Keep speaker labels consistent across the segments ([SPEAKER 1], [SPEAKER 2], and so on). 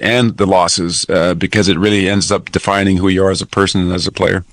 [SPEAKER 1] and the losses, because it really ends up defining who you are as a person and as a player.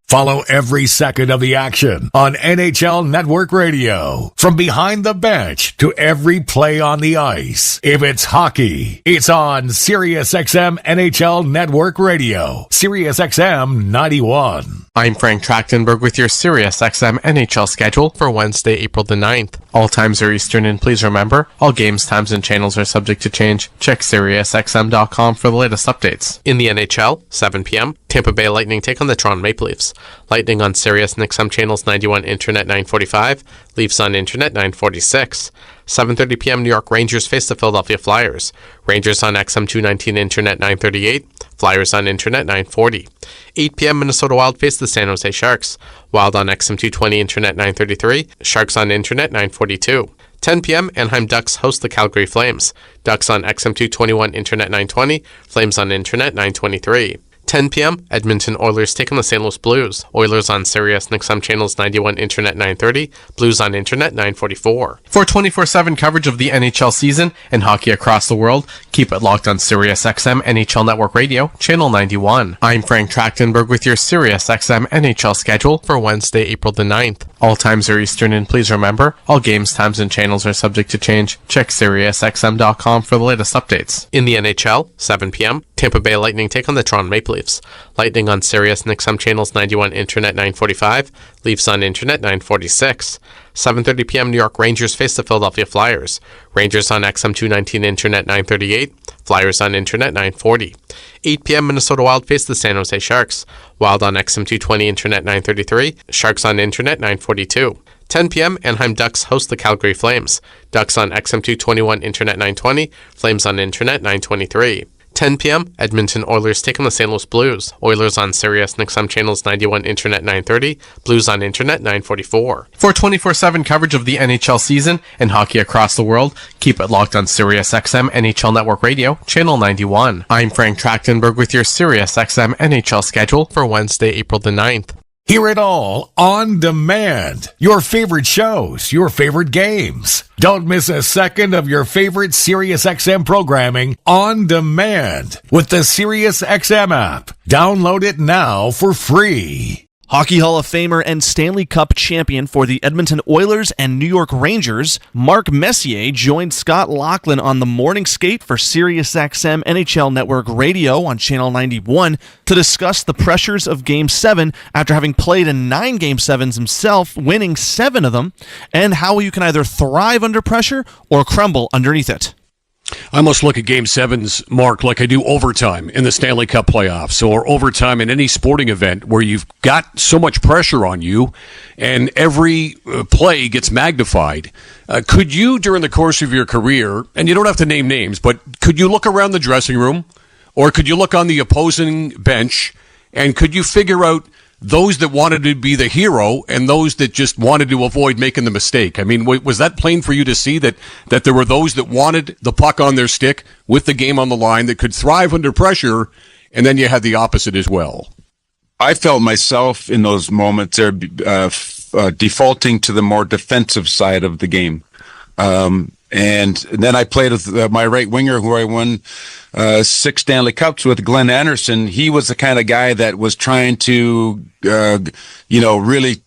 [SPEAKER 2] Follow every second of the action on NHL Network Radio. From behind the bench to every play on the ice. If it's hockey, it's on SiriusXM NHL Network Radio. SiriusXM 91.
[SPEAKER 3] I'm Frank Trachtenberg with your SiriusXM NHL schedule for Wednesday, April the 9th. All times are Eastern, and please remember, all games, times, and channels are subject to change. Check SiriusXM.com for the latest updates. In the NHL, 7 p.m., Tampa Bay Lightning take on the Toronto Maple Leafs. Lightning on Sirius and XM channels 91 Internet 945, Leafs on Internet 946. 7:30 p.m. New York Rangers face the Philadelphia Flyers. Rangers on XM 219 Internet 938, Flyers on Internet 940. 8 p.m. Minnesota Wild face the San Jose Sharks. Wild on XM 220 Internet 933, Sharks on Internet 942. 10 p.m. Anaheim Ducks host the Calgary Flames. Ducks on XM 221 Internet 920, Flames on Internet 923. 10 p.m., Edmonton Oilers take on the St. Louis Blues. Oilers on Sirius and XM channels 91 Internet 930, Blues on Internet 944. For 24/7 coverage of the NHL season and hockey across the world, keep it locked on Sirius XM NHL Network Radio, channel 91. I'm Frank Trachtenberg with your Sirius XM NHL schedule for Wednesday, April the 9th. All times are Eastern, and please remember, all games, times, and channels are subject to change. Check SiriusXM.com for the latest updates. In the NHL, 7 p.m., Tampa Bay Lightning take on the Toronto Maple Leafs. Lightning on Sirius and XM channels 91 Internet 945, Leafs on Internet 946. 7:30 p.m. New York Rangers face the Philadelphia Flyers. Rangers on XM 219 Internet 938, Flyers on Internet 940. 8 p.m. Minnesota Wild face the San Jose Sharks. Wild on XM 220 Internet 933, Sharks on Internet 942. 10 p.m. Anaheim Ducks host the Calgary Flames. Ducks on XM 221 Internet 920, Flames on Internet 923. 10 p.m., Edmonton Oilers take on the St. Louis Blues. Oilers on Sirius and XM channels 91 Internet 930, Blues on Internet 944. For 24/7 coverage of the NHL season and hockey across the world, keep it locked on Sirius XM NHL Network Radio, channel 91. I'm Frank Trachtenberg with your Sirius XM NHL schedule for Wednesday, April the 9th.
[SPEAKER 2] Hear it all on demand. Your favorite shows, your favorite games. Don't miss a second of your favorite SiriusXM programming on demand with the SiriusXM app. Download it now for free.
[SPEAKER 4] Hockey Hall of Famer and Stanley Cup champion for the Edmonton Oilers and New York Rangers, Mark Messier joined Scott Laughlin on the morning skate for SiriusXM NHL Network Radio on Channel 91 to discuss the pressures of Game 7 after having played in 9 Game 7s himself, winning 7 of them, and how you can either thrive under pressure or crumble underneath it.
[SPEAKER 5] I must look at Game 7s, Mark, like I do overtime in the Stanley Cup playoffs or overtime in any sporting event where you've got so much pressure on you and every play gets magnified. Could you, during the course of your career, and you don't have to name names, but could you look around the dressing room or could you look on the opposing bench and could you figure out those that wanted to be the hero and those that just wanted to avoid making the mistake? I mean, was that plain for you to see that there were those that wanted the puck on their stick with the game on the line that could thrive under pressure, and then you had the opposite as well?
[SPEAKER 1] I felt myself in those moments there defaulting to the more defensive side of the game. And then I played with my right winger, who I won 6 Stanley Cups with, Glenn Anderson. He was the kind of guy that was trying to, really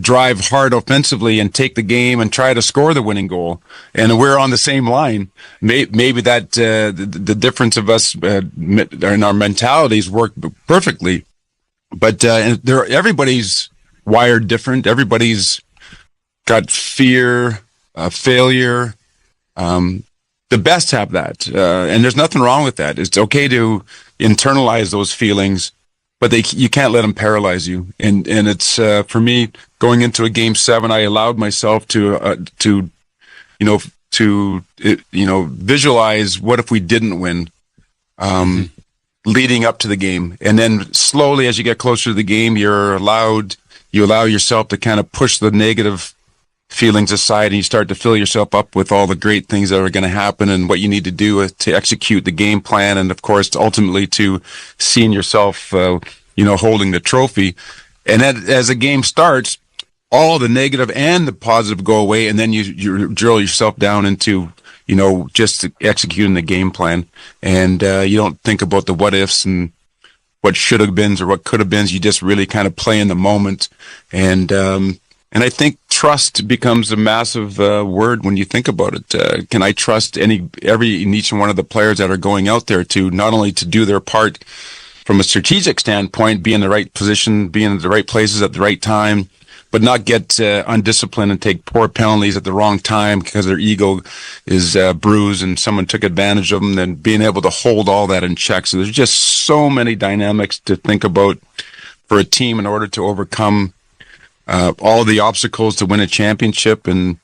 [SPEAKER 1] drive hard offensively and take the game and try to score the winning goal. And we're on the same line. Maybe that the difference of us in our mentalities work perfectly. But everybody's wired different. Everybody's got fear, failure. The best have that, and there's nothing wrong with that. It's okay to internalize those feelings, but you can't let them paralyze you. And it's for me, going into a Game 7, I allowed myself to visualize what if we didn't win, leading up to the game, and then slowly as you get closer to the game, you allow yourself to kind of push the negative feelings aside, and you start to fill yourself up with all the great things that are going to happen and what you need to do to execute the game plan, and of course ultimately to seeing yourself holding the trophy. And then as the game starts, all the negative and the positive go away, and then you drill yourself down into just executing the game plan. And you don't think about the what ifs and what should have beens or what could have beens. You just really kind of play in the moment. And I think trust becomes a massive word when you think about it. Can I trust each one of the players that are going out there to not only to do their part from a strategic standpoint, be in the right position, be in the right places at the right time, but not get undisciplined and take poor penalties at the wrong time because their ego is bruised and someone took advantage of them, then being able to hold all that in check. So there's just so many dynamics to think about for a team in order to overcome all of the obstacles to win a championship. And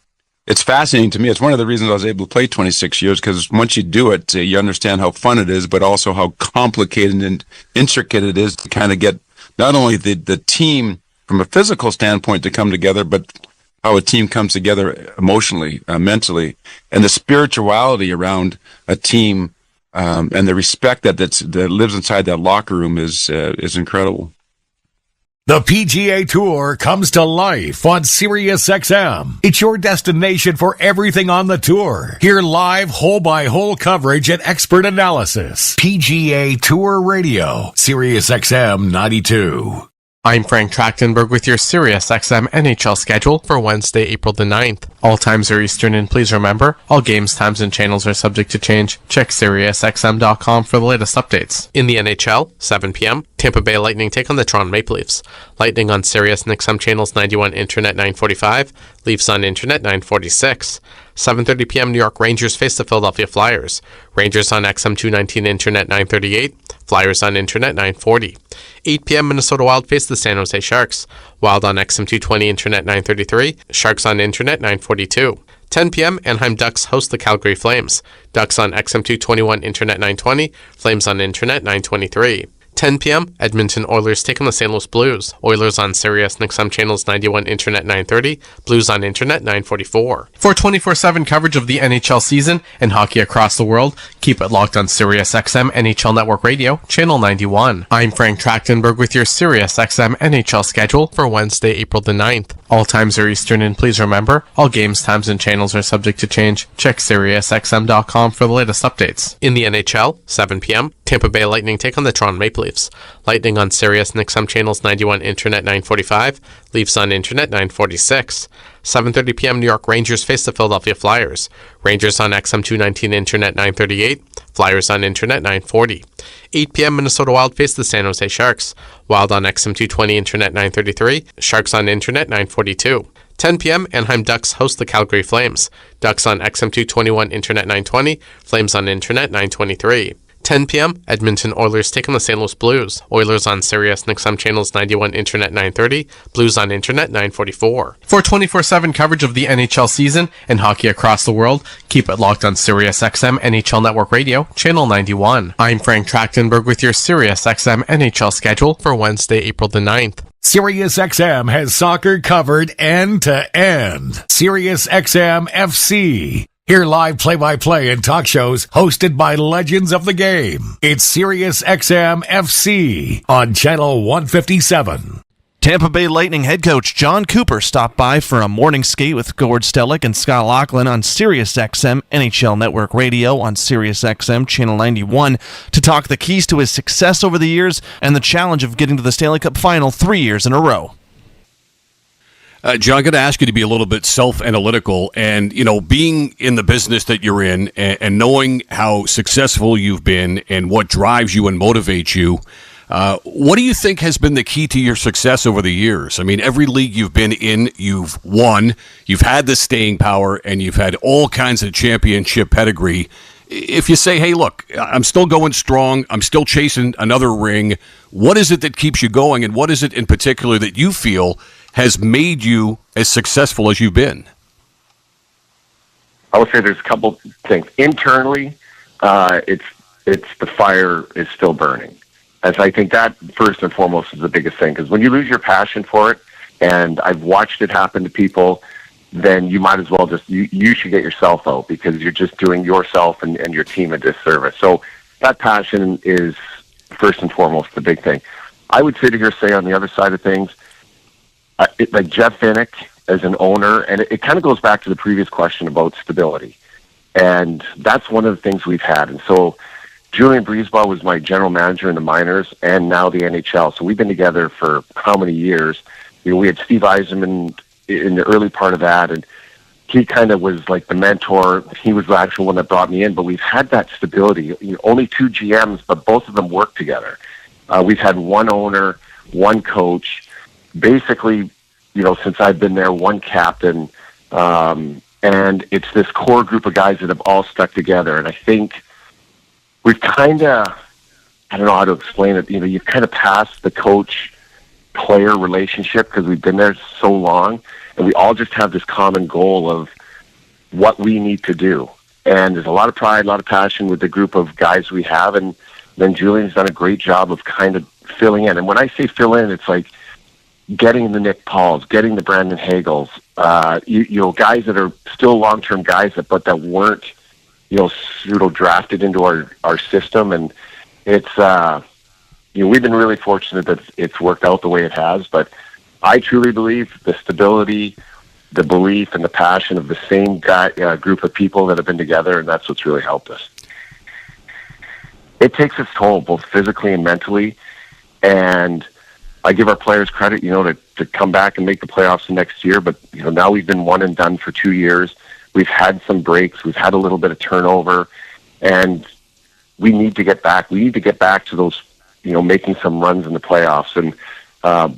[SPEAKER 1] it's fascinating to me. It's one of the reasons I was able to play 26 years, because once you do it, you understand how fun it is, but also how complicated and intricate it is to kind of get not only the team from a physical standpoint to come together, but how a team comes together emotionally, mentally, and the spirituality around a team, and the respect that lives inside that locker room is incredible.
[SPEAKER 2] The PGA Tour comes to life on SiriusXM. It's your destination for everything on the tour. Hear live hole-by-hole coverage and expert analysis. PGA Tour Radio, SiriusXM 92.
[SPEAKER 3] I'm Frank Trachtenberg with your SiriusXM NHL schedule for Wednesday, April the 9th. All times are Eastern, and please remember, all games, times, and channels are subject to change. Check SiriusXM.com for the latest updates. In the NHL, 7 p.m., Tampa Bay Lightning take on the Toronto Maple Leafs. Lightning on SiriusXM channels 91 Internet 945, Leafs on Internet 946. 7:30 p.m. New York Rangers face the Philadelphia Flyers. Rangers on XM219 Internet 938, Flyers on Internet 940. 8 p.m. Minnesota Wild face the San Jose Sharks. Wild on XM220 Internet 933, Sharks on Internet 942. 10 p.m. Anaheim Ducks host the Calgary Flames. Ducks on XM221 Internet 920, Flames on Internet 923. 10 p.m., Edmonton Oilers take on the St. Louis Blues. Oilers on Sirius XM channels 91 Internet 930, Blues on Internet 944. For 24/7 coverage of the NHL season and hockey across the world, keep it locked on Sirius XM NHL Network Radio, channel 91. I'm Frank Trachtenberg with your Sirius XM NHL schedule for Wednesday, April the 9th. All times are Eastern, and please remember, all games, times, and channels are subject to change. Check SiriusXM.com for the latest updates. In the NHL, 7 p.m., Tampa Bay Lightning take on the Toronto Maple Leafs. Lightning on Sirius XM channels 91 Internet 945, Leafs on Internet 946. 7:30 p.m. New York Rangers face the Philadelphia Flyers. Rangers on XM219 Internet 938, Flyers on Internet 940. 8 p.m. Minnesota Wild face the San Jose Sharks. Wild on XM220 Internet 933, Sharks on Internet 942. 10 p.m. Anaheim Ducks host the Calgary Flames. Ducks on XM221 Internet 920, Flames on Internet 923. 10 p.m., Edmonton Oilers take on the St. Louis Blues. Oilers on Sirius XM channels 91 Internet 930, Blues on Internet 944. For 24/7 coverage of the NHL season and hockey across the world, keep it locked on Sirius XM NHL Network Radio, channel 91. I'm Frank Trachtenberg with your Sirius XM NHL schedule for Wednesday, April the 9th.
[SPEAKER 2] SiriusXM has soccer covered end to end. SiriusXM FC. Hear live play-by-play and talk shows hosted by legends of the game. It's SiriusXM FC on Channel 157.
[SPEAKER 4] Tampa Bay Lightning head coach John Cooper stopped by for a morning skate with Gord Stellick and Scott Laughlin on SiriusXM NHL Network Radio on SiriusXM Channel 91 to talk the keys to his success over the years and the challenge of getting to the Stanley Cup Final 3 years in a row.
[SPEAKER 5] John, I'm going to ask you to be a little bit self-analytical, and being in the business that you're in, and knowing how successful you've been and what drives you and motivates you. What do you think has been the key to your success over the years? I mean, every league you've been in, you've won, you've had the staying power, and you've had all kinds of championship pedigree. If you say, hey, look, I'm still going strong, I'm still chasing another ring, what is it that keeps you going, and what is it in particular that you feel has made you as successful as you've been?
[SPEAKER 6] I would say there's a couple things. Internally, it's the fire is still burning. As I think that first and foremost is the biggest thing, because when you lose your passion for it, and I've watched it happen to people, then you might as well you should get yourself out, because you're just doing yourself and your team a disservice. So that passion is first and foremost the big thing. I would sit here say on the other side of things, like Jeff Vinik as an owner, and it kind of goes back to the previous question about stability. And that's one of the things we've had. And so Julian Breezebaugh was my general manager in the minors and now the NHL. So we've been together for how many years? We had Steve Yzerman in the early part of that, and he kind of was like the mentor. He was the actual one that brought me in, but we've had that stability. Only 2 GMs, but both of them work together. We've had one owner, one coach, basically, since I've been there, one captain, and it's this core group of guys that have all stuck together. And I think we've kind of, I don't know how to explain it, you've kind of passed the coach-player relationship because we've been there so long, and we all just have this common goal of what we need to do. And there's a lot of pride, a lot of passion with the group of guys we have, and then Julian's done a great job of kind of filling in. And when I say fill in, it's like getting the Nick Pauls, getting the Brandon Hagels, guys that are still long-term guys, but that weren't, pseudo-drafted into our system. And it's, we've been really fortunate that it's worked out the way it has, but I truly believe the stability, the belief, and the passion of the same group of people that have been together, and that's what's really helped us. It takes its toll, both physically and mentally, and I give our players credit, to come back and make the playoffs the next year, but, now we've been one and done for 2 years. We've had some breaks. We've had a little bit of turnover, and we need to get back. We need to get back to those, making some runs in the playoffs. And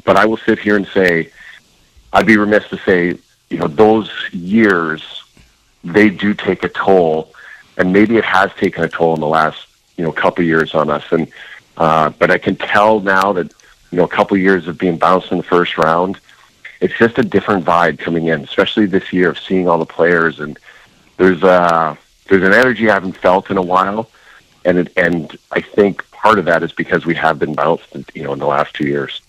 [SPEAKER 6] but I will sit here and say, I'd be remiss to say, those years, they do take a toll, and maybe it has taken a toll in the last, couple of years on us. And but I can tell now that, a couple of years of being bounced in the first round, it's just a different vibe coming in, especially this year of seeing all the players. And there's an energy I haven't felt in a while, and I think part of that is because we have been bounced, in the last 2 years.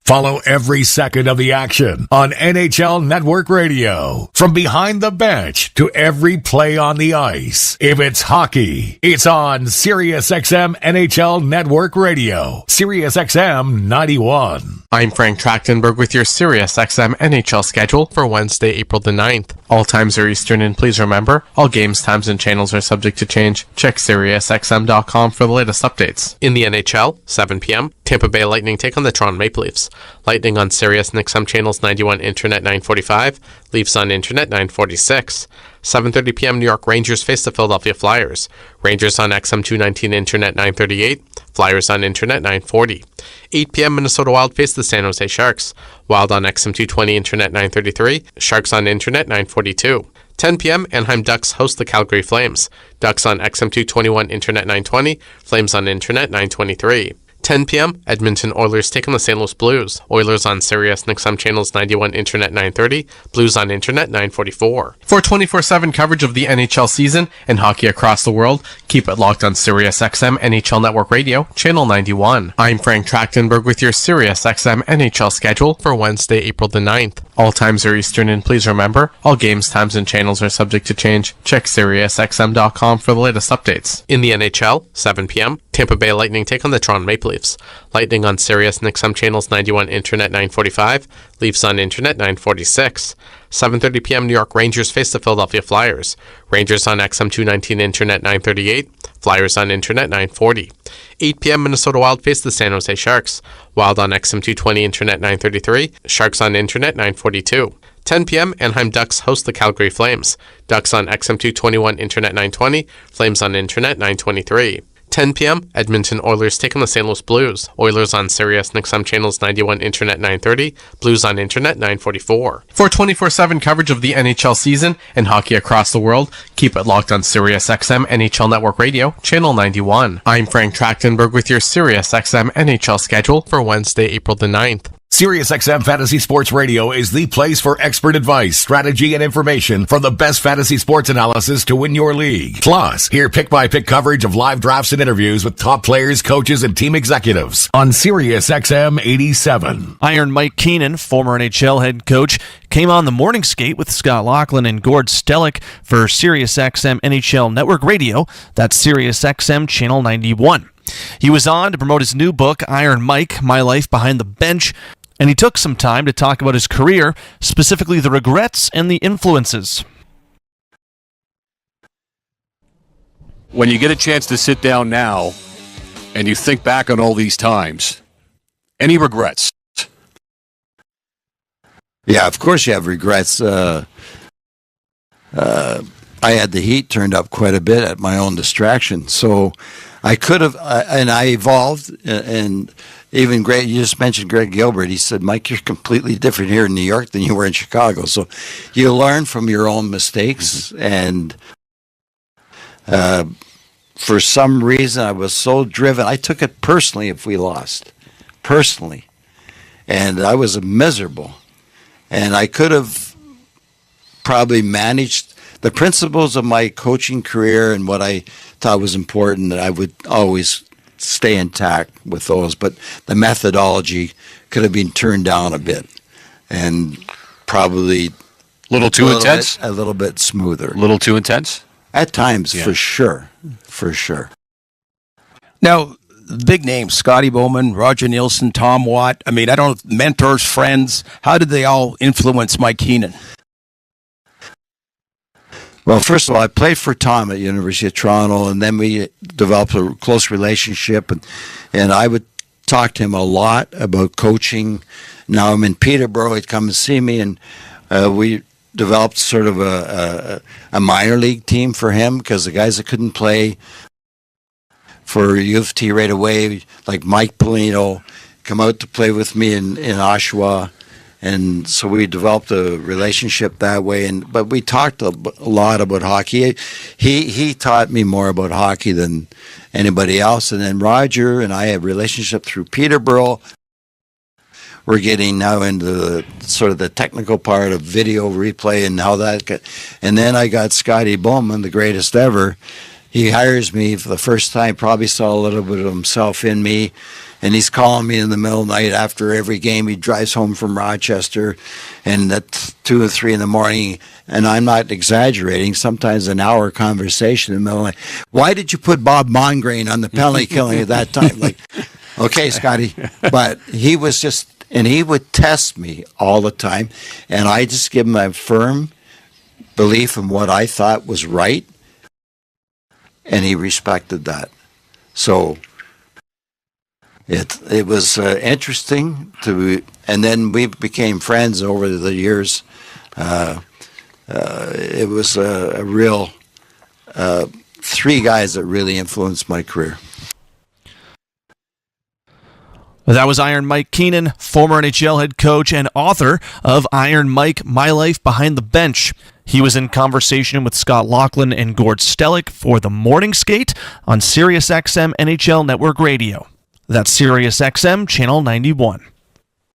[SPEAKER 2] Follow every second of the action on NHL Network Radio. From behind the bench to every play on the ice. If it's hockey, it's on SiriusXM NHL Network Radio. SiriusXM 91.
[SPEAKER 3] I'm Frank Trachtenberg with your SiriusXM NHL schedule for Wednesday, April the 9th. All times are Eastern, and please remember, all games, times, and channels are subject to change. Check SiriusXM.com for the latest updates. In the NHL, 7 p.m., Tampa Bay Lightning take on the Toronto Maple Leafs. Lightning on Sirius and XM channels 91 Internet 945, Leafs on Internet 946. 7:30 p.m. New York Rangers face the Philadelphia Flyers. Rangers on XM 219 Internet 938, Flyers on Internet 940. 8 p.m. Minnesota Wild face the San Jose Sharks. Wild on XM 220 Internet 933, Sharks on Internet 942. 10 p.m. Anaheim Ducks host the Calgary Flames. Ducks on XM 221 Internet 920, Flames on Internet 923. 10 p.m., Edmonton Oilers take on the St. Louis Blues. Oilers on Sirius and XM channels 91 Internet 930, Blues on Internet 944. For 24/7 coverage of the NHL season and hockey across the world, keep it locked on Sirius XM NHL Network Radio, channel 91. I'm Frank Trachtenberg with your Sirius XM NHL schedule for Wednesday, April the 9th. All times are Eastern, and please remember, all games, times, and channels are subject to change. Check SiriusXM.com for the latest updates. In the NHL, 7 p.m., Tampa Bay Lightning take on the Toronto Maple Leafs. Lightning on Sirius and XM channels 91 Internet 945, Leafs on Internet 946. 7:30 p.m. New York Rangers face the Philadelphia Flyers. Rangers on XM 219 Internet 938, Flyers on Internet 940. 8 p.m. Minnesota Wild face the San Jose Sharks. Wild on XM 220 Internet 933, Sharks on Internet 942. 10 p.m. Anaheim Ducks host the Calgary Flames. Ducks on XM 221 Internet 920, Flames on Internet 923. 10 p.m., Edmonton Oilers take on the St. Louis Blues. Oilers on Sirius and XM channels 91 Internet 930, Blues on Internet 944. For 24/7 coverage of the NHL season and hockey across the world, keep it locked on Sirius XM NHL Network Radio, channel 91. I'm Frank Trachtenberg with your Sirius XM NHL schedule for Wednesday, April the 9th.
[SPEAKER 2] SiriusXM Fantasy Sports Radio is the place for expert advice, strategy, and information from the best fantasy sports analysis to win your league. Plus, hear pick-by-pick coverage of live drafts and interviews with top players, coaches, and team executives on SiriusXM 87.
[SPEAKER 4] Iron Mike Keenan, former NHL head coach, came on the morning skate with Scott Laughlin and Gord Stellick for SiriusXM NHL Network Radio. That's SiriusXM Channel 91. He was on to promote his new book, Iron Mike, My Life Behind the Bench, and he took some time to talk about his career, specifically the regrets and the influences.
[SPEAKER 5] when you get a chance to sit down now and you think back on all these times, any regrets?
[SPEAKER 7] Yeah, of course you have regrets. I had the heat turned up quite a bit at my own distraction. So I could have, and I evolved, and even Greg, you just mentioned Greg Gilbert. He said, Mike, you're completely different here in New York than you were in Chicago. So you learn from your own mistakes. And for some reason, I was so driven. I took it personally if we lost, personally. And I was miserable. And I could have probably managed the principles of my coaching career and what I thought was important, that I would always stay intact with those. But the methodology could have been turned down a bit and probably
[SPEAKER 5] A little too intense?
[SPEAKER 7] A little bit smoother.
[SPEAKER 5] A little too intense?
[SPEAKER 7] At times,
[SPEAKER 5] Yeah.
[SPEAKER 7] for sure. For sure.
[SPEAKER 8] Now, big names, Scotty Bowman, Roger Nielsen, Tom Watt. I mean, I don't know, mentors, friends. How did they all influence Mike Keenan?
[SPEAKER 7] Well, first of all, I played for Tom at University of Toronto, and then we developed a close relationship, and I would talk to him a lot about coaching. Now I'm in Peterborough. He'd come and see me, and we developed sort of a minor league team for him, because the guys that couldn't play for U of T right away, like Mike Polino, come out to play with me in Oshawa. And so we developed a relationship that way. But we talked a lot about hockey. He taught me more about hockey than anybody else. And then Roger and I had a relationship through Peterborough. We're getting now into the sort of the technical part of video replay and how that got. And then I got Scotty Bowman, the greatest ever. He hires me for the first time, probably saw a little bit of himself in me. And he's calling me in the middle of the night after every game. He drives home from Rochester, and at 2 or 3 in the morning, and I'm not exaggerating, sometimes an hour conversation in the middle of the night. Why did you put Bob Mongrain on the penalty killing at that time? Like, okay, Scotty. But he was just, and he would test me all the time, and I just give him a firm belief in what I thought was right, and he respected that. So it was interesting and then we became friends over the years. It was a real 3 guys that really influenced my career.
[SPEAKER 4] That was Iron Mike Keenan, former NHL head coach and author of Iron Mike, My Life Behind the Bench. He was in conversation with Scott Laughlin and Gord Stellick for the Morning Skate on SiriusXM NHL Network Radio. That's SiriusXM Channel 91.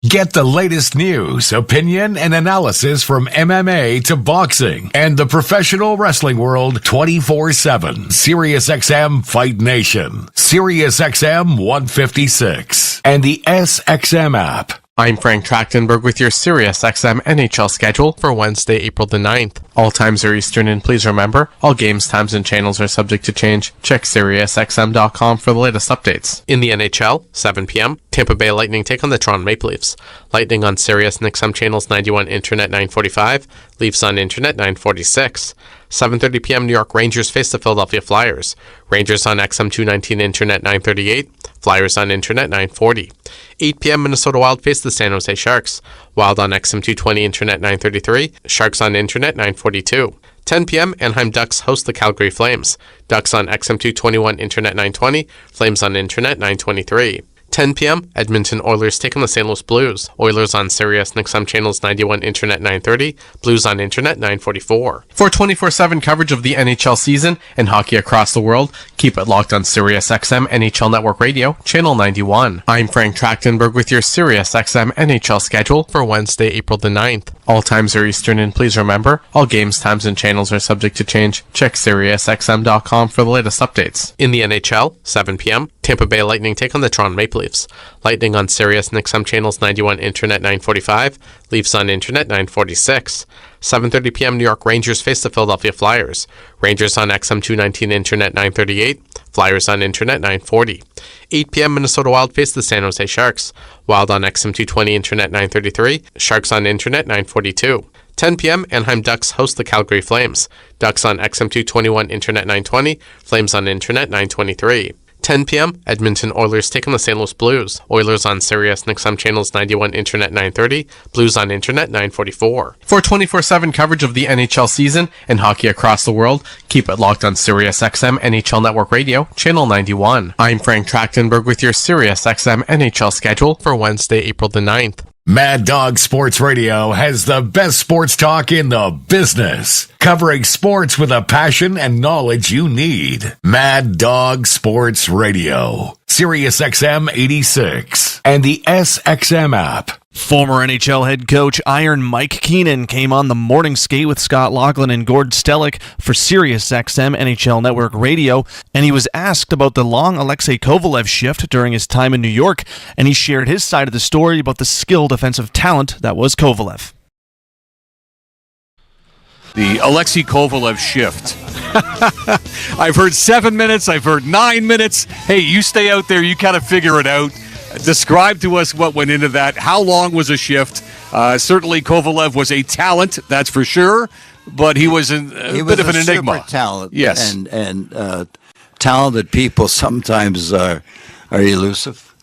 [SPEAKER 2] Get the latest news, opinion, and analysis from MMA to boxing and the professional wrestling world 24/7. SiriusXM Fight Nation, SiriusXM 156, and the SXM app.
[SPEAKER 3] I'm Frank Trachtenberg with your SiriusXM NHL schedule for Wednesday, April the 9th. All times are Eastern, and please remember, all games, times, and channels are subject to change. Check SiriusXM.com for the latest updates. In the NHL, 7 p.m., Tampa Bay Lightning take on the Toronto Maple Leafs. Lightning on Sirius and XM channels 91 Internet 945, Leafs on Internet 946. 7:30 p.m. New York Rangers face the Philadelphia Flyers. Rangers on XM 219 Internet 938, Flyers on Internet 940. 8 p.m. Minnesota Wild face the San Jose Sharks. Wild on XM 220 Internet 933, Sharks on Internet 942. 10 p.m. Anaheim Ducks host the Calgary Flames. Ducks on XM 221 Internet 920, Flames on Internet 923. 10 p.m., Edmonton Oilers take on the St. Louis Blues. Oilers on Sirius and XM channels 91 Internet 930, Blues on Internet 944. For 24/7 coverage of the NHL season and hockey across the world, keep it locked on Sirius XM NHL Network Radio, Channel 91. I'm Frank Trachtenberg with your Sirius XM NHL schedule for Wednesday, April the 9th. All times are Eastern, and please remember, all games, times, and channels are subject to change. Check SiriusXM.com for the latest updates. In the NHL, 7 p.m., Tampa Bay Lightning take on the Toronto Maple Leafs. Lightning on Sirius and XM channels 91 Internet 945, Leafs on Internet 946. 7:30 p.m. New York Rangers face the Philadelphia Flyers. Rangers on XM 219 Internet 938, Flyers on Internet 940. 8 p.m. Minnesota Wild face the San Jose Sharks. Wild on XM 220 Internet 933, Sharks on Internet 942. 10 p.m., Anaheim Ducks host the Calgary Flames. Ducks on XM221 Internet 920, Flames on Internet 923. 10 p.m., Edmonton Oilers take on the St. Louis Blues. Oilers on Sirius XM channels 91 Internet 930, Blues on Internet 944. For 24/7 coverage of the NHL season and hockey across the world, keep it locked on Sirius XM NHL Network Radio, channel 91. I'm Frank Trachtenberg with your Sirius XM NHL schedule for Wednesday, April the 9th.
[SPEAKER 2] Mad Dog Sports Radio has the best sports talk in the business, covering sports with a passion and knowledge you need. Mad Dog Sports Radio, Sirius XM 86, and the SXM app.
[SPEAKER 4] Former NHL head coach Iron Mike Keenan came on the morning skate with Scott Laughlin and Gord Stellick for Sirius XM NHL Network Radio, and he was asked about the long Alexei Kovalev shift during his time in New York, and he shared his side of the story about the skilled offensive talent that was Kovalev.
[SPEAKER 5] The Alexei Kovalev shift. I've heard 7 minutes. I've heard 9 minutes. Hey, you stay out there. You kind of figure it out. Describe to us what went into that. How long was a shift? Certainly Kovalev was a talent, that's for sure, but he was a bit of an enigma.
[SPEAKER 7] Super talent.
[SPEAKER 5] Yes.
[SPEAKER 7] And talented people sometimes are elusive.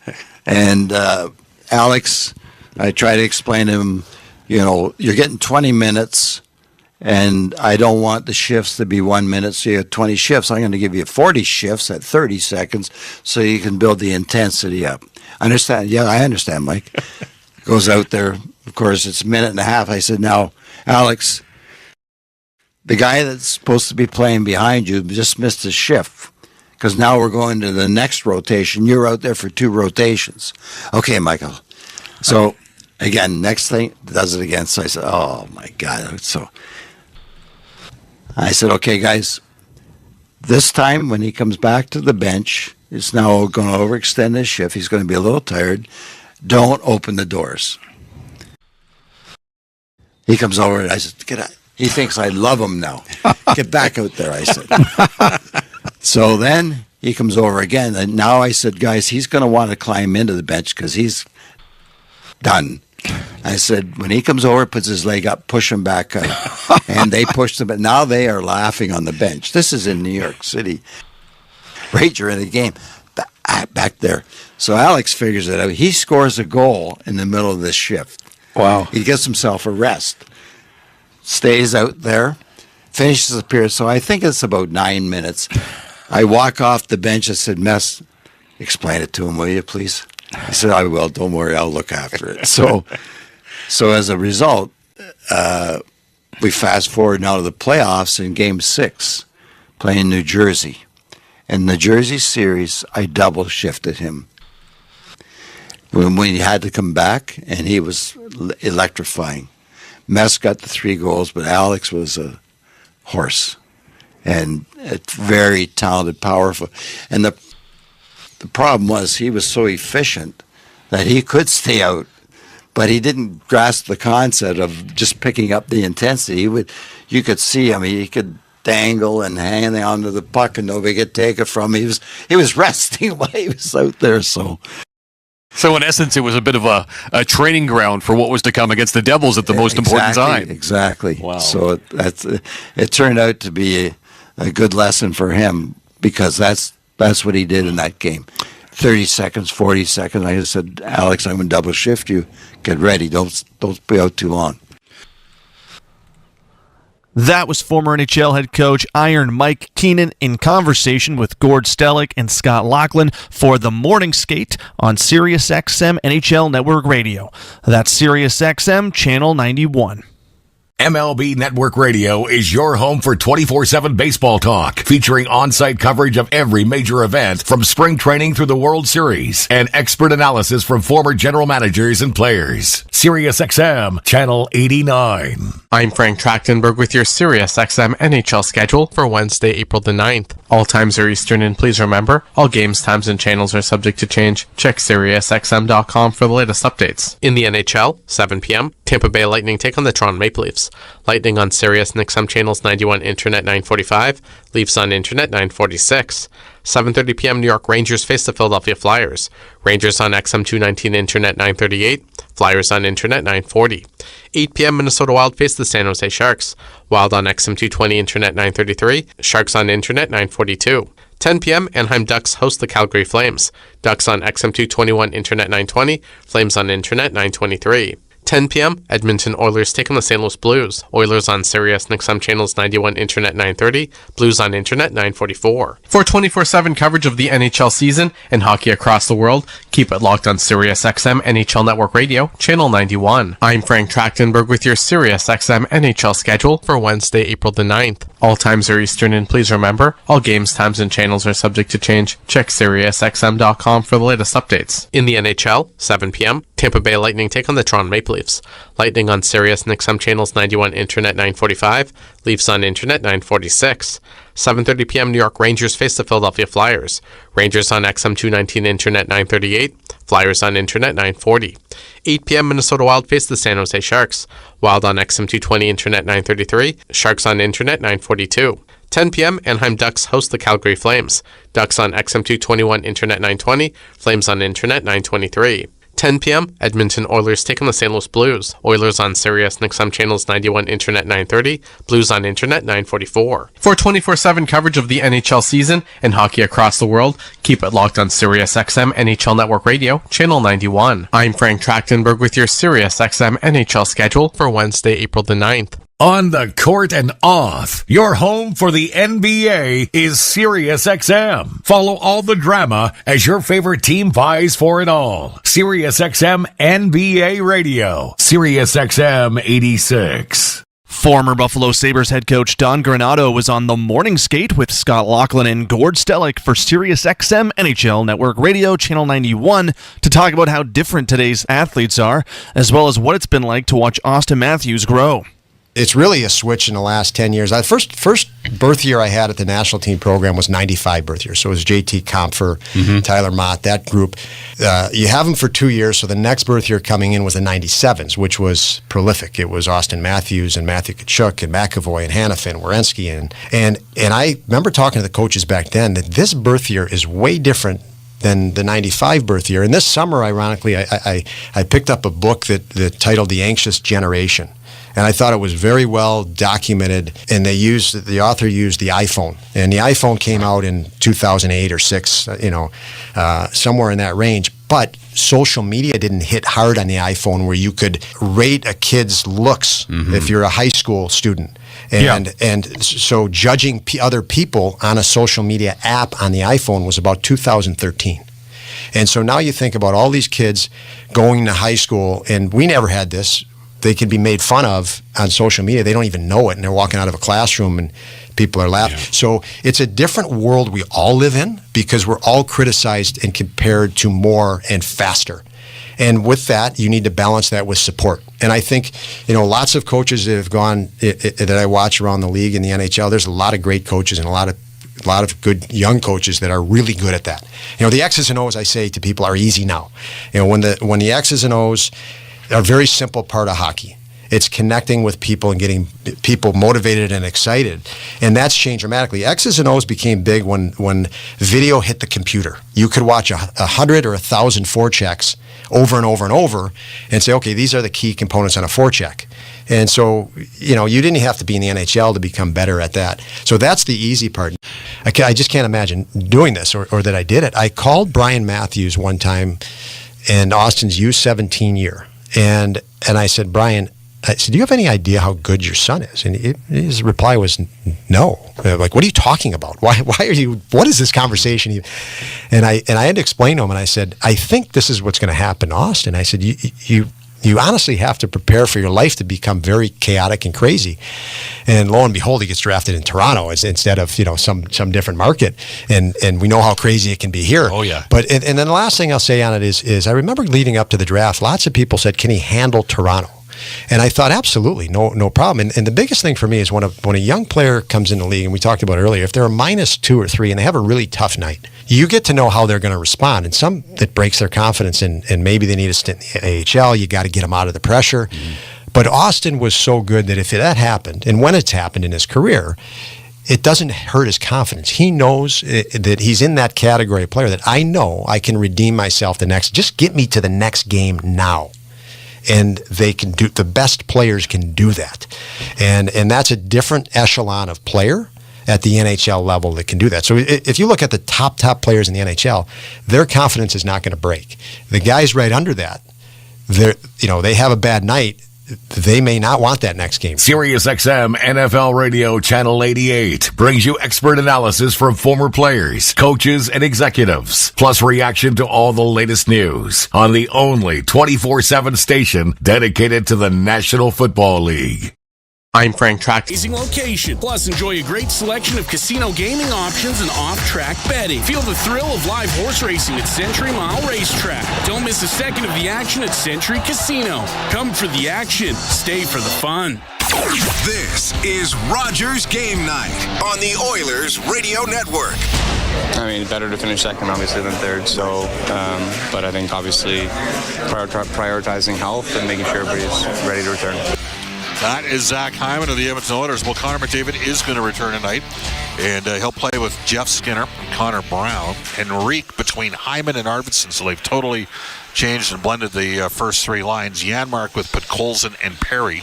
[SPEAKER 7] And Alex, I try to explain to him, you're getting 20 minutes, and I don't want the shifts to be 1 minute, so you have 20 shifts. I'm going to give you 40 shifts at 30 seconds so you can build the intensity up. Understand? Yeah, I understand, Mike. Goes out there. Of course, it's a minute and a half. I said, now, Alex, the guy that's supposed to be playing behind you just missed his shift because now we're going to the next rotation. You're out there for 2 rotations. Okay, Michael. So, again, next thing, does it again. So I said, oh, my God. So I said, okay, guys, this time when he comes back to the bench, it's now going to overextend his shift. He's going to be a little tired. Don't open the doors. He comes over and I said, get out. He thinks I love him now. Get back out there, I said. So then he comes over again. And now I said, guys, he's going to want to climb into the bench because he's done. I said, when he comes over, puts his leg up, push him back out. And they pushed him. But now they are laughing on the bench. This is in New York City. Right during the game, back there. So Alex figures it out. He scores a goal in the middle of this shift.
[SPEAKER 8] Wow.
[SPEAKER 7] He gets himself a rest. Stays out there. Finishes the period. So I think it's about 9 minutes. I walk off the bench. I said, Mess, explain it to him, will you, please? He said, I will. Don't worry. I'll look after it. So as a result, we fast forward now to the playoffs in Game 6, playing New Jersey. In the Jersey series, I double shifted him. When he had to come back, and he was electrifying. Mess got the 3 goals, but Alex was a horse. And it's very talented, powerful. And the problem was he was so efficient that he could stay out, but he didn't grasp the concept of just picking up the intensity. You could see him. He could dangle and hang onto the puck and nobody could take it from him. He was resting while he was out there. So
[SPEAKER 5] in essence, it was a bit of a training ground for what was to come against the Devils at the most important time.
[SPEAKER 7] Exactly.
[SPEAKER 5] Wow.
[SPEAKER 7] So it turned out to be a good lesson for him because that's what he did in that game. 30 seconds, 40 seconds. I just said, Alex, I'm going to double shift you. Get ready. Don't be out too long.
[SPEAKER 4] That was former NHL head coach Iron Mike Keenan in conversation with Gord Stellick and Scott Laughlin for the morning skate on Sirius XM NHL Network Radio. That's Sirius XM Channel 91.
[SPEAKER 2] MLB Network Radio is your home for 24/7 baseball talk, featuring on-site coverage of every major event from spring training through the World Series and expert analysis from former general managers and players. Sirius XM Channel 89.
[SPEAKER 3] I'm Frank Trachtenberg with your Sirius XM NHL schedule for Wednesday, April the 9th. All times are Eastern, and please remember, all games, times, and channels are subject to change. Check SiriusXM.com for the latest updates. In the NHL, 7 p.m., Tampa Bay Lightning take on the Toronto Maple Leafs. Lightning on Sirius and XM channels 91, Internet 945, Leafs on Internet 946. 7:30 p.m. New York Rangers face the Philadelphia Flyers. Rangers on XM 219, Internet 938, Flyers on Internet 940. 8 p.m. Minnesota Wild face the San Jose Sharks. Wild on XM 220, Internet 933, Sharks on Internet 942. 10 p.m. Anaheim Ducks host the Calgary Flames. Ducks on XM 221, Internet 920, Flames on Internet 923. 10 p.m. Edmonton Oilers take on the St. Louis Blues. Oilers on Sirius and XM channels 91, Internet 930, Blues on Internet 944. For 24/7 coverage of the NHL season and hockey across the world, keep it locked on Sirius XM NHL Network Radio, channel 91. I'm Frank Trachtenberg with your Sirius XM NHL schedule for Wednesday, April the 9th. All times are Eastern, and please remember, all games, times, and channels are subject to change. Check SiriusXM.com for the latest updates. In the NHL, 7 p.m., Tampa Bay Lightning take on the Toronto Maple Leafs. Lightning on Sirius and XM channels 91, Internet 945, Leafs on Internet 946. 7:30 p.m. New York Rangers face the Philadelphia Flyers. Rangers on XM 219, Internet 938, Flyers on Internet 940. 8 p.m. Minnesota Wild face the San Jose Sharks. Wild on XM 220, Internet 933, Sharks on Internet 942. 10 p.m. Anaheim Ducks host the Calgary Flames. Ducks on XM 221, Internet 920, Flames on Internet 923. 10 p.m. Edmonton Oilers take on the St. Louis Blues. Oilers on Sirius and XM channels 91, Internet 930, Blues on Internet 944. For 24/7 coverage of the NHL season and hockey across the world, keep it locked on Sirius XM NHL Network Radio, channel 91. I'm Frank Trachtenberg with your Sirius XM NHL schedule for Wednesday, April the 9th.
[SPEAKER 2] On the court and off, your home for the NBA is SiriusXM. Follow all the drama as your favorite team vies for it all. SiriusXM NBA Radio, SiriusXM 86.
[SPEAKER 4] Former Buffalo Sabres head coach Don Granato was on the morning skate with Scott Laughlin and Gord Stellick for SiriusXM NHL Network Radio, Channel 91, to talk about how different today's athletes are, as well as what it's been like to watch Austin Matthews grow.
[SPEAKER 9] It's really a switch in the last 10 years. The first birth year I had at the national team program was 95 birth year. So it was JT Compher, Tyler Mott, that group. You have them for 2 years, so the next birth year coming in was the 97s, which was prolific. It was Austin Matthews and Matthew Tkachuk and McAvoy and Hanifin, Werenski. And I remember talking to the coaches back then that this birth year is way different than the 95 birth year. And this summer, ironically, I picked up a book that titled The Anxious Generation. And I thought it was very well documented, and the author used the iPhone. And the iPhone came out in 2008 or 6, somewhere in that range. But social media didn't hit hard on the iPhone where you could rate a kid's looks if you're a high school student. And so judging other people on a social media app on the iPhone was about 2013. And so now you think about all these kids going to high school, and we never had this. They can be made fun of on social media. They don't even know it, and they're walking out of a classroom and people are laughing. Yeah. So it's a different world we all live in because we're all criticized and compared to more and faster. And with that, you need to balance that with support. And I think, lots of coaches that have gone that I watch around the league in the NHL, there's a lot of great coaches and a lot of good young coaches that are really good at that. The X's and O's, I say to people, are easy now. When the X's and O's are a very simple part of hockey. It's connecting with people and getting people motivated and excited. And that's changed dramatically. X's and O's became big when video hit the computer. You could watch 100 or 1,000 forechecks over and over and over and say, okay, these are the key components on a forecheck. And so, you didn't have to be in the NHL to become better at that. So that's the easy part. I just can't imagine doing this or that I did it. I called Brian Matthews one time in Austin's U17 year. And I said, Brian, do you have any idea how good your son is? And his reply was no. Like, what are you talking about? Why are you? What is this conversation? And I had to explain to him. And I said, I think this is what's going to happen in Austin. I said, you honestly have to prepare for your life to become very chaotic and crazy. And lo and behold, he gets drafted in Toronto instead of some different market. And we know how crazy it can be here.
[SPEAKER 5] Oh yeah.
[SPEAKER 9] But and then the last thing I'll say on it is I remember leading up to the draft, lots of people said, can he handle Toronto? And I thought, absolutely, no problem. And the biggest thing for me is when a young player comes in the league, and we talked about it earlier, if they're a -2 or 3 and they have a really tough night, you get to know how they're going to respond. And some that breaks their confidence, and maybe they need a stint in the AHL. You got to get them out of the pressure. But Austin was so good that if that happened, and when it's happened in his career, it doesn't hurt his confidence. He knows that he's in that category of player that I know I can redeem myself just get me to the next game now. And they can do, the best players can do that. And that's a different echelon of player at the NHL level that can do that. So if you look at the top players in the NHL, their confidence is not going to break. The guys right under that, they have a bad night. They may not want that next game.
[SPEAKER 2] SiriusXM NFL Radio Channel 88 brings you expert analysis from former players, coaches, and executives, plus reaction to all the latest news on the only 24/7 station dedicated to the National Football League.
[SPEAKER 3] I'm Frank Track.
[SPEAKER 10] Amazing location. Plus, enjoy a great selection of casino gaming options and off-track betting. Feel the thrill of live horse racing at Century Mile Racetrack. Don't miss a second of the action at Century Casino. Come for the action. Stay for the fun.
[SPEAKER 11] This is Rogers Game Night on the Oilers Radio Network.
[SPEAKER 12] I mean, better to finish second, obviously, than third. So, but I think, obviously, prioritizing health and making sure everybody's ready to return.
[SPEAKER 13] That is Zach Hyman of the Edmonton Oilers. Well, Connor McDavid is going to return tonight, and he'll play with Jeff Skinner and Connor Brown. Henrique between Hyman and Arvidsson, so they've totally changed and blended the first three lines. Janmark with Podkolzin and Perry,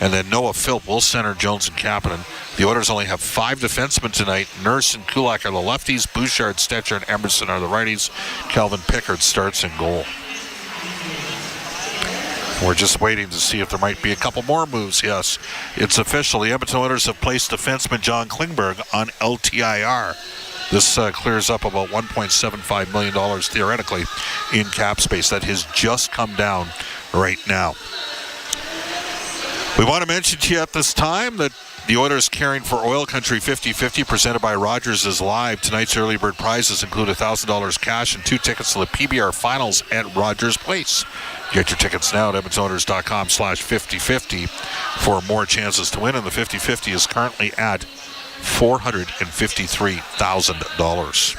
[SPEAKER 13] and then Noah Philp will center Jones and Kapanen. The Oilers only have 5 defensemen tonight. Nurse and Kulak are the lefties. Bouchard, Stetcher, and Emerson are the righties. Calvin Pickard starts in goal. We're just waiting to see if there might be a couple more moves. Yes, it's official. The Edmonton Oilers have placed defenseman John Klingberg on LTIR. This clears up about $1.75 million theoretically in cap space. That has just come down right now. We want to mention to you at this time that the Oilers Caring for Oil Country 50-50 presented by Rogers is live. Tonight's early bird prizes include $1,000 cash and 2 tickets to the PBR Finals at Rogers Place. Get your tickets now at edmontonoilers.com/5050 for more chances to win. And the 50-50 is currently at $453,000.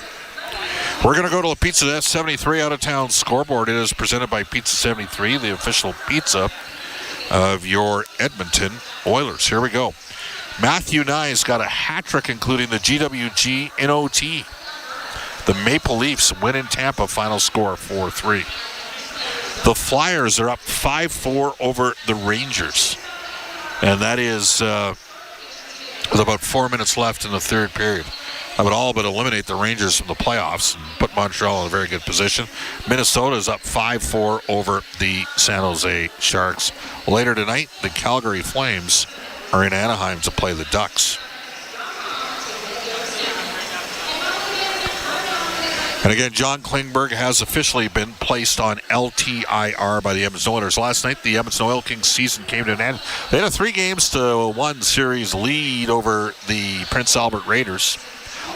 [SPEAKER 13] We're going to go to the Pizza 73 out-of-town scoreboard. It is presented by Pizza 73, the official pizza of your Edmonton Oilers. Here we go. Matthew Nye's got a hat trick, including the GWG in OT. The Maple Leafs win in Tampa, final score 4-3. The Flyers are up 5-4 over the Rangers. And that is with about 4 minutes left in the third period. That would all but eliminate the Rangers from the playoffs and put Montreal in a very good position. Minnesota is up 5-4 over the San Jose Sharks. Later tonight, the Calgary Flames are in Anaheim to play the Ducks. And again, John Klingberg has officially been placed on LTIR by the Edmonton Oilers. Last night, the Edmonton Oil Kings season came to an end. They had a 3-1 series lead over the Prince Albert Raiders.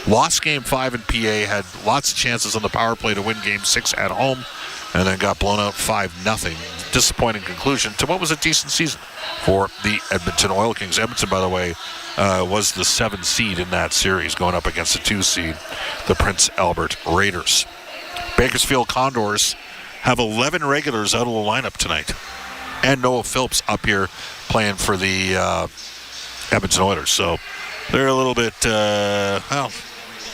[SPEAKER 13] Lost Game 5 in PA, had lots of chances on the power play to win Game 6 at home, and then got blown out 5-0. Disappointing conclusion to what was a decent season for the Edmonton Oil Kings. Edmonton, by the way, was the 7th seed in that series, going up against the 2 seed, the Prince Albert Raiders. Bakersfield Condors have 11 regulars out of the lineup tonight, and Noah Phillips up here playing for the Edmonton Oilers. So they're a little bit,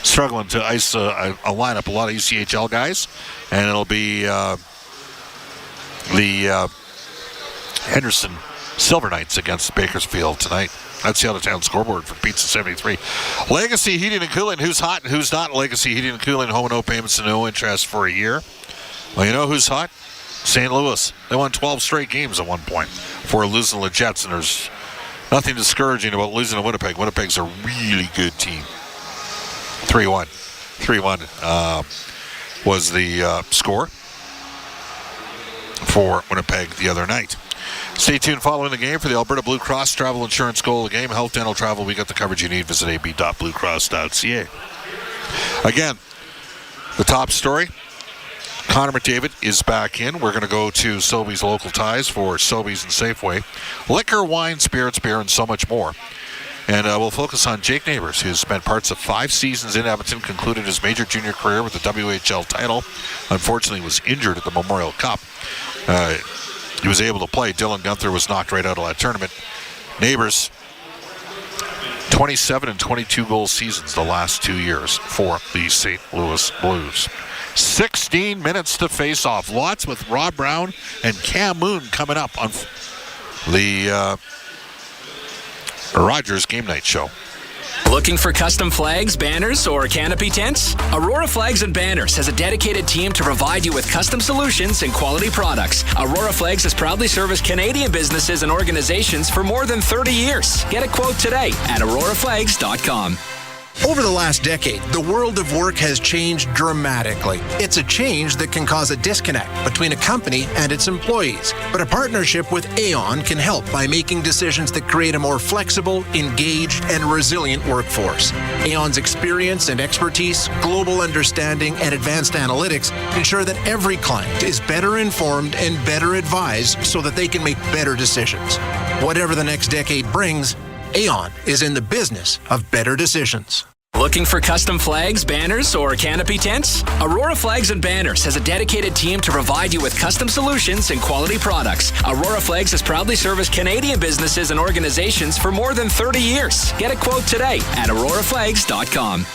[SPEAKER 13] struggling to ice a lineup. A lot of ECHL guys, and it'll be the Henderson Silver Knights against Bakersfield tonight. That's the out-of-town scoreboard for Pizza 73. Legacy Heating and Cooling. Who's hot and who's not? Legacy Heating and Cooling. Home and no payments and no interest for a year. Well, you know who's hot? St. Louis. They won 12 straight games at one point before losing to the Jets, and there's nothing discouraging about losing to Winnipeg. Winnipeg's a really good team. 3-1. 3-1 was the score for Winnipeg the other night. Stay tuned following the game for the Alberta Blue Cross Travel Insurance goal of the game. Health, dental, travel, we got the coverage you need. Visit ab.bluecross.ca. Again, the top story, Connor McDavid is back in. We're going to go to Sobeys Local Ties for Sobeys and Safeway. Liquor, wine, spirits, beer, and so much more. And we'll focus on Jake Neighbors, who's spent parts of 5 seasons in Edmonton, concluded his major junior career with the WHL title. Unfortunately, was injured at the Memorial Cup. he was able to play. Dylan Gunther was knocked right out of that tournament. Neighbors, 27 and 22 goal seasons the last 2 years for the St. Louis Blues. 16 minutes to face off. Lots with Rob Brown and Cam Moon coming up on the Rogers Game Night Show.
[SPEAKER 14] Looking for custom flags, banners, or canopy tents? Aurora Flags and Banners has a dedicated team to provide you with custom solutions and quality products. Aurora Flags has proudly serviced Canadian businesses and organizations for more than 30 years. Get a quote today at auroraflags.com.
[SPEAKER 15] Over the last decade, the world of work has changed dramatically. It's a change that can cause a disconnect between a company and its employees. But a partnership with Aon can help by making decisions that create a more flexible, engaged, and resilient workforce. Aon's experience and expertise, global understanding, and advanced analytics ensure that every client is better informed and better advised so that they can make better decisions. Whatever the next decade brings, Aon is in the business of better decisions.
[SPEAKER 14] Looking for custom flags, banners, or canopy tents? Aurora Flags and Banners has a dedicated team to provide you with custom solutions and quality products. Aurora Flags has proudly serviced Canadian businesses and organizations for more than 30 years. Get a quote today at auroraflags.com.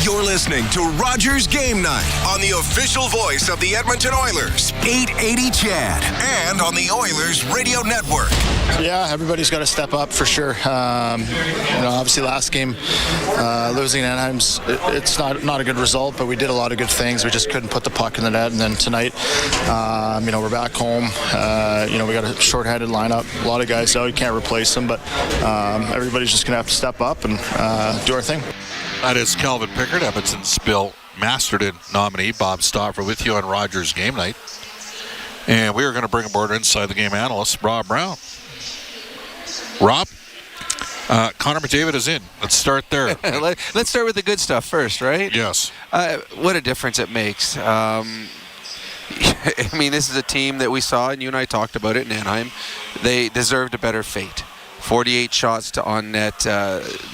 [SPEAKER 11] You're listening to Rogers Game Night on the official voice of the Edmonton Oilers, 880 CHAD, and on the Oilers Radio Network.
[SPEAKER 16] Yeah, everybody's got to step up for sure. Obviously last game, losing Anaheim's, it's not a good result, but we did a lot of good things. We just couldn't put the puck in the net. And then tonight, we're back home. We got a short-handed lineup. A lot of guys out. You can't replace them, but everybody's just going to have to step up and do our thing.
[SPEAKER 13] That is Calvin Pickard, Edmonton's Bill Masterton nominee. Bob Stauffer with you on Rogers Game Night. And we are going to bring aboard inside the game analyst, Rob Brown. Rob, Connor McDavid is in. Let's start there.
[SPEAKER 17] Let's start with the good stuff first, right?
[SPEAKER 13] Yes.
[SPEAKER 17] What a difference it makes. This is a team that we saw, and you and I talked about it in Anaheim. They deserved a better fate. 48 shots to on net.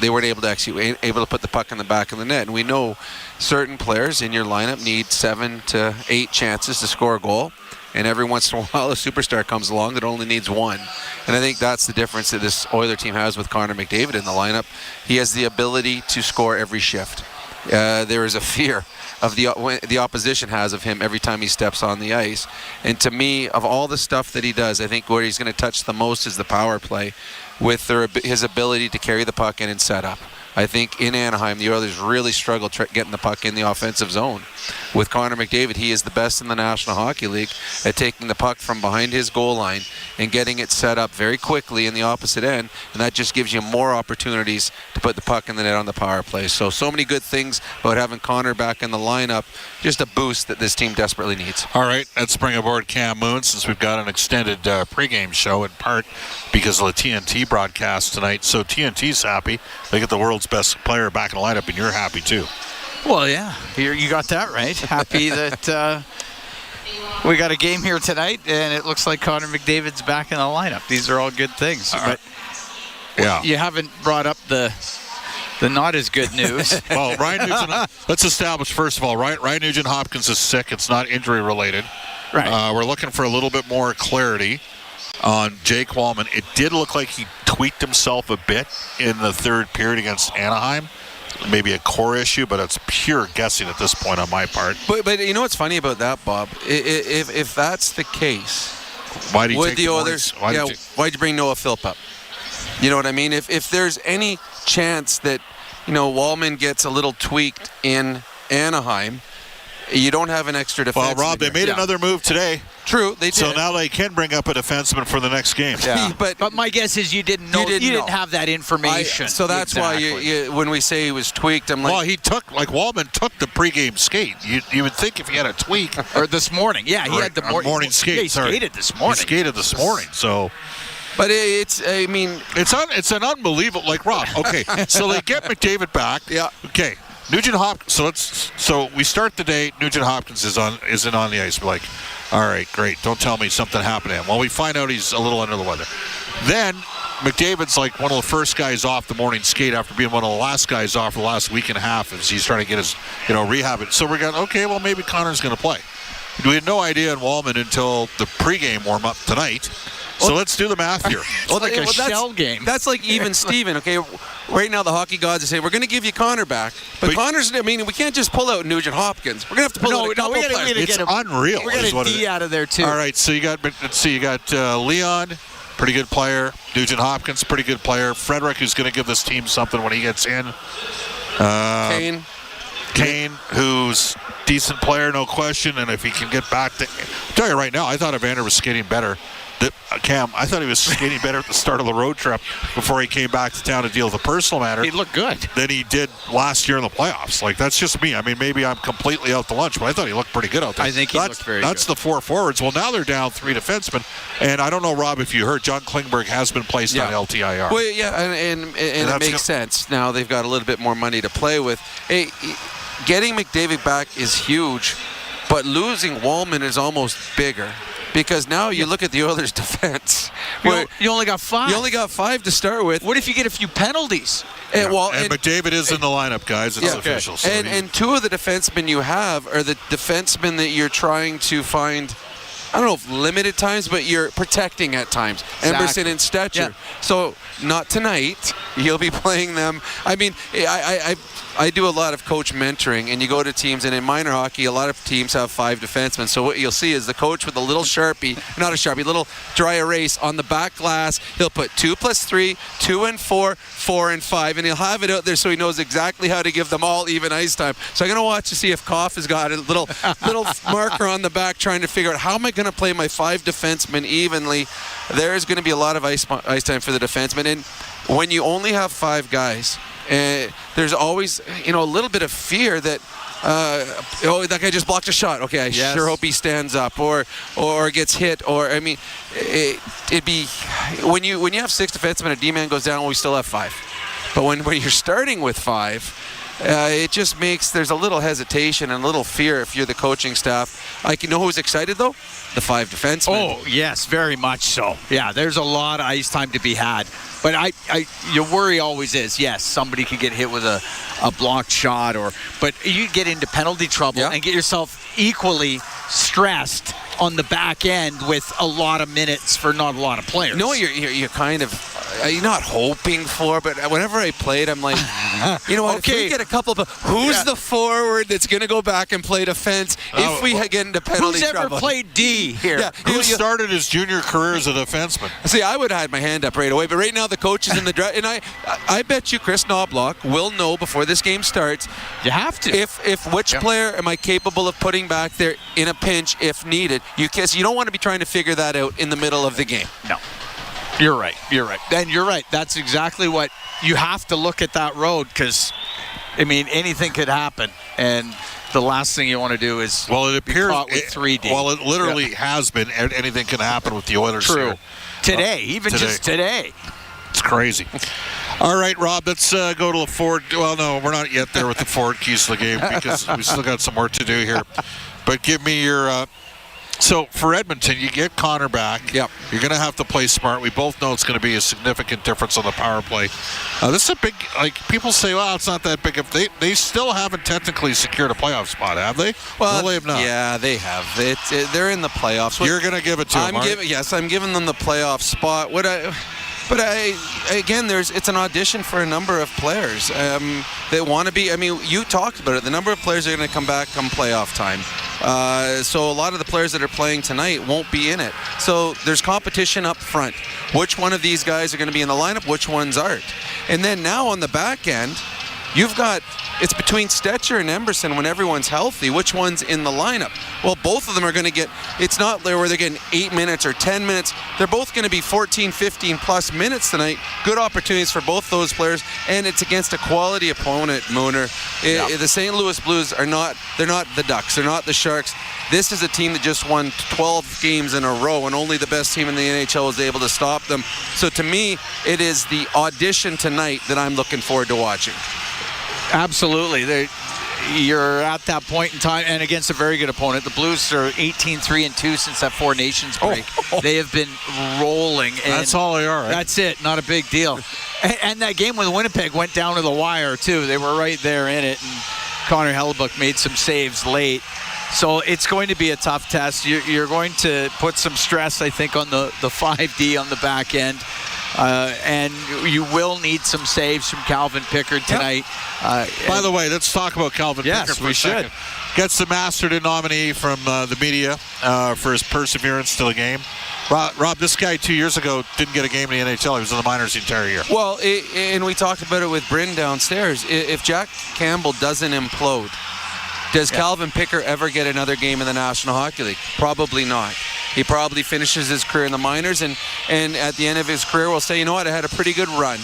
[SPEAKER 17] They weren't able to actually put the puck in the back of the net. And we know certain players in your lineup need 7 to 8 chances to score a goal. And every once in a while, a superstar comes along that only needs 1. And I think that's the difference that this Oiler team has with Connor McDavid in the lineup. He has the ability to score every shift. There is a fear of the opposition has of him every time he steps on the ice. And to me, of all the stuff that he does, I think where he's going to touch the most is the power play with his ability to carry the puck in and set up. I think in Anaheim, the Oilers really struggled getting the puck in the offensive zone. With Connor McDavid, he is the best in the National Hockey League at taking the puck from behind his goal line and getting it set up very quickly in the opposite end, and that just gives you more opportunities to put the puck in the net on the power play. So many good things about having Connor back in the lineup. Just a boost that this team desperately needs.
[SPEAKER 13] All right, let's bring aboard Cam Moon since we've got an extended pregame show in part because of the TNT broadcast tonight. So TNT's happy. They get the world's best player back in the lineup, and you're happy too.
[SPEAKER 18] Well, yeah, you got that right. Happy that we got a game here tonight, and it looks like Connor McDavid's back in the lineup. These are all good things. But
[SPEAKER 13] yeah,
[SPEAKER 18] you haven't brought up the not as good news.
[SPEAKER 13] Well, Ryan Nugent, let's establish first of all, Ryan Nugent Hopkins is sick. It's not injury related.
[SPEAKER 18] Right.
[SPEAKER 13] We're looking for a little bit more clarity on Jake Wallman. It did look like he tweaked himself a bit in the third period against Anaheim. Maybe a core issue, but it's pure guessing at this point on my part.
[SPEAKER 17] But you know what's funny about that, Bob? If that's the case,
[SPEAKER 13] why do you
[SPEAKER 17] take the Oilers? Why'd you bring Noah Philp up? You know what I mean? If there's any chance that Wallman gets a little tweaked in Anaheim, you don't have an extra defenseman.
[SPEAKER 13] Well, Rob, they made another move today.
[SPEAKER 17] True, they did.
[SPEAKER 13] So now they can bring up a defenseman for the next game.
[SPEAKER 18] Yeah. but my guess is you didn't know. You didn't have that information.
[SPEAKER 17] So that's why when we say he was tweaked, I'm like...
[SPEAKER 13] Well, Wallman took the pregame skate. You would think if he had a tweak...
[SPEAKER 18] or this morning. Yeah, he had the
[SPEAKER 13] morning skate.
[SPEAKER 18] Yeah, he skated this morning.
[SPEAKER 13] He skated this morning, so...
[SPEAKER 17] But it's
[SPEAKER 13] an unbelievable... Like, Rob, okay, so they get McDavid back.
[SPEAKER 17] Yeah.
[SPEAKER 13] Okay. Nugent Hopkins. So we start the day. Nugent Hopkins isn't on the ice. We're like, all right, great. Don't tell me something happened to him. Well, we find out he's a little under the weather. Then McDavid's like one of the first guys off the morning skate after being one of the last guys off for the last week and a half as he's trying to get his rehab. So we're going, okay, well maybe Connor's going to play. We had no idea in Walman until the pregame warm-up tonight. So let's do the math here.
[SPEAKER 18] Like a shell game.
[SPEAKER 17] That's like even Steven, okay? Right now the hockey gods are saying, we're going to give you Connor back. But Connor's, we can't just pull out Nugent Hopkins. We're going to have to pull out a couple players.
[SPEAKER 13] It's unreal.
[SPEAKER 18] We're going to D out of there, too.
[SPEAKER 13] All right, so you got Leon, pretty good player. Nugent Hopkins, pretty good player. Frederick, who's going to give this team something when he gets in. Kane, who's decent player, no question. And if he can get back to... I'll tell you right now, I thought Evander was skating better. Cam, I thought he was skating better at the start of the road trip before he came back to town to deal with a personal matter.
[SPEAKER 18] He looked good.
[SPEAKER 13] Than he did last year in the playoffs. Like, that's just me. Maybe I'm completely out to lunch, but I thought he looked pretty good out there.
[SPEAKER 18] I think he looked very
[SPEAKER 13] That's
[SPEAKER 18] good.
[SPEAKER 13] the 4 forwards. Well, now they're down 3 defensemen. And I don't know, Rob, if you heard, John Klingberg has been placed on LTIR.
[SPEAKER 17] Well, yeah, and it makes sense. Now they've got a little bit more money to play with. Hey, getting McDavid back is huge, but losing Walman is almost bigger. Because now you look at the Oilers' defense.
[SPEAKER 18] You only got 5.
[SPEAKER 17] You only got 5 to start with.
[SPEAKER 18] What if you get a few penalties?
[SPEAKER 13] And McDavid is in the lineup, guys. It's official. So
[SPEAKER 17] and 2 of the defensemen you have are the defensemen that you're trying to find, I don't know if limited times, but you're protecting at times. Exactly. Emberson and Stetcher. Yeah. So not tonight. You'll be playing them. I do a lot of coach mentoring, and you go to teams, and in minor hockey, a lot of teams have 5 defensemen. So what you'll see is the coach with a little little dry erase on the back glass. He'll put 2 + 3, 2 and 4, 4 and 5, and he'll have it out there so he knows exactly how to give them all even ice time. So I'm going to watch to see if Koff has got a little marker on the back trying to figure out how am I going to play my 5 defensemen evenly. There's going to be a lot of ice time for the defensemen, and when you only have 5 guys, there's always, a little bit of fear that, that guy just blocked a shot. Okay, I sure hope he stands up or gets hit. Or it'd be when you have 6 defensemen, a D-man goes down, we still have 5. But when you're starting with 5. It just there's a little hesitation and a little fear if you're the coaching staff. You know who's excited, though? The 5 defensemen.
[SPEAKER 18] Oh, yes, very much so. Yeah, there's a lot of ice time to be had. But your worry always is, yes, somebody could get hit with a blocked shot, but you get into penalty trouble and get yourself equally stressed on the back end with a lot of minutes for not a lot of players.
[SPEAKER 17] No, you're kind of... You're not hoping for, but whenever I played, I'm like, you know what, if we get a couple of... Who's the forward that's going to go back and play defense if we get into penalty trouble?
[SPEAKER 18] Who's ever played D here?
[SPEAKER 17] Yeah,
[SPEAKER 13] who started his junior career as a defenseman?
[SPEAKER 17] See, I would have had my hand up right away, but right now the coach is in the draft, and I bet you Chris Knobloch will know before this game starts.
[SPEAKER 18] You have to.
[SPEAKER 17] If which player am I capable of putting back there in a pinch if needed? You don't want to be trying to figure that out in the middle of the game.
[SPEAKER 18] No. You're right. And you're right. That's exactly what you have to look at that road because, anything could happen. And the last thing you want to do is be caught with 3D.
[SPEAKER 13] Well, it literally has been. Anything can happen with the Oilers.
[SPEAKER 18] True.
[SPEAKER 13] Here.
[SPEAKER 18] Today, just today.
[SPEAKER 13] It's crazy. All right, Rob, let's go to the Ford. Well, no, we're not yet there with the Ford keys to the game because we still got some work to do here. But give me your... So for Edmonton, you get Connor back.
[SPEAKER 17] Yep.
[SPEAKER 13] You're going to have to play smart. We both know it's going to be a significant difference on the power play. This is a big, people say, well, it's not that big. If they still haven't technically secured a playoff spot, have they?
[SPEAKER 17] Well,
[SPEAKER 13] no, they have not.
[SPEAKER 17] Yeah, they have. They're in the playoffs.
[SPEAKER 13] You're going to give it to them,
[SPEAKER 17] Yes, I'm giving them the playoff spot. Again, it's an audition for a number of players that want to be. You talked about it. The number of players are going to come back come playoff time. So a lot of the players that are playing tonight won't be in it. So there's competition up front. Which one of these guys are going to be in the lineup? Which ones aren't? And then now on the back end, it's between Stetcher and Emberson when everyone's healthy. Which one's in the lineup? Well, both of them are going to get, it's not where they're getting 8 minutes or 10 minutes. They're both going to be 14, 15 plus minutes tonight. Good opportunities for both those players, and it's against a quality opponent, Mooner. The St. Louis Blues they're not the Ducks. They're not the Sharks. This is a team that just won 12 games in a row, and only the best team in the NHL was able to stop them. So to me, it is the audition tonight that I'm looking forward to watching.
[SPEAKER 18] Absolutely. You're at that point in time, and against a very good opponent. The Blues are 18-3-2 since that Four Nations break. They have been rolling. And
[SPEAKER 13] that's all they are, right?
[SPEAKER 18] That's it. Not a big deal. And that game with Winnipeg went down to the wire, too. They were right there in it, and Connor Hellebuyck made some saves late. So it's going to be a tough test. You're going to put some stress, I think, on the 5D on the back end. And you will need some saves from Calvin Pickard tonight.
[SPEAKER 13] By the way, let's talk about Calvin Pickard for a second. Gets the Masterton nominee from the media for his perseverance to the game. Rob, this guy 2 years ago didn't get a game in the NHL. He was in the minors the entire year.
[SPEAKER 17] Well, and we talked about it with Bryn downstairs. If Jack Campbell doesn't implode, does Calvin Pickard ever get another game in the National Hockey League? Probably not. He probably finishes his career in the minors, and at the end of his career will say, you know what, I had a pretty good run.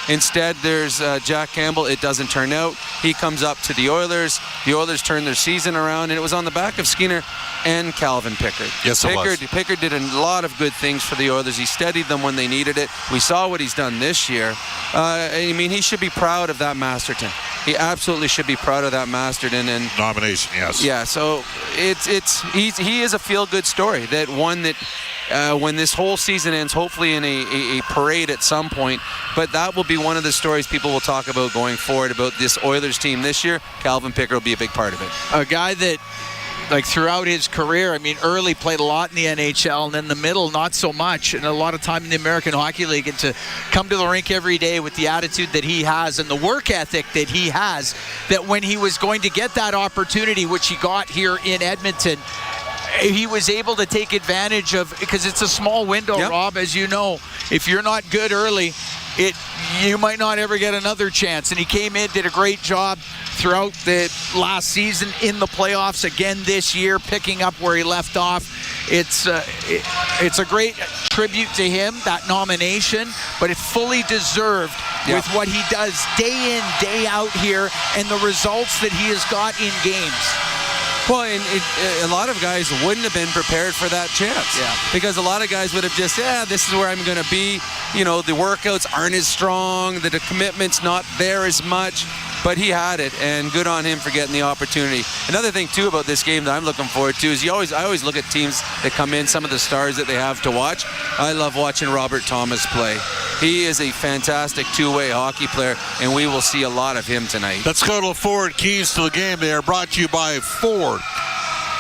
[SPEAKER 17] Instead, there's Jack Campbell. It doesn't turn out. He comes up to the Oilers. The Oilers turn their season around, and it was on the back of Skinner and Calvin Pickard.
[SPEAKER 13] Yes, it was.
[SPEAKER 17] Pickard did a lot of good things for the Oilers. He steadied them when they needed it. We saw what he's done this year. I mean, he should be proud of that Masterton. He absolutely should be proud of that Masterton and
[SPEAKER 13] nomination. Yes.
[SPEAKER 17] Yeah. So he is a feel-good story. That one that when this whole season ends, hopefully in a parade at some point. But that will be one of the stories people will talk about going forward about this Oilers team this year. Calvin Pickard will be a big part of it.
[SPEAKER 18] A guy that, like, throughout his career, I mean, early played a lot in the NHL, and then the middle, not so much, and a lot of time in the American Hockey League. And to come to the rink every day with the attitude that he has and the work ethic that he has, that when he was going to get that opportunity, which he got here in Edmonton, he was able to take advantage of, because it's a small window, Rob, as you know. If you're not good early, you might not ever get another chance. And he came in, did a great job throughout the last season, in the playoffs again this year, picking up where he left off. It's a great tribute to him, that nomination, but it's fully deserved with what he does day in, day out here, and the results that he has got in games.
[SPEAKER 17] Well, and a lot of guys wouldn't have been prepared for that chance. Yeah. Because a lot of guys would have just, this is where I'm going to be. You know, the workouts aren't as strong, the commitment's not there as much. But he had it, and good on him for getting the opportunity. Another thing, too, about this game that I'm looking forward to is I always look at teams that come in, some of the stars that they have to watch. I love watching Robert Thomas play. He is a fantastic two-way hockey player, and we will see a lot of him tonight.
[SPEAKER 13] Let's go to the Ford keys to the game. They are brought to you by Ford,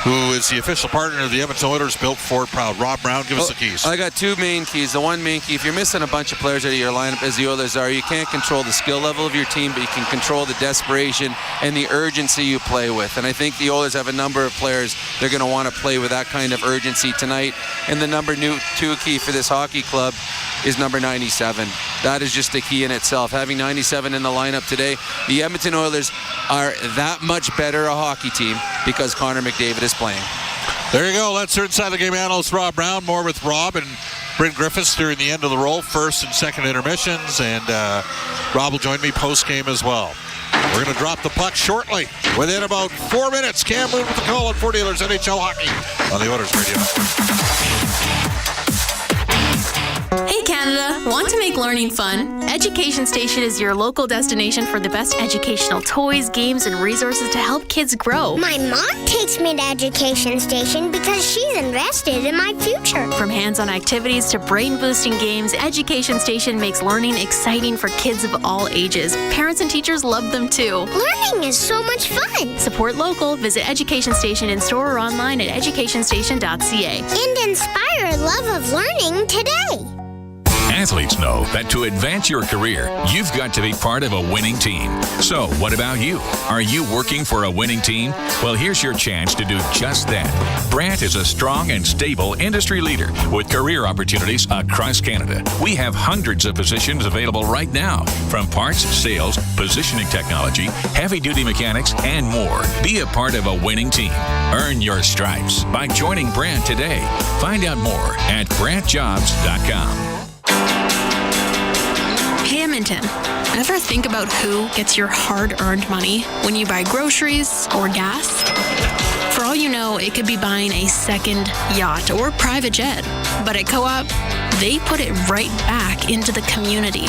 [SPEAKER 13] who is the official partner of the Edmonton Oilers, built Ford proud. Rob Brown, give us the keys.
[SPEAKER 17] I got two main keys. The one main key, if you're missing a bunch of players out of your lineup, as the Oilers are, you can't control the skill level of your team, but you can control the desperation and the urgency you play with. And I think the Oilers have a number of players they're going to want to play with that kind of urgency tonight. And the number two key for this hockey club is number 97. That is just a key in itself. Having 97 in the lineup today, the Edmonton Oilers are that much better a hockey team because Connor McDavid is playing.
[SPEAKER 13] There you go. That's our Inside the Game analyst, Rob Brown. More with Rob and Bryn Griffiths during the end of the roll, first and second intermissions. And Rob will join me post-game as well. We're going to drop the puck shortly. Within about 4 minutes, Cam Moon with the call on Fort Oilers NHL Hockey on the Oilers Radio Network.
[SPEAKER 19] Hey Canada, want to make learning fun? Education Station is your local destination for the best educational toys, games, and resources to help kids grow.
[SPEAKER 20] My mom takes me to Education Station because she's invested in my future.
[SPEAKER 19] From hands-on activities to brain-boosting games, Education Station makes learning exciting for kids of all ages. Parents and teachers love them too.
[SPEAKER 20] Learning is so much fun.
[SPEAKER 19] Support local. Visit Education Station in store or online at educationstation.ca.
[SPEAKER 20] And inspire a love of learning today.
[SPEAKER 2] Athletes know that to advance your career, you've got to be part of a winning team. So, what about you? Are you working for a winning team? Well, here's your chance to do just that. Brandt is a strong and stable industry leader with career opportunities across Canada. We have hundreds of positions available right now, from parts, sales, positioning technology, heavy-duty mechanics, and more. Be a part of a winning team. Earn your stripes by joining Brandt today. Find out more at BrandtJobs.com.
[SPEAKER 19] Hey Edmonton, ever think about who gets your hard-earned money when you buy groceries or gas? For all you know, it could be buying a second yacht or private jet. But at Co-op, they put it right back into the community.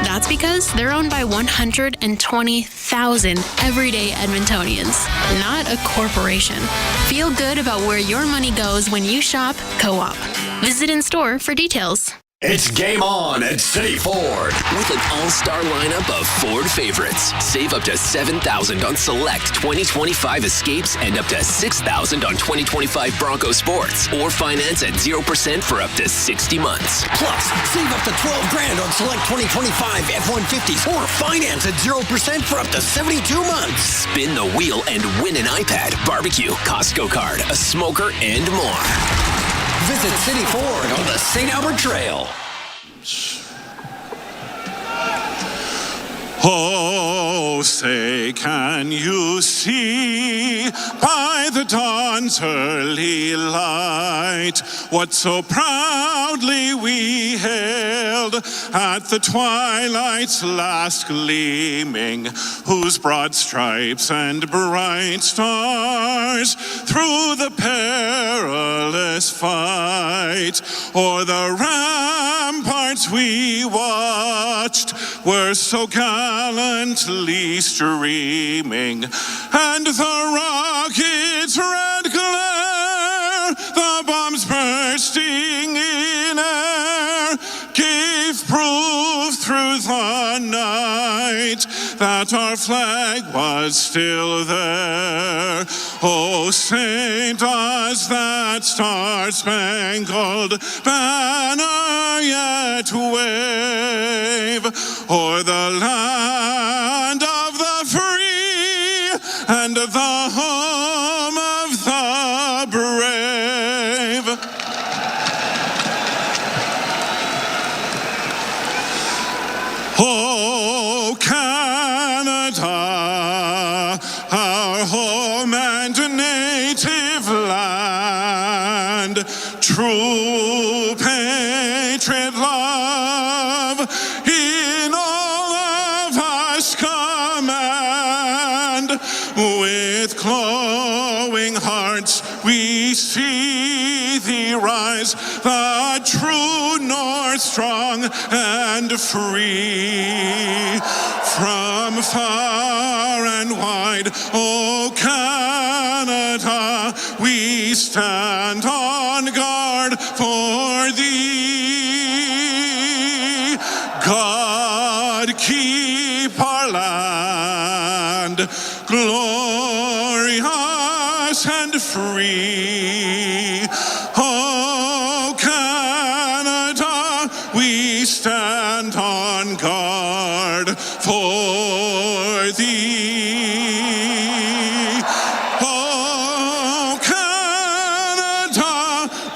[SPEAKER 19] That's because they're owned by 120,000 everyday Edmontonians, not a corporation. Feel good about where your money goes when you shop Co-op. Visit in store for details.
[SPEAKER 21] It's game on at City Ford.
[SPEAKER 22] With an all-star lineup of Ford favorites. Save up to $7,000 on select 2025 Escapes and up to $6,000 on 2025 Bronco Sports. Or finance at 0% for up to 60 months.
[SPEAKER 21] Plus, save up to $12,000 on select 2025 F-150s or finance at 0% for up to 72 months.
[SPEAKER 22] Spin the wheel and win an iPad, barbecue, Costco card, a smoker, and more.
[SPEAKER 21] Visit City Ford on the St. Albert Trail.
[SPEAKER 23] Oh, say, can you see by the dawn's early light what so proudly we hailed at the twilight's last gleaming, whose broad stripes and bright stars through the perilous fight o'er the ramparts we watched were so gallantly streaming, and the rocket's red glare, the bombs bursting in air, gave proof through the night that our flag was still there. Oh, say, does that star-spangled banner yet wave o'er the land of the free and the home of the brave? Oh, Canada, our home and native land, true patriot love in all of us command. With glowing hearts we see thee rise, the true North, strong and free. From far and wide, O Canada, we stand on guard for thee. God keep our land glorious and free. Oh, Canada, we stand on guard for thee. Oh, Canada,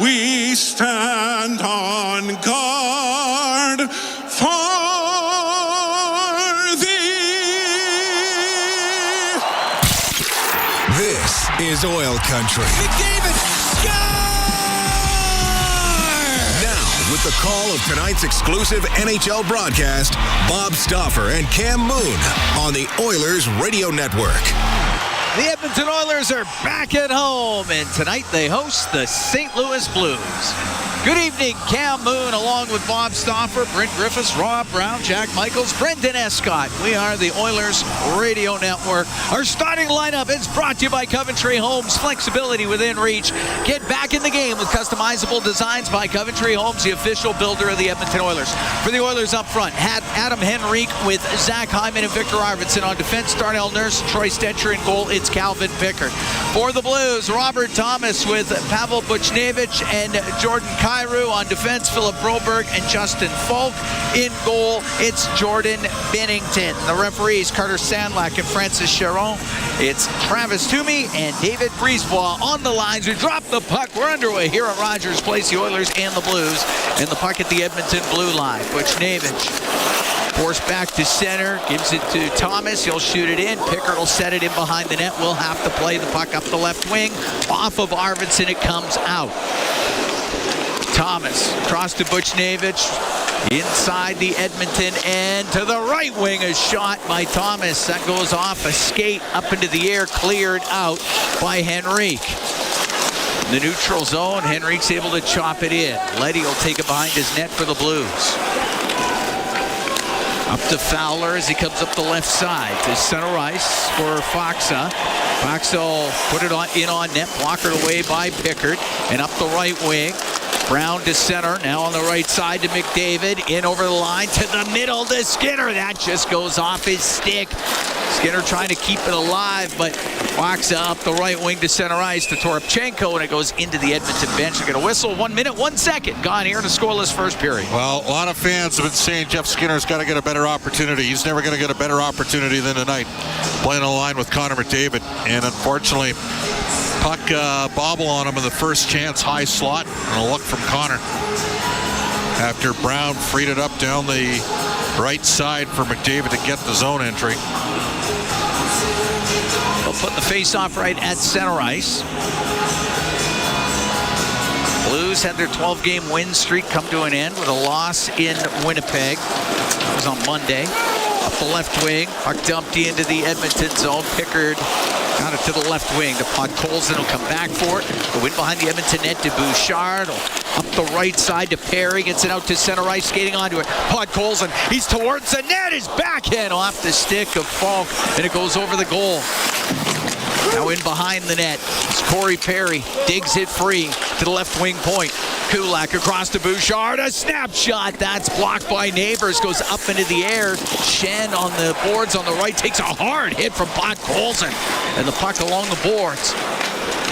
[SPEAKER 23] we stand on guard for thee.
[SPEAKER 11] This is Oil Country.
[SPEAKER 21] McDavid,
[SPEAKER 11] Now, with the call of tonight's exclusive NHL broadcast, Bob Stauffer and Cam Moon on the Oilers Radio Network.
[SPEAKER 18] The Edmonton Oilers are back at home, and tonight they host the St. Louis Blues. Good evening, Cam Moon, along with Bob Stauffer, Brent Griffiths, Rob Brown, Jack Michaels, Brendan Escott. We are the Oilers Radio Network. Our starting lineup is brought to you by Coventry Homes. Flexibility within reach. Get back in the game with customizable designs by Coventry Homes, the official builder of the Edmonton Oilers. For the Oilers up front, Adam Henrique with Zach Hyman and Victor Arvidsson. On defense, Darnell Nurse, Troy Stetcher. In goal, it's Calvin Pickard. For the Blues, Robert Thomas with Pavel Buchnevich and Jordan Kyrou. On defense, Philip Broberg and Justin Falk. In goal, it's Jordan Bennington. The referees, Carter Sandlack and Francis Charon. It's Travis Toomey and David Brisebois on the lines. We drop the puck. We're underway here at Rogers Place, the Oilers and the Blues. And the puck at the Edmonton blue line. Buchnevich forced back to center, gives it to Thomas. He'll shoot it in. Pickard will set it in behind the net. We'll have to play the puck up the left wing. Off of Arvidsson, it comes out. Thomas across to Buchnevich inside the Edmonton end to the right wing. A shot by Thomas that goes off a skate up into the air, cleared out by Henrique. In the neutral zone, Henrique's able to chop it in. Leddy will take it behind his net for the Blues. Up to Fowler as he comes up the left side to center ice for Foxa. Foxa will put it in on net, blockered away by Pickard, and up the right wing. Brown to center, now on the right side to McDavid, in over the line to the middle to Skinner. That just goes off his stick. Skinner trying to keep it alive, but Foxa up the right wing to center ice to Toropchenko, and it goes into the Edmonton bench. They get a whistle, 1 minute, 1 second gone here in a scoreless first period.
[SPEAKER 13] Well, a lot of fans have been saying Jeff Skinner's got to get a better opportunity. He's never going to get a better opportunity than tonight, playing on the line with Connor McDavid. And unfortunately, puck bobble on him in the first chance, high slot, and a look from Connor. After Brown freed it up down the right side for McDavid to get the zone entry.
[SPEAKER 18] They'll put the face-off right at center ice. Blues had their 12-game win streak come to an end with a loss in Winnipeg. That was on Monday. Up the left wing, puck dumped into the Edmonton zone. Pickard got it to the left wing. The Podkolzin will come back for it. Go in behind the Edmonton net to Bouchard. Up the right side to Perry. Gets it out to center ice, skating onto it. Podkolzin, he's towards the net. His backhand off the stick of Falk, and it goes over the goal. Now in behind the net, it's Corey Perry. Digs it free to the left wing point. Kulak across to Bouchard. A snapshot. That's blocked by Neighbors. Goes up into the air. Shen on the boards on the right takes a hard hit from Podkolzin. And the puck along the boards.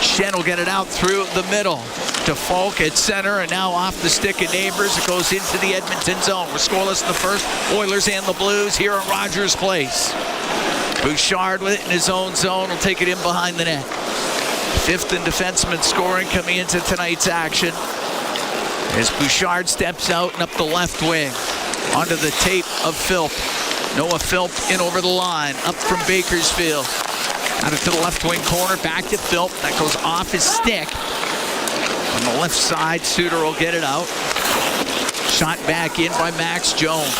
[SPEAKER 18] Shen will get it out through the middle to Falk at center, and now off the stick of Neighbors. It goes into the Edmonton zone. We're scoreless in the first. Oilers and the Blues here at Rogers Place. Bouchard with it in his own zone will take it in behind the net. Fifth in defenseman scoring coming into tonight's action as Bouchard steps out and up the left wing onto the tape of Philp. Noah Philp in over the line, up from Bakersfield. Out to the left wing corner, back to Philp. That goes off his stick. On the left side, Suter will get it out. Shot back in by Max Jones.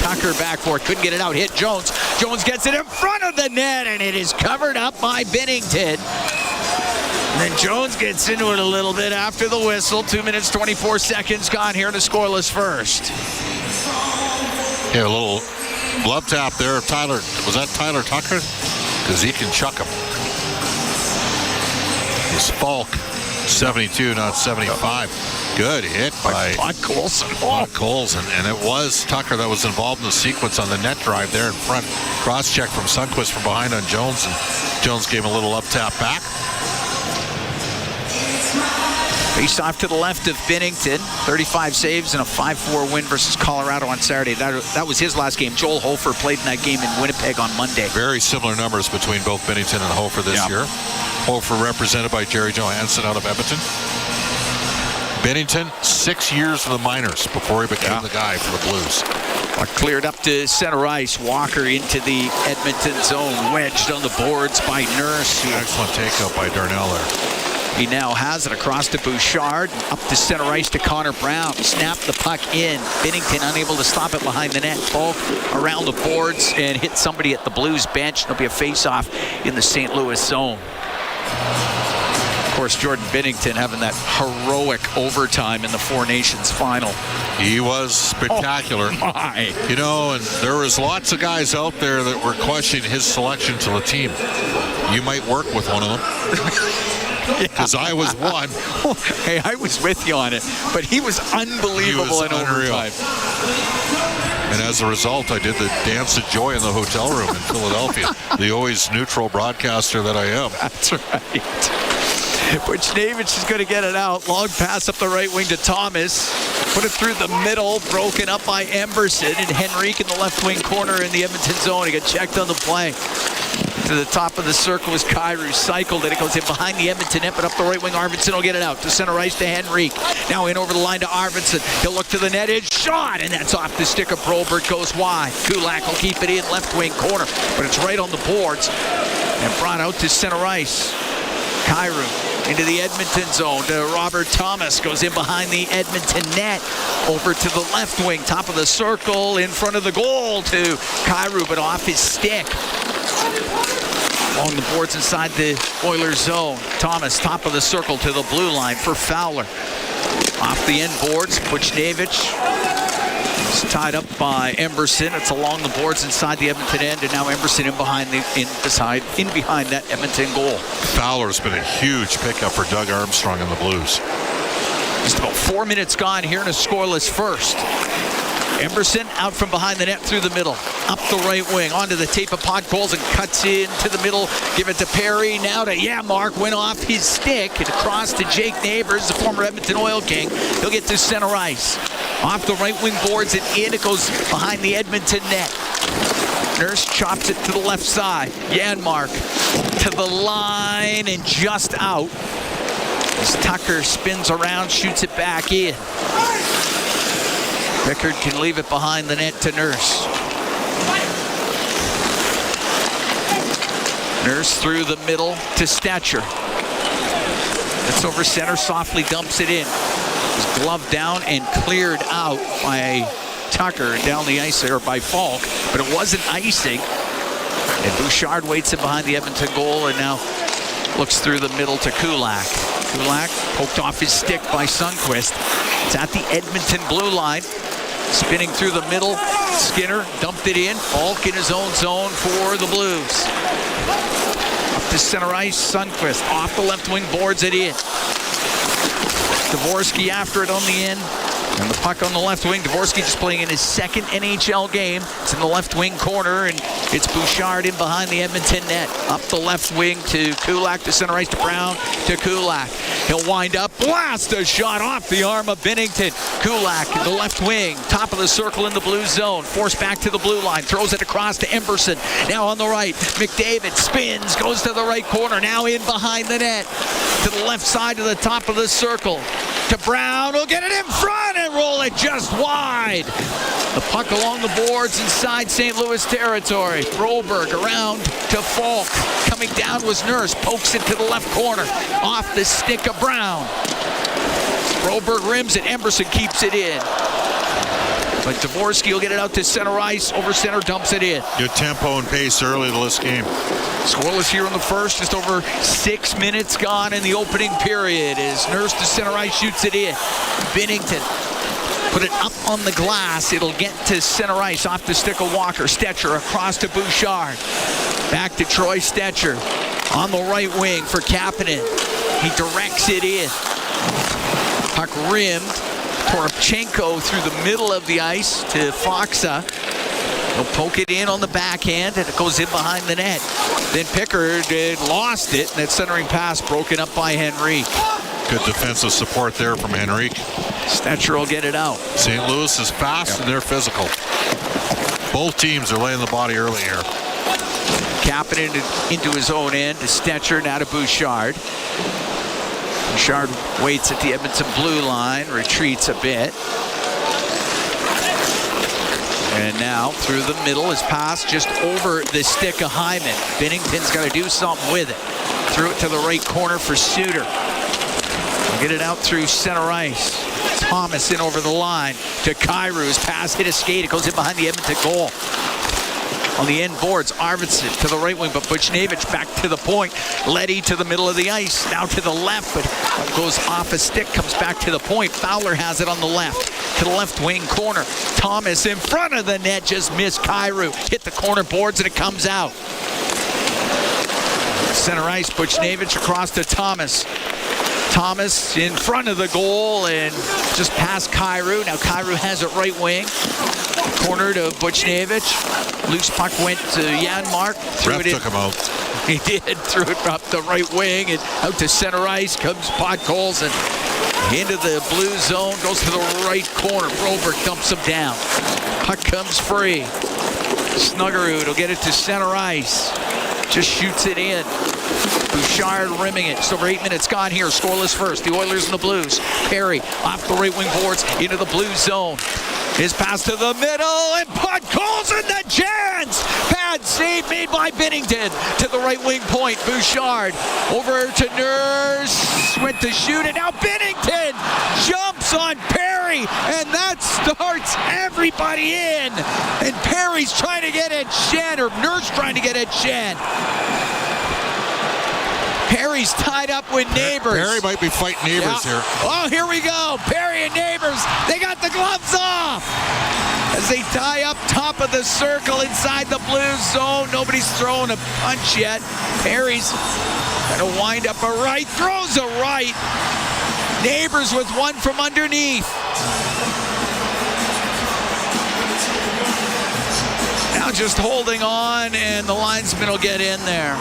[SPEAKER 18] Tucker back for it, couldn't get it out. Hit Jones. Jones gets it in front of the net, and it is covered up by Binnington. And then Jones gets into it a little bit after the whistle. 2 minutes, 24 seconds gone here in a scoreless first.
[SPEAKER 13] Yeah, a little glove tap there of Tyler. Was that Tyler Tucker? Because he can chuck him. It's Falk, 72, not 75. Good hit by Podkolzin. And it was Tucker that was involved in the sequence on the net drive there in front. Cross check from Sundqvist from behind on Jones, and Jones gave him a little up tap back.
[SPEAKER 18] Face off to the left of Binnington. 35 saves and a 5-4 win versus Colorado on Saturday. That was his last game. Joel Hofer played in that game in Winnipeg on Monday.
[SPEAKER 13] Very similar numbers between both Binnington and Hofer this year. Hofer represented by Jerry Johansson out of Edmonton. Binnington, 6 years for the minors before he became the guy for the Blues.
[SPEAKER 18] Cleared up to center ice. Walker into the Edmonton zone. Wedged on the boards by Nurse.
[SPEAKER 13] Excellent takeout by Darnell there.
[SPEAKER 18] He now has it across to Bouchard. Up to center ice to Connor Brown. Snap the puck in. Binnington unable to stop it behind the net. Falk around the boards and hit somebody at the Blues bench. There'll be a face-off in the St. Louis zone. Of course, Jordan Binnington having that heroic overtime in the Four Nations final.
[SPEAKER 13] He was spectacular.
[SPEAKER 18] Oh my.
[SPEAKER 13] You know, and there was lots of guys out there that were questioning his selection to the team. You might work with one of them. Because I was one.
[SPEAKER 18] Hey, I was with you on it, but he was unbelievable in overtime.
[SPEAKER 13] And as a result, I did the dance of joy in the hotel room in Philadelphia. The always neutral broadcaster that I am.
[SPEAKER 18] That's right. Buchnevich is going to get it out. Long pass up the right wing to Thomas. Put it through the middle. Broken up by Emberson. And Henrique in the left wing corner in the Edmonton zone. He got checked on the play. To the top of the circle is Kyrou. Cycled it. It goes in behind the Edmonton net, but up the right wing, Arvidsson will get it out. To center ice to Henrique. Now in over the line to Arvidsson. He'll look to the net edge. Shot! And that's off the stick of Probert. Goes wide. Kulak will keep it in left wing corner, but it's right on the boards. And brought out to center ice. Kyrou into the Edmonton zone to Robert Thomas. Goes in behind the Edmonton net. Over to the left wing. Top of the circle. In front of the goal to Kyrou, but off his stick. Along the boards inside the Oilers zone. Thomas, top of the circle to the blue line for Fowler. Off the end boards, Buchnevich It's tied up by Emberson. It's along the boards inside the Edmonton end, and now Emberson in behind that Edmonton goal.
[SPEAKER 13] Fowler's been a huge pickup for Doug Armstrong and the Blues.
[SPEAKER 18] Just about 4 minutes gone here in a scoreless first. Emberson out from behind the net through the middle. Up the right wing, onto the tape of Podkolzin and cuts into the middle. Give it to Perry. Now to Mark. Went off his stick and across to Jake Neighbors, the former Edmonton Oil King. He'll get to center ice. Off the right wing boards and in. It goes behind the Edmonton net. Nurse chops it to the left side. Janmark to the line and just out. As Tucker spins around, shoots it back in. Pickard can leave it behind the net to Nurse. Nurse through the middle to Stetcher. It's over center, softly dumps it in. His glove down and cleared out by Tucker down the ice there by Falk, but it wasn't icing. And Bouchard waits it behind the Edmonton goal and now looks through the middle to Kulak. Kulak poked off his stick by Sundqvist. It's at the Edmonton blue line. Spinning through the middle, Skinner dumped it in. Falk in his own zone for the Blues. Up to center ice, Sundqvist off the left wing, boards it in. Dvorsky after it on the end. And the puck on the left wing. Dvorsky just playing in his second NHL game. It's in the left wing corner, and it's Bouchard in behind the Edmonton net. Up the left wing to Kulak, to center ice to Brown, to Kulak. He'll wind up, blast a shot off the arm of Binnington. Kulak, the left wing, top of the circle in the blue zone. Forced back to the blue line, throws it across to Emberson. Now on the right, McDavid spins, goes to the right corner, now in behind the net. To the left side to the top of the circle. To Brown, will get it in front and roll it just wide. The puck along the boards inside St. Louis territory. Broberg around to Falk. Coming down was Nurse, pokes it to the left corner. Off the stick of Brown. Broberg rims it, Emberson keeps it in. But Dvorsky will get it out to center ice, over center, dumps it in.
[SPEAKER 13] Good tempo and pace early in this game.
[SPEAKER 18] Scoreless here in the first, just over 6 minutes gone in the opening period as Nurse to center ice shoots it in. Binnington put it up on the glass. It'll get to center ice off the stick of Walker. Stetcher across to Bouchard. Back to Troy Stetcher on the right wing for Kapanen. He directs it in. Puck rimmed. Toropchenko through the middle of the ice to Foxa. He'll poke it in on the backhand, and it goes in behind the net. Then Pickard lost it, and that centering pass broken up by Henrique.
[SPEAKER 13] Good defensive support there from Henrique.
[SPEAKER 18] Stetcher will get it out.
[SPEAKER 13] St. Louis is fast and they're physical. Both teams are laying the body early here.
[SPEAKER 18] Kapanen into his own end to Stetcher, now to Bouchard. Bouchard waits at the Edmonton blue line, retreats a bit. And now through the middle, his pass just over the stick of Hyman. Binnington's got to do something with it. Threw it to the right corner for Suter. He'll get it out through center ice. Thomas in over the line to Kyrou. His pass hit a skate. It goes in behind the Edmonton goal. On the end boards, Arvidsson to the right wing, but Buchnevich back to the point. Leddy to the middle of the ice, now to the left, but goes off a stick, comes back to the point. Fowler has it on the left, to the left wing corner. Thomas in front of the net, just missed Kyrou. Hit the corner boards and it comes out. Center ice, Buchnevich across to Thomas. Thomas in front of the goal and just past Kyrou. Now Kyrou has it right wing. Corner to Buchnevich. Loose puck went to Janmark.
[SPEAKER 13] Ref took him out.
[SPEAKER 18] He did. Threw it up the right wing and out to center ice. Comes Podkolzin into the blue zone. Goes to the right corner. Broberg dumps him down. Puck comes free. Snuggerud will get it to center ice. Just shoots it in. Bouchard rimming it. Just over 8 minutes gone here. Scoreless first. The Oilers and the Blues. Perry off the right wing boards into the blue zone. His pass to the middle, and Podkolzin the chance! Bad save made by Binnington to the right wing point. Bouchard over to Nurse, went to shoot, and now Binnington jumps on Perry, and that starts everybody in. And Perry's trying to get at Shen, or Nurse trying to get at Shen. Perry's tied up with Neighbors.
[SPEAKER 13] Perry might be fighting Neighbors here.
[SPEAKER 18] Oh, here we go. Perry and Neighbors. They got the gloves off. as they tie up top of the circle inside the blue zone. Nobody's throwing a punch yet. Perry's going to wind up a right, throws a right. Neighbors with one from underneath. Now just holding on, and the linesman will get in there.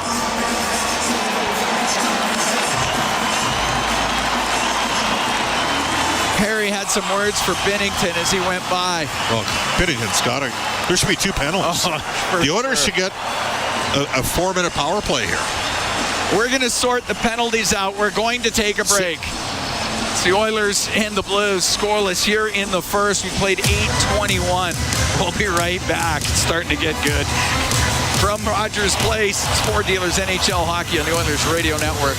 [SPEAKER 18] Perry had some words for Binnington as he went by.
[SPEAKER 13] Well, Binnington's got to. There should be 2 penalties. The Oilers should get a 4-minute power play here.
[SPEAKER 18] We're going to sort the penalties out. We're going to take a break. It's the Oilers and the Blues scoreless here in the first. We played 8:21. We'll be right back. It's starting to get good. From Rogers Place, it's Ford Dealers NHL Hockey on the Oilers Radio Network.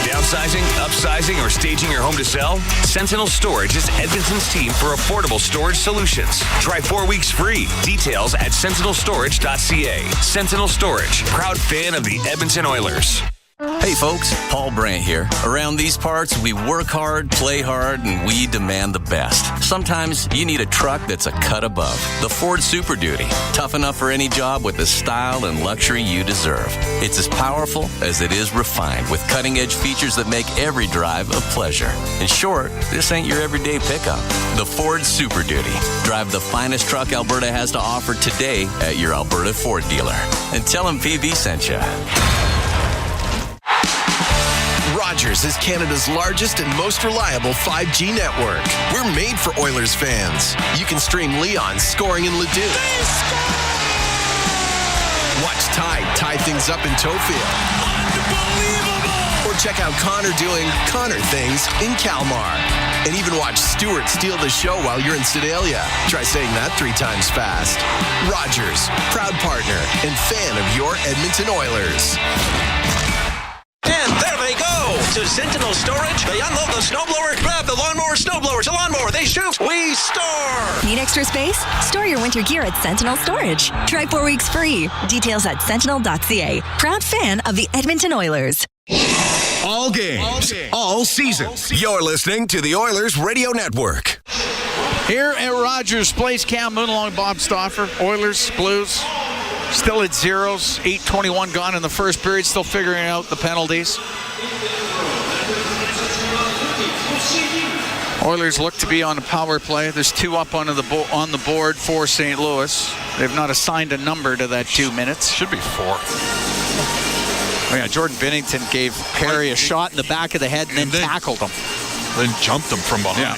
[SPEAKER 1] Downsizing, upsizing, or staging your home to sell? Sentinel Storage is Edmonton's team for affordable storage solutions. Try 4 weeks free. Details at sentinelstorage.ca. Sentinel Storage, proud fan of the Edmonton Oilers.
[SPEAKER 6] Hey folks, Paul Brandt here. Around these parts, we work hard, play hard, and we demand the best. Sometimes you need a truck that's a cut above. The Ford Super Duty. Tough enough for any job with the style and luxury you deserve. It's as powerful as it is refined, with cutting-edge features that make every drive a pleasure. In short, this ain't your everyday pickup. The Ford Super Duty. Drive the finest truck Alberta has to offer today at your Alberta Ford dealer. And tell them PB sent you.
[SPEAKER 11] Rogers is Canada's largest and most reliable 5G network. We're made for Oilers fans. You can stream Leon scoring in Leduc. Watch Tide tie things up in Tofield. Or check out Connor doing Connor things in Kalmar. And even watch Stewart steal the show while you're in Sedalia. Try saying that 3 times fast. Rogers, proud partner and fan of your Edmonton Oilers.
[SPEAKER 8] And there they go! To Sentinel Storage, they unload the snowblower, grab the lawnmower, snowblowers, a lawnmower, they shoot, we store!
[SPEAKER 24] Need extra space? Store your winter gear at Sentinel Storage. Try 4 weeks free. Details at sentinel.ca. Proud fan of the Edmonton Oilers.
[SPEAKER 11] All games, all season. You're listening to the Oilers Radio Network.
[SPEAKER 18] Here at Rogers Place, Cam Moon along Bob Stauffer. Oilers, Blues, still at zeros. 8:21 gone in the first period. Still figuring out the penalties. Oilers look to be on a power play. There's 2 up on the board for St. Louis. They've not assigned a number to that 2 minutes.
[SPEAKER 13] Should be 4.
[SPEAKER 18] Oh yeah, Jordan Binnington gave Perry a shot in the back of the head and then tackled him.
[SPEAKER 13] Then jumped him from behind.
[SPEAKER 18] Yeah.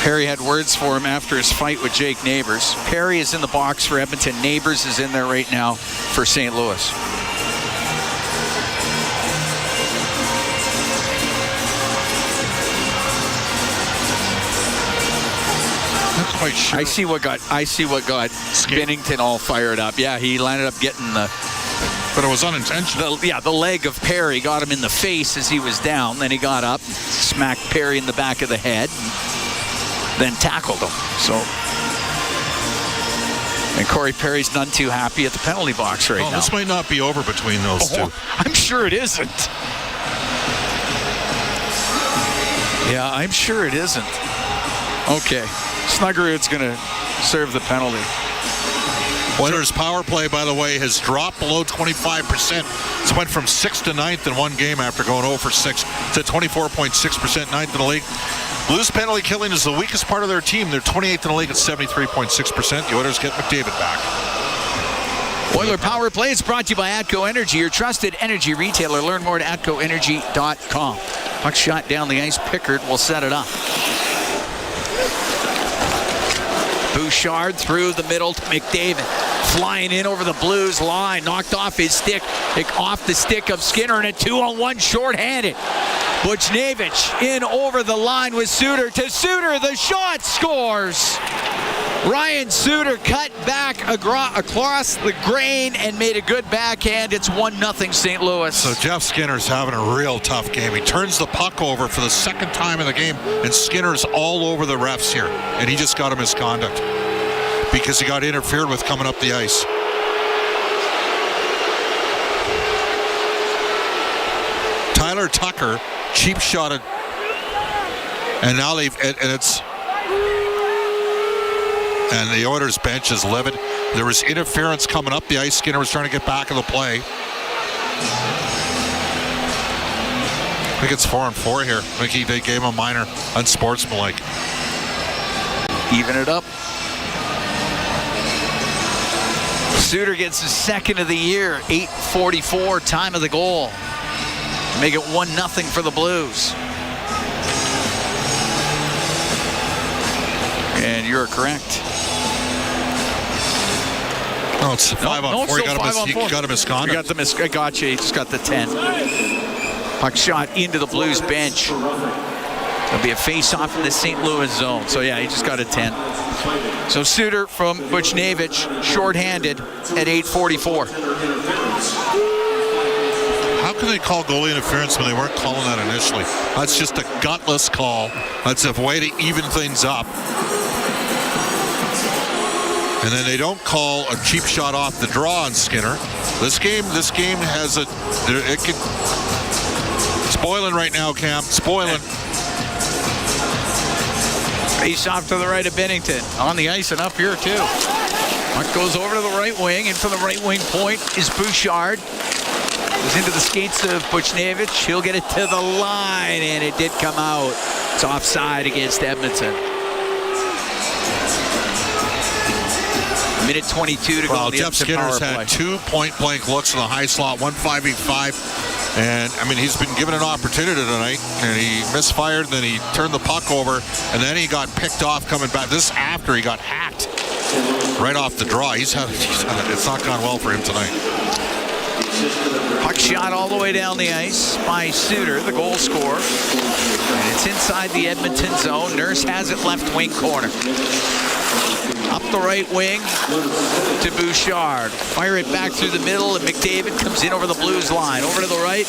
[SPEAKER 18] Perry had words for him after his fight with Jake Neighbors. Perry is in the box for Edmonton. Neighbors is in there right now for St. Louis.
[SPEAKER 13] Not quite sure.
[SPEAKER 18] I see what got Binnington all fired up. Yeah, he landed up getting the.
[SPEAKER 13] But it was unintentional.
[SPEAKER 18] The leg of Perry got him in the face as he was down. Then he got up, smacked Perry in the back of the head, then tackled him. And Corey Perry's none too happy at the penalty box right now.
[SPEAKER 13] This might not be over between those two.
[SPEAKER 18] I'm sure it isn't. Yeah, I'm sure it isn't. Okay. Snuggerud's going to serve the penalty.
[SPEAKER 13] Oilers' power play, by the way, has dropped below 25%. It's went from 6th to 9th in one game after going 0 for 6 to 24.6%, 9th in the league. Blues penalty killing is the weakest part of their team. They're 28th in the league at 73.6%. The Oilers get McDavid back.
[SPEAKER 18] Oiler Power Play is brought to you by ATCO Energy, your trusted energy retailer. Learn more at atcoenergy.com. Puck shot down the ice. Pickard will set it up. Bouchard through the middle to McDavid. Flying in over the Blues line. Knocked off his stick. Off the stick of Skinner, and a 2-on-1 shorthanded. Buchnevich in over the line with Suter. To Suter, the shot scores. Ryan Suter cut back across the grain and made a good backhand. It's 1-0 St. Louis.
[SPEAKER 13] So Jeff Skinner's having a real tough game. He turns the puck over for the second time in the game, and Skinner's all over the refs here. And he just got a misconduct because he got interfered with coming up the ice. Tyler Tucker cheap shotted, and now and the Oilers bench is livid. There was interference coming up the ice. Skinner was trying to get back in the play. I think it's 4-4 here. I think they gave him a minor unsportsmanlike.
[SPEAKER 18] Even it up. Suter gets his second of the year. 8:44 time of the goal. Make it 1-0 for the Blues. And you're correct.
[SPEAKER 13] No, it's 5-on-4. You got a misconduct.
[SPEAKER 18] You got the I got you. He just got the 10. Puck shot into the Blues bench. It'll be a face-off in the St. Louis zone. So, yeah, he just got a 10. So, Suter from Buchnevich, shorthanded at 8:44.
[SPEAKER 13] How can they call goalie interference when they weren't calling that initially? That's just a gutless call. That's a way to even things up. And then they don't call a cheap shot off the draw on Skinner. This game has it's boiling right now, Cam. It's boiling.
[SPEAKER 18] Face off to the right of Bennington. On the ice and up here, too. Puck goes over to the right wing, and from the right wing point is Bouchard. Goes into the skates of Buchnevich. He'll get it to the line, and it did come out. It's offside against Edmonton. Minute 22 to go.
[SPEAKER 13] Well, Jeff Skinner's had 2 point-blank looks in the high slot, 1 5-8-5. And, I mean, he's been given an opportunity tonight, and he misfired, and then he turned the puck over, and then he got picked off coming back. This after he got hacked right off the draw. It's not gone well for him tonight.
[SPEAKER 18] Puck shot all the way down the ice by Suter, the goal scorer. And it's inside the Edmonton zone. Nurse has it left wing corner. Up the right wing to Bouchard. Fire it back through the middle, and McDavid comes in over the Blues line. Over to the right,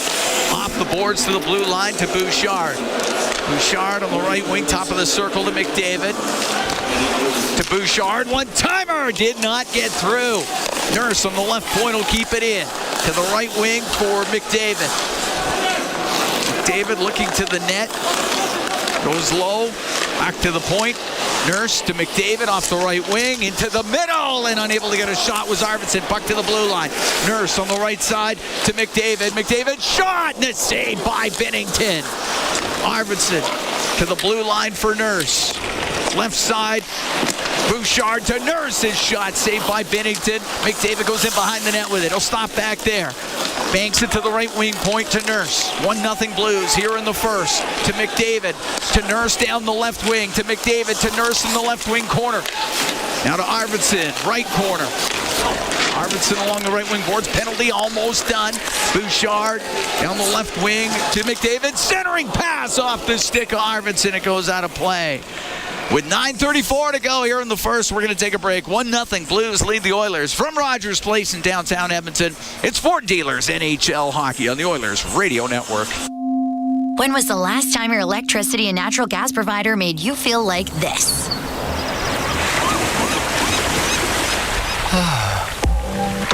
[SPEAKER 18] off the boards to the blue line to Bouchard. Bouchard on the right wing, top of the circle to McDavid. To Bouchard, one-timer, did not get through. Nurse on the left point will keep it in. To the right wing for McDavid. McDavid looking to the net. Goes low, back to the point. Nurse to McDavid off the right wing, into the middle, and unable to get a shot was Arvidsson. Puck to the blue line. Nurse on the right side to McDavid. McDavid shot, and it's saved by Bennington. Arvidsson to the blue line for Nurse. Left side, Bouchard to Nurse. His shot saved by Bennington. McDavid goes in behind the net with it. He'll stop back there. Banks it to the right wing point to Nurse. 1-0 Blues here in the first. To McDavid. To Nurse down the left wing. To McDavid. To Nurse in the left wing corner. Now to Arvidsson. Right corner. Arvidsson along the right wing boards. Penalty almost done. Bouchard down the left wing to McDavid. Centering pass off the stick of Arvidsson. It goes out of play. With 9:34 to go here in the first, we're going to take a break. 1-0 Blues lead the Oilers from Rogers Place in downtown Edmonton. It's Ford Dealers NHL Hockey on the Oilers Radio Network.
[SPEAKER 4] When was the last time your electricity and natural gas provider made you feel like this?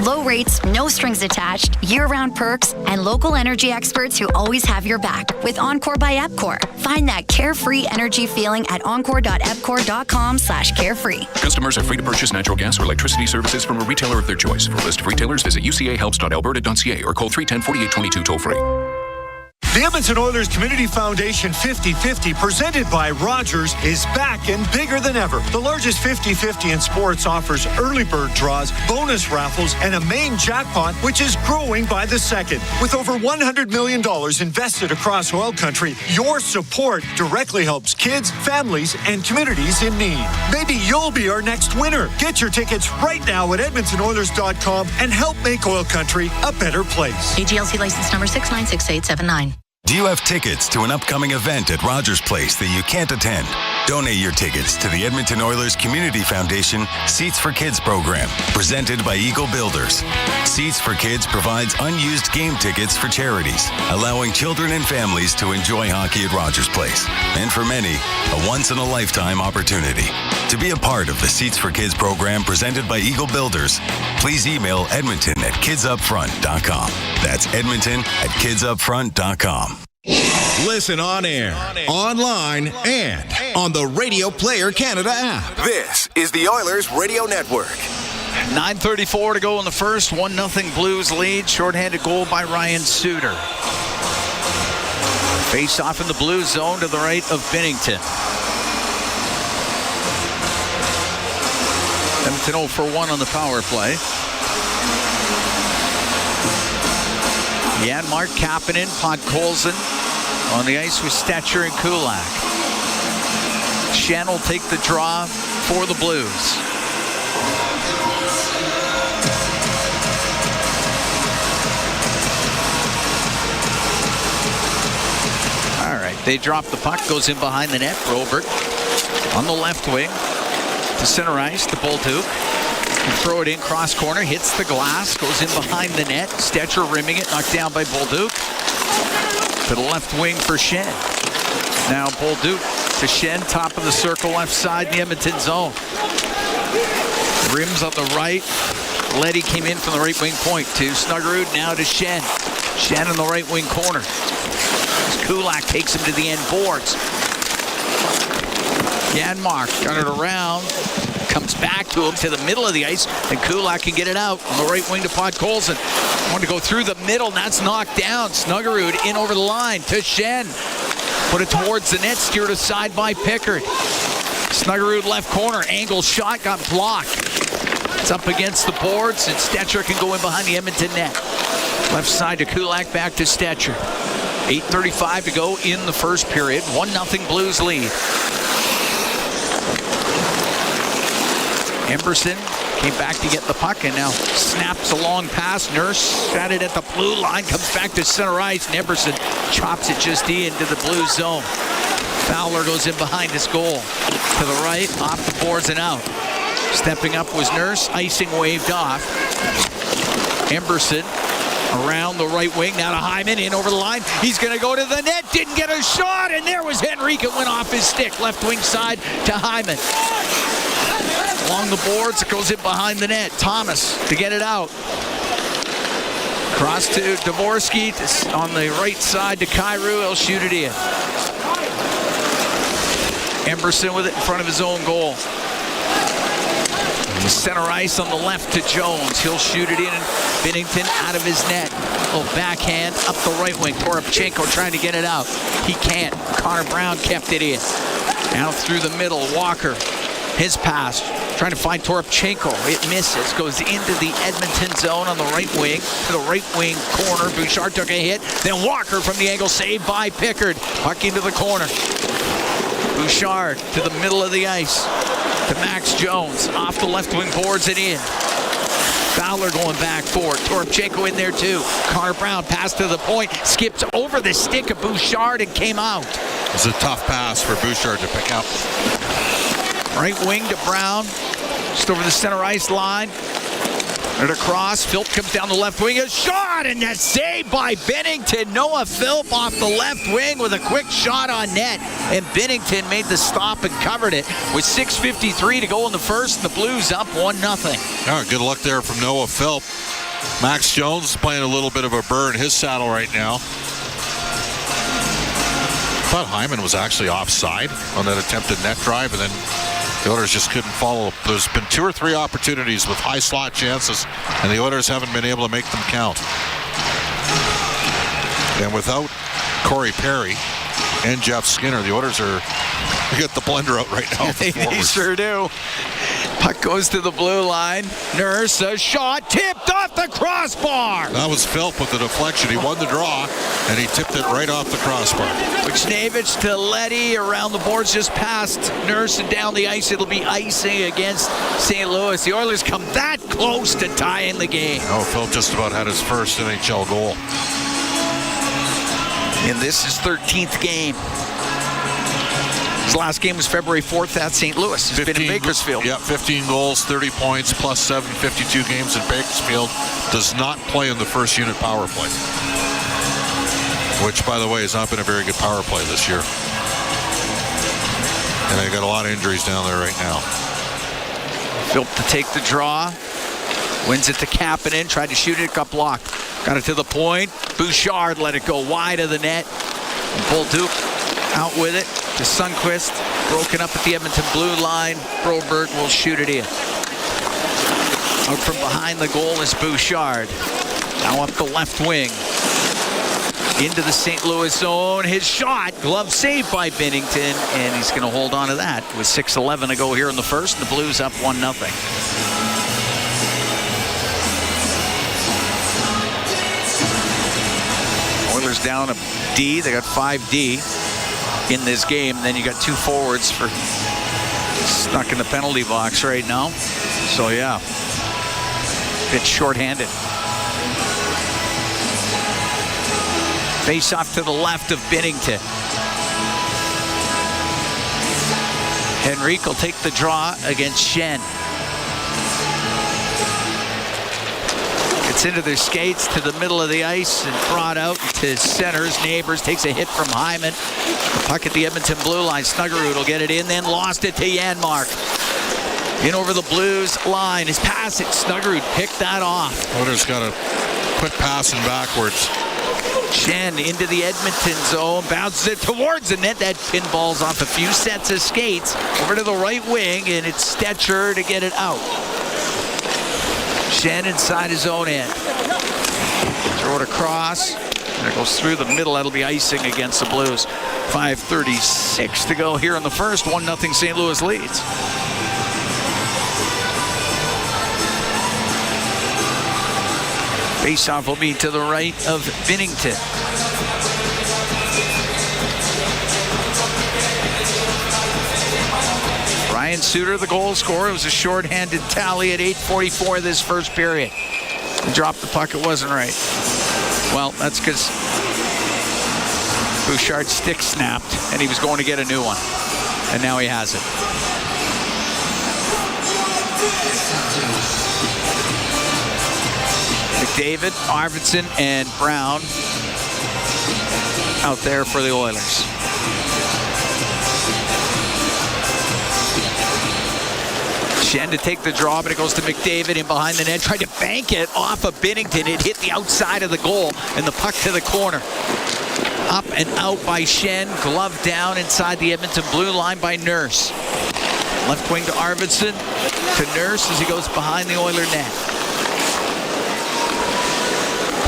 [SPEAKER 4] Low rates, no strings attached, year-round perks, and local energy experts who always have your back with Encore by EPCOR. Find that carefree energy feeling at encore.epcor.com/carefree.
[SPEAKER 5] Customers are free to purchase natural gas or electricity services from a retailer of their choice. For a list of retailers, visit ucahelps.alberta.ca or call 310-4822 toll-free.
[SPEAKER 7] The Edmonton Oilers Community Foundation 50-50, presented by Rogers, is back and bigger than ever. The largest 50-50 in sports offers early bird draws, bonus raffles, and a main jackpot, which is growing by the second. With over $100 million invested across oil country, your support directly helps kids, families, and communities in need. Maybe you'll be our next winner. Get your tickets right now at EdmontonOilers.com and help make oil country a better place.
[SPEAKER 9] AGLC license number 696879.
[SPEAKER 25] Do you have tickets to an upcoming event at Rogers Place that you can't attend? Donate your tickets to the Edmonton Oilers Community Foundation Seats for Kids program, presented by Eagle Builders. Seats for Kids provides unused game tickets for charities, allowing children and families to enjoy hockey at Rogers Place. And for many, a once-in-a-lifetime opportunity. To be a part of the Seats for Kids program presented by Eagle Builders, please email Edmonton@kidsupfront.com. That's Edmonton@kidsupfront.com.
[SPEAKER 3] Listen on air, online, and on the Radio Player Canada app.
[SPEAKER 25] This is the Oilers Radio Network.
[SPEAKER 18] 9:34 to go in the first. 1-0 Blues lead. Shorthanded goal by Ryan Suter. Face off in the blue zone to the right of Binnington. Edmonton 0 for 1 on the power play. Janmark, Kapanen, Podkolzin on the ice with Stetcher and Kulak. Schenn will take the draw for the Blues. All right, they drop the puck, goes in behind the net. Robert on the left wing to center ice to Bolduc. Throw it in, cross corner, hits the glass, goes in behind the net. Stetcher rimming it, knocked down by Bolduc. To the left wing for Schenn. Now Bolduc to Schenn, top of the circle, left side, the Edmonton zone. Rims on the right. Leddy came in from the right wing point to Snuggerud, now to Schenn. Schenn in the right wing corner. Kulak takes him to the end boards. Janmark got it around. Comes back to him to the middle of the ice, and Kulak can get it out on the right wing to Podkolzin. Want to go through the middle, and that's knocked down. Snuggerud in over the line to Schenn. Put it towards the net, steered aside by Pickard. Snuggerud left corner, angle shot, got blocked. It's up against the boards, and Stetcher can go in behind the Edmonton net. Left side to Kulak, back to Stetcher. 8:35 to go in the first period. 1-0 Blues lead. Emberson came back to get the puck and now snaps a long pass. Nurse got it at the blue line, comes back to center ice, and Emberson chops it just into the blue zone. Fowler goes in behind his goal. To the right, off the boards and out. Stepping up was Nurse, icing waved off. Emberson around the right wing, now to Hyman, in over the line. He's going to go to the net, didn't get a shot, and there was Henrique. It went off his stick. Left wing side to Hyman. Along the boards, it goes in behind the net. Thomas to get it out. Cross to Dvorsky on the right side to Kyrou. He'll shoot it in. Emberson with it in front of his own goal. Center ice on the left to Jones. He'll shoot it in, and Binnington out of his net. Oh, backhand up the right wing. Toropchenko trying to get it out. He can't. Connor Brown kept it in. Out through the middle, Walker. His pass, trying to find Toropchenko. It misses, goes into the Edmonton zone on the right wing. To the right wing corner, Bouchard took a hit. Then Walker from the angle, saved by Pickard. Puck into the corner. Bouchard to the middle of the ice. To Max Jones, off the left wing boards and in. Fowler going back for it. Toropchenko in there too. Connor Brown passed to the point, skipped over the stick of Bouchard and came out.
[SPEAKER 13] It was a tough pass for Bouchard to pick up.
[SPEAKER 18] Right wing to Brown, just over the center ice line. And across, Philp comes down the left wing, a shot, and that's saved by Binnington. Noah Philp off the left wing with a quick shot on net, and Binnington made the stop and covered it with 6:53 to go in the first. The Blues up 1-0.
[SPEAKER 13] Yeah, good luck there from Noah Philp. Max Jones playing a little bit of a burr in his saddle right now. I thought Hyman was actually offside on that attempted net drive, and then the Oilers just couldn't follow. There's been 2 or 3 opportunities with high slot chances, and the Oilers haven't been able to make them count. And without Corey Perry and Jeff Skinner, the Oilers are get the blender out right now.
[SPEAKER 18] They sure do. Puck goes to the blue line. Nurse, a shot, tipped off the crossbar.
[SPEAKER 13] That was Philp with the deflection. He won the draw, and he tipped it right off the crossbar.
[SPEAKER 18] Buchnevich to Leddy around the boards, just past Nurse and down the ice. It'll be icing against St. Louis. The Oilers come that close to tying the game.
[SPEAKER 13] Oh, Philp just about had his first NHL goal.
[SPEAKER 18] And this is 13th game. His last game was February 4th at St. Louis. He's been in Bakersfield.
[SPEAKER 13] Yeah, 15 goals, 30 points, plus 7, 52 games in Bakersfield. Does not play in the first unit power play. Which, by the way, has not been a very good power play this year. And they got a lot of injuries down there right now.
[SPEAKER 18] Philp to take the draw. Wins it to Kapanen. Tried to shoot it, got blocked. Got it to the point. Bouchard let it go wide of the net. Bolduc out with it to Sundqvist. Broken up at the Edmonton blue line. Broberg will shoot it in. Out from behind the goal is Bouchard. Now up the left wing. Into the St. Louis zone. His shot. Glove saved by Binnington. And he's going to hold on to that with 6:11 to go here in the first. The Blues up 1-0. Oilers down a D. They got 5D in this game. Then you got 2 forwards for stuck in the penalty box right now. So yeah, bit short-handed. Face off to the left of Binnington. Henrique will take the draw against Shen. Gets into their skates to the middle of the ice and brought out to centers. Neighbors takes a hit from Hyman. The puck at the Edmonton blue line. Snuggerud will get it in, then lost it to Janmark. In over the Blues line. His pass at Snuggerud picked that off.
[SPEAKER 13] Oilers got to quit passing backwards.
[SPEAKER 18] Shen into the Edmonton zone, bounces it towards the net. That pinballs off a few sets of skates over to the right wing, and it's Stetcher to get it out. Shen inside his own end. Throw it across, and it goes through the middle. That'll be icing against the Blues. 5:36 to go here in the first. 1-0 St. Louis leads. Faceoff will be to the right of Binnington. Ryan Suter, the goal scorer. It was a shorthanded tally at 8:44 this first period. He dropped the puck. It wasn't right. Well, that's because Bouchard's stick snapped, and he was going to get a new one. And now he has it. McDavid, Arvidsson, and Brown out there for the Oilers. Shen to take the draw, but it goes to McDavid in behind the net. Tried to bank it off of Binnington. It hit the outside of the goal, and the puck to the corner. Up and out by Shen. Glove down inside the Edmonton blue line by Nurse. Left wing to Arvidsson. To Nurse as he goes behind the Oiler net.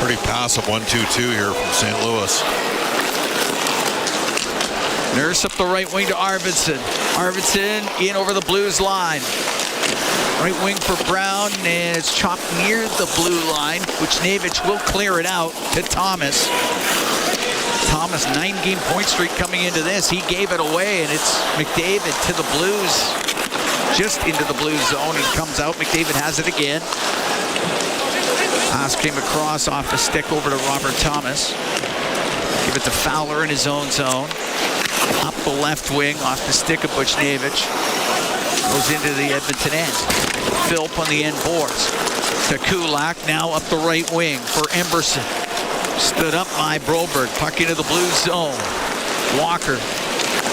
[SPEAKER 13] Pretty passive 1-2-2 here from St. Louis.
[SPEAKER 18] Nurse up the right wing to Arvidsson. Arvidsson in over the Blues line. Right wing for Brown, and it's chopped near the blue line, which Navich will clear it out to Thomas. Thomas, 9-game point streak coming into this. He gave it away, and it's McDavid to the Blues. Just into the Blues zone. He comes out. McDavid has it again. Pass came across off the stick over to Robert Thomas. Give it to Fowler in his own zone. Up the left wing off the stick of Buchnevich. Goes into the Edmonton end. Philp on the end boards. To Kulak, now up the right wing for Emberson. Stood up by Broberg. Puck into the Blues zone. Walker,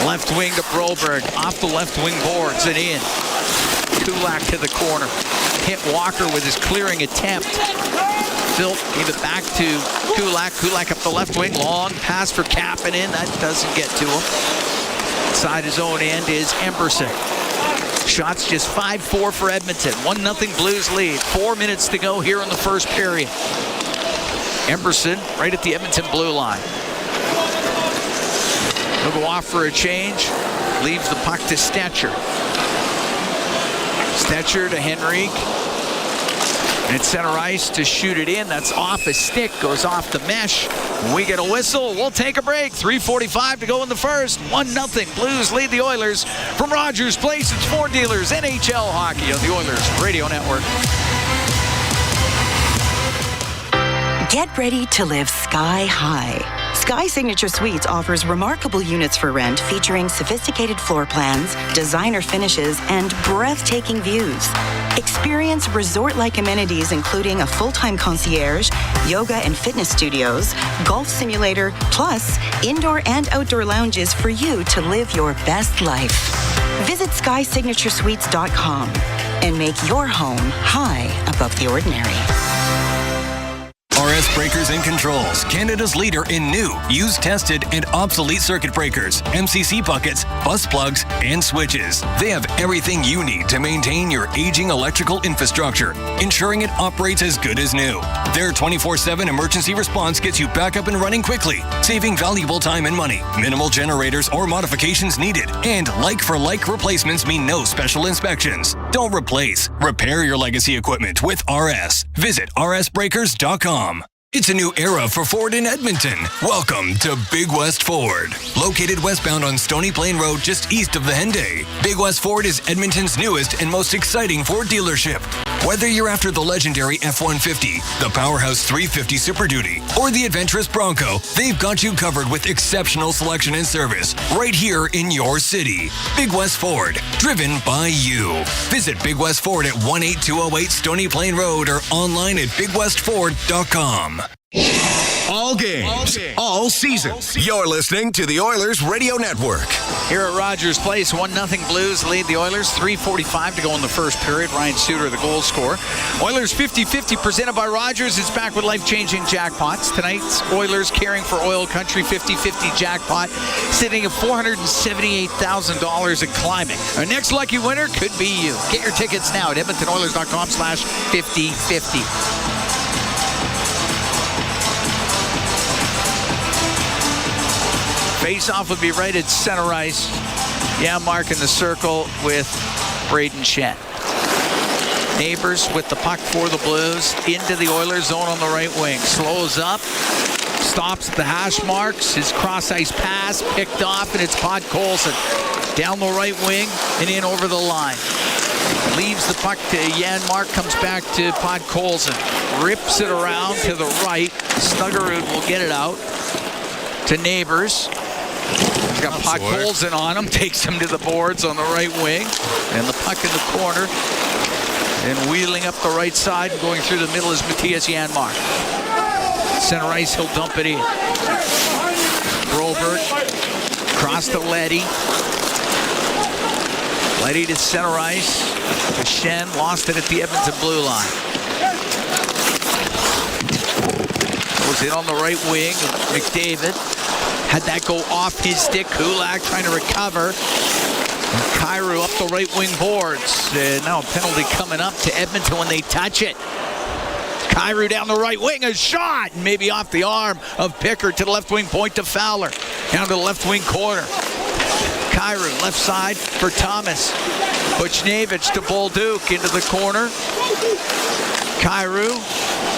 [SPEAKER 18] left wing to Broberg. Off the left wing boards and in. Kulak to the corner. Hit Walker with his clearing attempt. Philp gave it back to Kulak. Kulak up the left wing. Long pass for Kapanen. That doesn't get to him. Inside his own end is Emberson. Shots just 5-4 for Edmonton. 1-0 Blues lead. 4 minutes to go here in the first period. Emberson right at the Edmonton blue line. He'll go off for a change. Leaves the puck to Stetcher. Stetcher to Henrique. And it's center ice to shoot it in. That's off his stick. Goes off the mesh. When we get a whistle, we'll take a break. 3:45 to go in the first. 1-0. Blues lead the Oilers from Rogers Place. It's Ford Dealers NHL Hockey on the Oilers Radio Network.
[SPEAKER 10] Get ready to live sky high. Sky Signature Suites offers remarkable units for rent featuring sophisticated floor plans, designer finishes, and breathtaking views. Experience resort-like amenities including a full-time concierge, yoga and fitness studios, golf simulator, plus indoor and outdoor lounges for you to live your best life. Visit SkySignatureSuites.com and make your home high above the ordinary.
[SPEAKER 3] Are
[SPEAKER 12] RS Breakers and Controls, Canada's leader in new, used, tested, and obsolete circuit breakers, MCC buckets, bus plugs, and switches. They have everything you need to maintain your aging electrical infrastructure, ensuring it operates as good as new. Their 24/7 emergency response gets you back up and running quickly, saving valuable time and money. Minimal generators or modifications needed, and like-for-like replacements mean no special inspections. Don't replace, repair your legacy equipment with RS. Visit rsbreakers.com. It's a new era for Ford in Edmonton. Welcome to Big West Ford. Located westbound on Stony Plain Road just east of the Henday, Big West Ford is Edmonton's newest and most exciting Ford dealership. Whether you're after the legendary F-150, the Powerhouse 350 Super Duty, or the adventurous Bronco, they've got you covered with exceptional selection and service right here in your city. Big West Ford, driven by you. Visit Big West Ford at 18208 Stony Plain Road or online at bigwestford.com.
[SPEAKER 3] All games, all season. You're listening to the Oilers Radio Network.
[SPEAKER 18] Here at Rogers Place, 1-0 Blues lead the Oilers. 3:45 to go in the first period. Ryan Suter, the goal scorer. Oilers 50-50 presented by Rogers. It's back with life-changing jackpots. Tonight's Oilers Caring for Oil Country 50-50 jackpot sitting at $478,000 and climbing. Our next lucky winner could be you. Get your tickets now at edmontonoilers.com/5050. Face-off would be right at center ice. Yeah, Mark in the circle with Braden Shen. Neighbors with the puck for the Blues into the Oilers zone on the right wing. Slows up, stops at the hash marks. His cross-ice pass picked off, and it's Pod Colson. Down the right wing and in over the line. Leaves the puck to Janmark, comes back to Pod Colson. Rips it around to the right. Snuggerud will get it out to Neighbors. He's got Pod Colson on him, takes him to the boards on the right wing, and the puck in the corner. And wheeling up the right side and going through the middle is Matthias Janmark. Center ice, he'll dump it in. Broberg, cross to Leddy. Leddy to center ice. To Shen, lost it at the Edmonton blue line. Was in on the right wing, McDavid. Had that go off his stick. Kulak trying to recover. And Kyrou up the right wing boards. Now a penalty coming up to Edmonton when they touch it. Kyrou down the right wing, a shot, maybe off the arm of Pickard to the left wing point to Fowler. Down to the left wing corner. Kyrou left side for Thomas. Buchnevich to Bolduc into the corner. Kyrou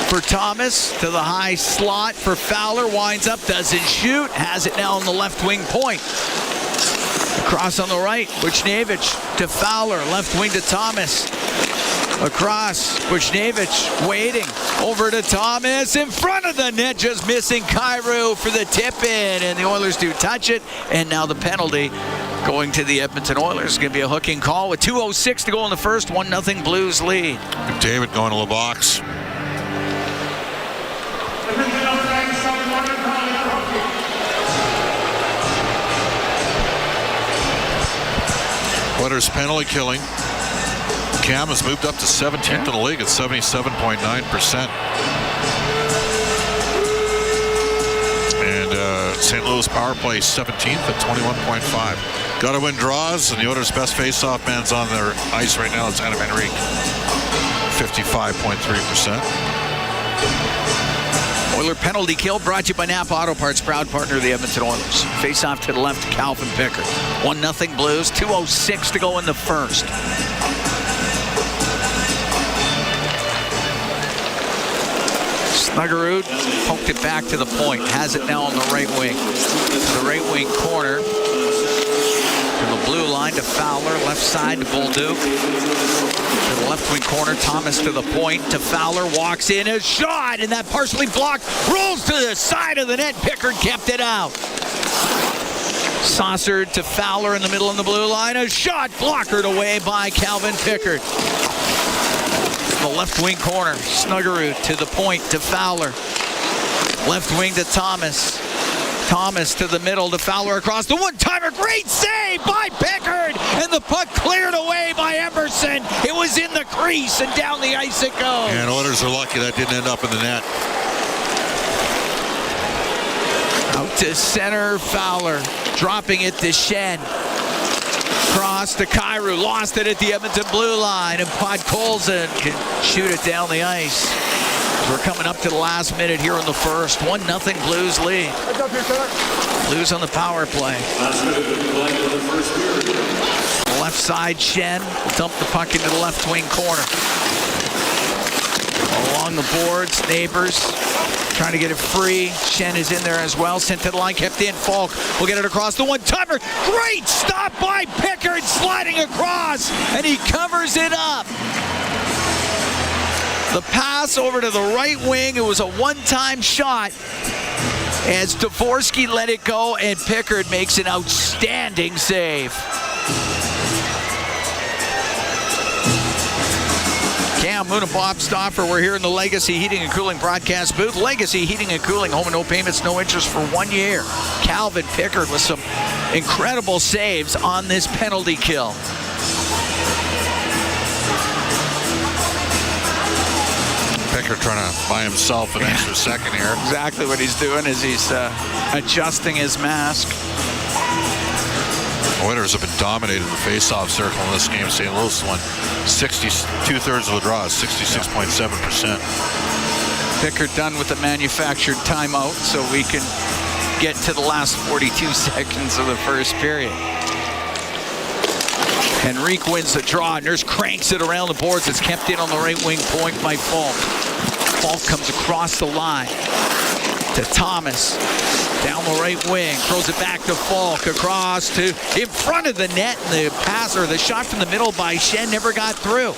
[SPEAKER 18] for Thomas to the high slot for Fowler. Winds up, doesn't shoot. Has it now on the left wing point. Across on the right, Buchnevich to Fowler. Left wing to Thomas. Across, Buchnevich waiting. Over to Thomas. In front of the net, just missing Kyrou for the tip-in. And the Oilers do touch it. And now the penalty going to the Edmonton Oilers. Going to be a hooking call with 2:06 to go in the first. 1-0 Blues lead.
[SPEAKER 13] David going to the box. Oilers penalty killing. Cam has moved up to 17th in the league at 77.9%. And St. Louis power play 17th at 21.5. Got to win draws, and the Oilers' best face-off man's on their ice right now. It's Adam Henrique, 55.3%.
[SPEAKER 18] Oiler penalty kill brought to you by Napa Auto Parts, proud partner of the Edmonton Oilers. Face off to the left, Calvin Pickard. 1-0 Blues, 2:06 to go in the first. Snuggerud poked it back to the point. Has it now on the right wing. To the right wing corner. To the blue line to Fowler. Left side to Bolduc. To the left wing corner. Thomas to the point. To Fowler. Walks in. A shot. And that partially blocked. Rolls to the side of the net. Pickard kept it out. Saucered to Fowler in the middle of the blue line. A shot blockered away by Calvin Pickard. The left wing corner. Snuggerud to the point to Fowler. Left wing to Thomas. Thomas to the middle to Fowler across the one-timer. Great save by Pickard. And the puck cleared away by Emerson. It was in the crease and down the ice it goes.
[SPEAKER 13] And Oilers are lucky that didn't end up in the net.
[SPEAKER 18] to center, Fowler. Dropping it to Shen. Cross to Kyrou. Lost it at the Edmonton blue line. And Podkolzin can shoot it down the ice. We're coming up to the last minute here in the first. 1-0 Blues lead. Blues on the power play. Left side, Shen will dump the puck into the left wing corner. Along the boards, Neighbors trying to get it free. Shen is in there as well. Sent to the line, kept in. Falk will get it across the one-timer. Great stop by Pickard, sliding across, and he covers it up. The pass over to the right wing. It was a one-time shot as Dvorsky let it go, and Pickard makes an outstanding save. Cam, Moon, and Bob Stauffer. We're here in the Legacy Heating and Cooling broadcast booth. Legacy Heating and Cooling, home and no payments, no interest for 1 year. Calvin Pickard with some incredible saves on this penalty kill.
[SPEAKER 13] Pickard trying to buy himself an extra second here.
[SPEAKER 18] Exactly what he's doing is he's adjusting his mask.
[SPEAKER 13] Oilers have been dominating the face-off circle in this game. St. Louis won 2/3 of the draw, 66.7%.
[SPEAKER 18] Pickard done with the manufactured timeout, so we can get to the last 42 seconds of the first period. Henrique wins the draw. Nurse cranks it around the boards. It's kept in on the right wing point by Falk. Falk comes across the line to Thomas. Down the right wing, throws it back to Falk, across to in front of the net, and the pass or the shot from the middle by Shen never got through.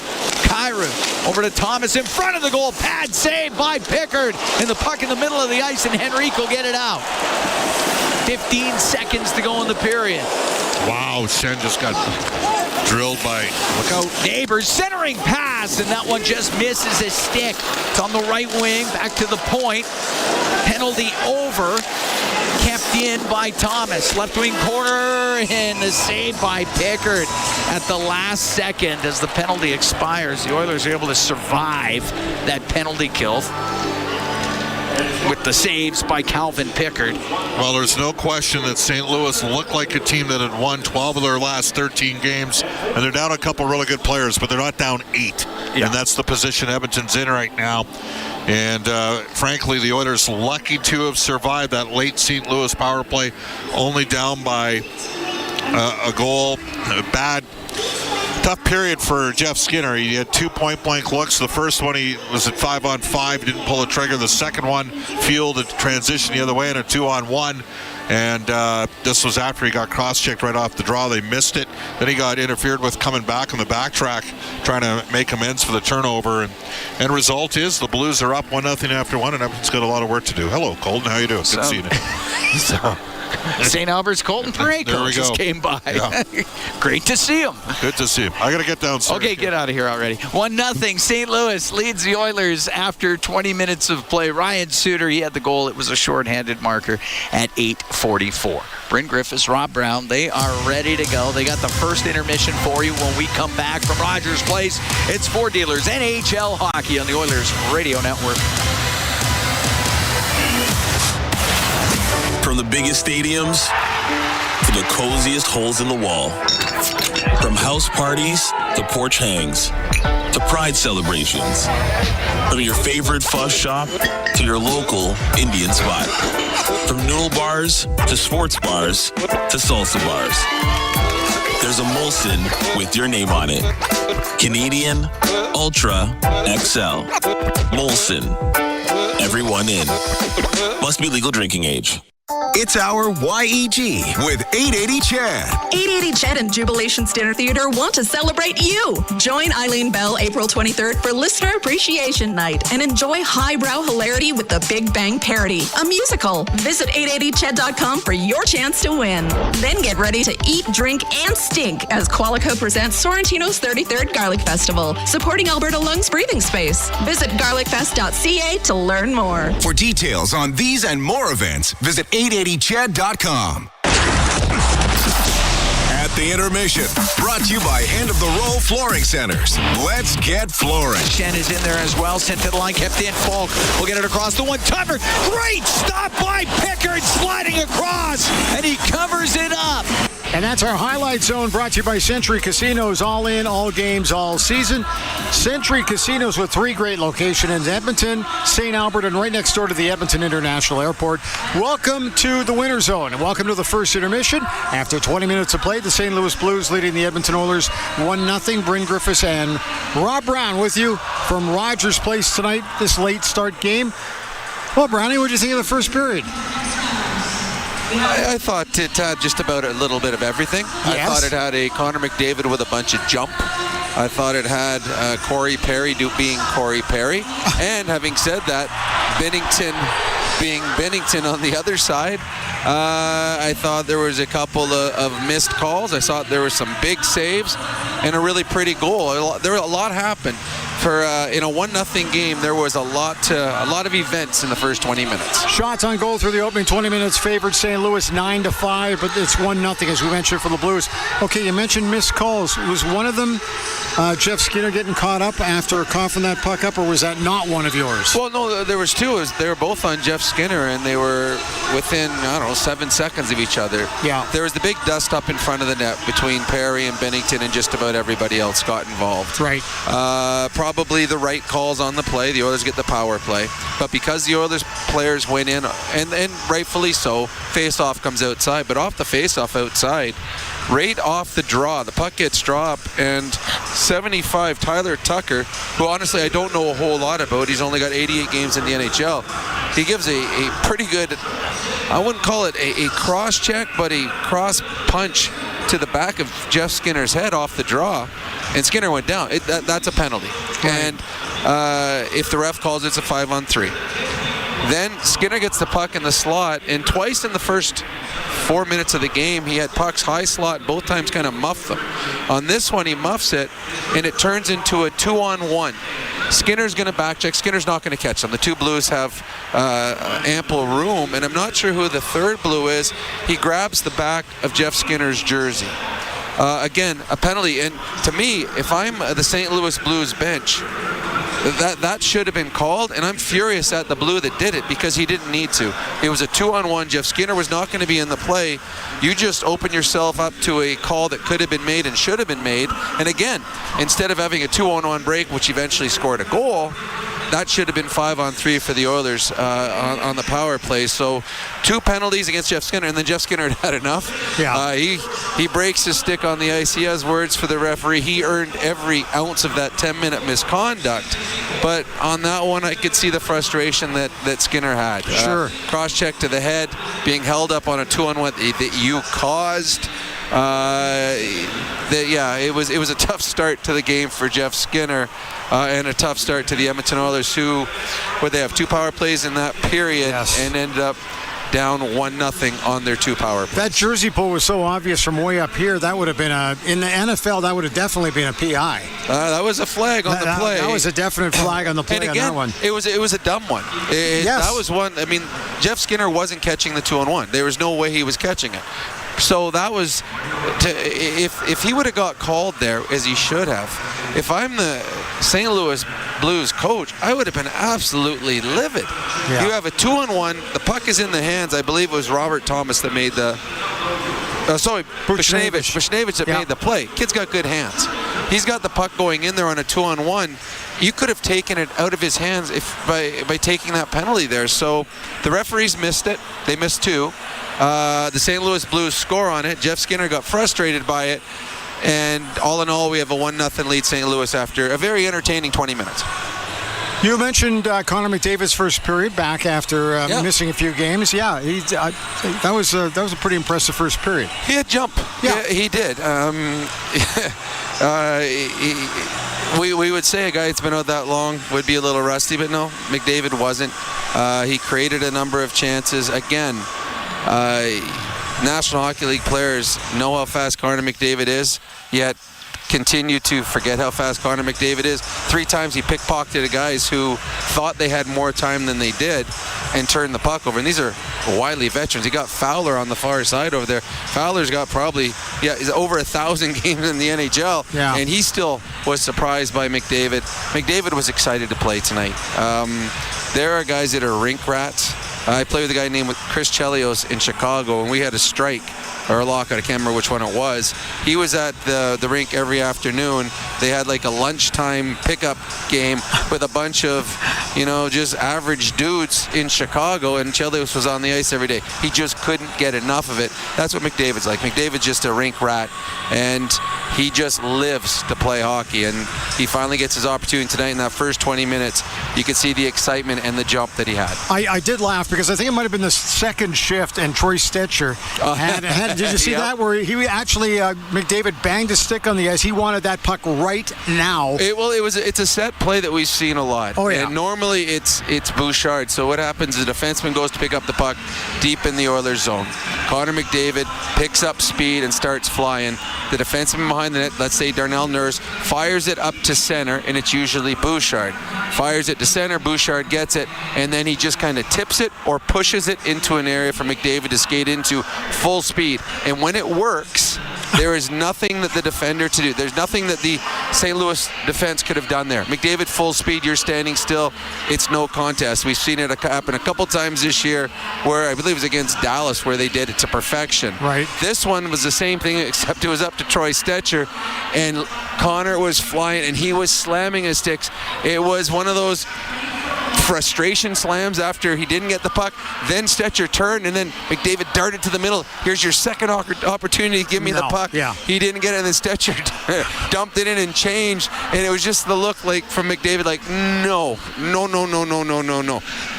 [SPEAKER 18] Kyrou over to Thomas in front of the goal, pad save by Pickard, and the puck in the middle of the ice, and Henrique will get it out. 15 seconds to go in the period.
[SPEAKER 13] Wow, Shen just got drilled by, look out.
[SPEAKER 18] Neighbors centering pass, and that one just misses his stick. It's on the right wing, back to the point. Penalty over. Kept in by Thomas. Left wing corner, and the save by Pickard at the last second as the penalty expires. The Oilers are able to survive that penalty kill with the saves by Calvin Pickard.
[SPEAKER 13] Well, there's no question that St. Louis looked like a team that had won 12 of their last 13 games, and they're down a couple really good players, but they're not down 8. Yeah. And that's the position Edmonton's in right now. And frankly, the Oilers lucky to have survived that late St. Louis power play, only down by a goal. Tough period for Jeff Skinner. He had 2 point-blank looks. The first one, he was at 5-on-5, didn't pull the trigger. The second one, fielded transition the other way in a 2-on-1. And this was after he got cross-checked right off the draw. They missed it. Then he got interfered with coming back on the backtrack, trying to make amends for the turnover. And result is the Blues are up 1-0 after one, and Edmonton's got a lot of work to do. Hello, Colton. How you doing? Good seeing you.
[SPEAKER 18] St. Albert's Colton Parayko just came by. Yeah. Great to see him.
[SPEAKER 13] Good to see him. I got to get downstairs.
[SPEAKER 18] Okay, get out of here already. 1-0. St. Louis leads the Oilers after 20 minutes of play. Ryan Suter, he had the goal. It was a shorthanded marker at 8:44. Bryn Griffiths, Rob Brown, they are ready to go. They got the first intermission for you when we come back from Rogers Place. It's Ford Dealers NHL Hockey on the Oilers Radio Network.
[SPEAKER 14] From the biggest stadiums to the coziest holes in the wall. From house parties to porch hangs to pride celebrations. From your favorite fuzz shop to your local Indian spot. From noodle bars to sports bars to salsa bars. There's a Molson with your name on it. Canadian Ultra XL. Molson. Everyone in. Must be legal drinking age.
[SPEAKER 3] It's our YEG with 880 Chad.
[SPEAKER 15] 880 Chad and Jubilations Dinner Theater want to celebrate you. Join Eileen Bell April 23rd for Listener Appreciation Night and enjoy highbrow hilarity with the Big Bang Parody, a musical. Visit 880chad.com for your chance to win. Then get ready to eat, drink, and stink as Qualico presents Sorrentino's 33rd Garlic Festival, supporting Alberta Lungs Breathing Space. Visit garlicfest.ca to learn more.
[SPEAKER 3] For details on these and more events, visit 880chad.com. At the intermission, brought to you by End of the Row Flooring Centers. Let's get flooring.
[SPEAKER 18] Shen is in there as well. Sent to the line, kept in. Falk will get it across the one-timer. Great stop by Pickard, sliding cutting across, and he covers it up.
[SPEAKER 2] And that's our Highlight Zone, brought to you by Century Casinos. All in, all games, all season. Century Casinos with 3 great locations in Edmonton, St. Albert, and right next door to the Edmonton International Airport. Welcome to the Winter Zone, and welcome to the first intermission. After 20 minutes of play, the St. Louis Blues leading the Edmonton Oilers 1-0. Bryn Griffiths and Rob Brown with you from Rogers Place tonight, this late start game. Well, Brownie, what did you think of the first period?
[SPEAKER 16] I thought it had just about a little bit of everything.
[SPEAKER 2] Yes.
[SPEAKER 16] I thought it had a Connor McDavid with a bunch of jump. I thought it had Corey Perry being Corey Perry. And having said that, Bennington being Bennington on the other side. I thought there was a couple of missed calls. I thought there were some big saves and a really pretty goal. A lot happened. For in a 1-0 game, there was a lot of events in the first 20 minutes.
[SPEAKER 2] Shots on goal through the opening 20 minutes favored St. Louis 9-5, but it's 1-0 as we mentioned for the Blues. Okay, you mentioned missed calls. Was one of them Jeff Skinner getting caught up after coughing that puck up, or was that not one of yours?
[SPEAKER 16] Well, no, there was two. They were both on Jeff Skinner, and they were within 7 seconds of each other.
[SPEAKER 2] Yeah.
[SPEAKER 16] There was the big dust up in front of the net between Perry and Bennington, and just about everybody else got involved.
[SPEAKER 2] Right.
[SPEAKER 16] Probably the right calls on the play. The Oilers get the power play. But because the Oilers players went in, and rightfully so, face-off comes outside. But off the face-off outside, right off the draw, the puck gets dropped, and 75, Tyler Tucker, who honestly I don't know a whole lot about. He's only got 88 games in the NHL. He gives a pretty good, I wouldn't call it a cross-check, but a cross-punch to the back of Jeff Skinner's head off the draw, and Skinner went down. That's a penalty. Right. And if the ref calls it, it's a 5-on-3. Then Skinner gets the puck in the slot, and twice in the first 4 minutes of the game, he had pucks high slot, both times kind of muffed them. On this one, he muffs it, and it turns into a 2-on-1. Skinner's going to back check. Skinner's not going to catch them. The two Blues have ample room, and I'm not sure who the third Blue is. He grabs the back of Jeff Skinner's jersey. Again, a penalty. And to me, if I'm the St. Louis Blues bench, that should have been called, and I'm furious at the Blue that did it because he didn't need to. It was a 2-on-1. Jeff Skinner was not going to be in the play. You just open yourself up to a call that could have been made and should have been made. And again, instead of having a 2-on-1 break, which eventually scored a goal, that should have been 5-on-3 for the Oilers on the power play. So 2 penalties against Jeff Skinner, and then Jeff Skinner had enough.
[SPEAKER 2] Yeah.
[SPEAKER 16] He breaks his stick on the ice. He has words for the referee. He earned every ounce of that 10-minute misconduct. But on that one, I could see the frustration that Skinner had.
[SPEAKER 2] Sure.
[SPEAKER 16] Cross-check to the head, being held up on a 2-on-1 that you caused. It was a tough start to the game for Jeff Skinner, and a tough start to the Edmonton Oilers, where they have 2 power plays in that period,
[SPEAKER 2] yes,
[SPEAKER 16] and ended up down 1-0 on their 2 power plays.
[SPEAKER 2] That jersey pull was so obvious from way up here. That would have been in the NFL, that would have definitely been a PI.
[SPEAKER 16] That was a flag on the play.
[SPEAKER 2] That was a definite flag on the play.
[SPEAKER 16] And again,
[SPEAKER 2] on that one.
[SPEAKER 16] it was a dumb one.
[SPEAKER 2] Yes.
[SPEAKER 16] That was one. I mean, Jeff Skinner wasn't catching the 2-on-1. There was no way he was catching it. So that was, if he would have got called there, as he should have, if I'm the St. Louis Blues coach, I would have been absolutely livid. Yeah. You have a 2-on-1, the puck is in the hands, I believe it was Robert Thomas that made the, Bushnevich that made the play. Kid's got good hands. He's got the puck going in there on a 2-on-1. You could have taken it out of his hands by taking that penalty there. So the referees missed it. They missed 2. The St. Louis Blues score on it. Jeff Skinner got frustrated by it. And all in all, we have a 1-0 lead St. Louis after a very entertaining 20 minutes.
[SPEAKER 2] You mentioned Connor McDavid's first period back after missing a few games. Yeah, that was a pretty impressive first period.
[SPEAKER 16] He had jump. Yeah, he did. We would say a guy that's been out that long would be a little rusty, but no, McDavid wasn't. He created a number of chances. Again, National Hockey League players know how fast Connor McDavid is, yet continue to forget how fast Connor McDavid is. 3 times he pickpocketed guys who thought they had more time than they did and turned the puck over. And these are wily veterans. He got Fowler on the far side over there. Fowler's got probably, he's over 1,000 games in the NHL. Yeah. And he still was surprised by McDavid. McDavid was excited to play tonight. There are guys that are rink rats. I played with a guy named Chris Chelios in Chicago, and we had a strike or a lockout. I can't remember which one it was. He was at the rink every afternoon. They had like a lunchtime pickup game with a bunch of, just average dudes in Chicago, and Chelios was on the ice every day. He just couldn't get enough of it. That's what McDavid's like. McDavid's just a rink rat, and he just lives to play hockey, and he finally gets his opportunity tonight. In that first 20 minutes, you could see the excitement and the jump that he had.
[SPEAKER 2] I did laugh because I think it might have been the second shift, and Troy Stetcher had did you see that, where he actually, McDavid banged a stick on the ice. He wanted that puck right now.
[SPEAKER 16] It's a set play that we've seen a lot.
[SPEAKER 2] Oh, yeah.
[SPEAKER 16] And normally it's Bouchard. So what happens is the defenseman goes to pick up the puck deep in the Oilers zone. Connor McDavid picks up speed and starts flying. The defenseman behind the net, let's say Darnell Nurse, fires it up to center, and it's usually Bouchard. Fires it to center, Bouchard gets it, and then he just kind of tips it or pushes it into an area for McDavid to skate into full speed. And when it works, there is nothing that the defender to do. There's nothing that the St. Louis defense could have done there. McDavid full speed, you're standing still. It's no contest. We've seen it happen a couple times this year, where I believe it was against Dallas, where they did it to perfection.
[SPEAKER 2] Right.
[SPEAKER 16] This one was the same thing, except it was up to Troy Stetcher, and Connor was flying, and he was slamming his sticks. It was one of those frustration slams after he didn't get the puck. Then Stetcher turned, and then McDavid darted to the middle. Here's your second opportunity to give me the puck.
[SPEAKER 2] Yeah.
[SPEAKER 16] He didn't get it, and then Stetcher dumped it in and changed, and it was just the look like from McDavid, like, no.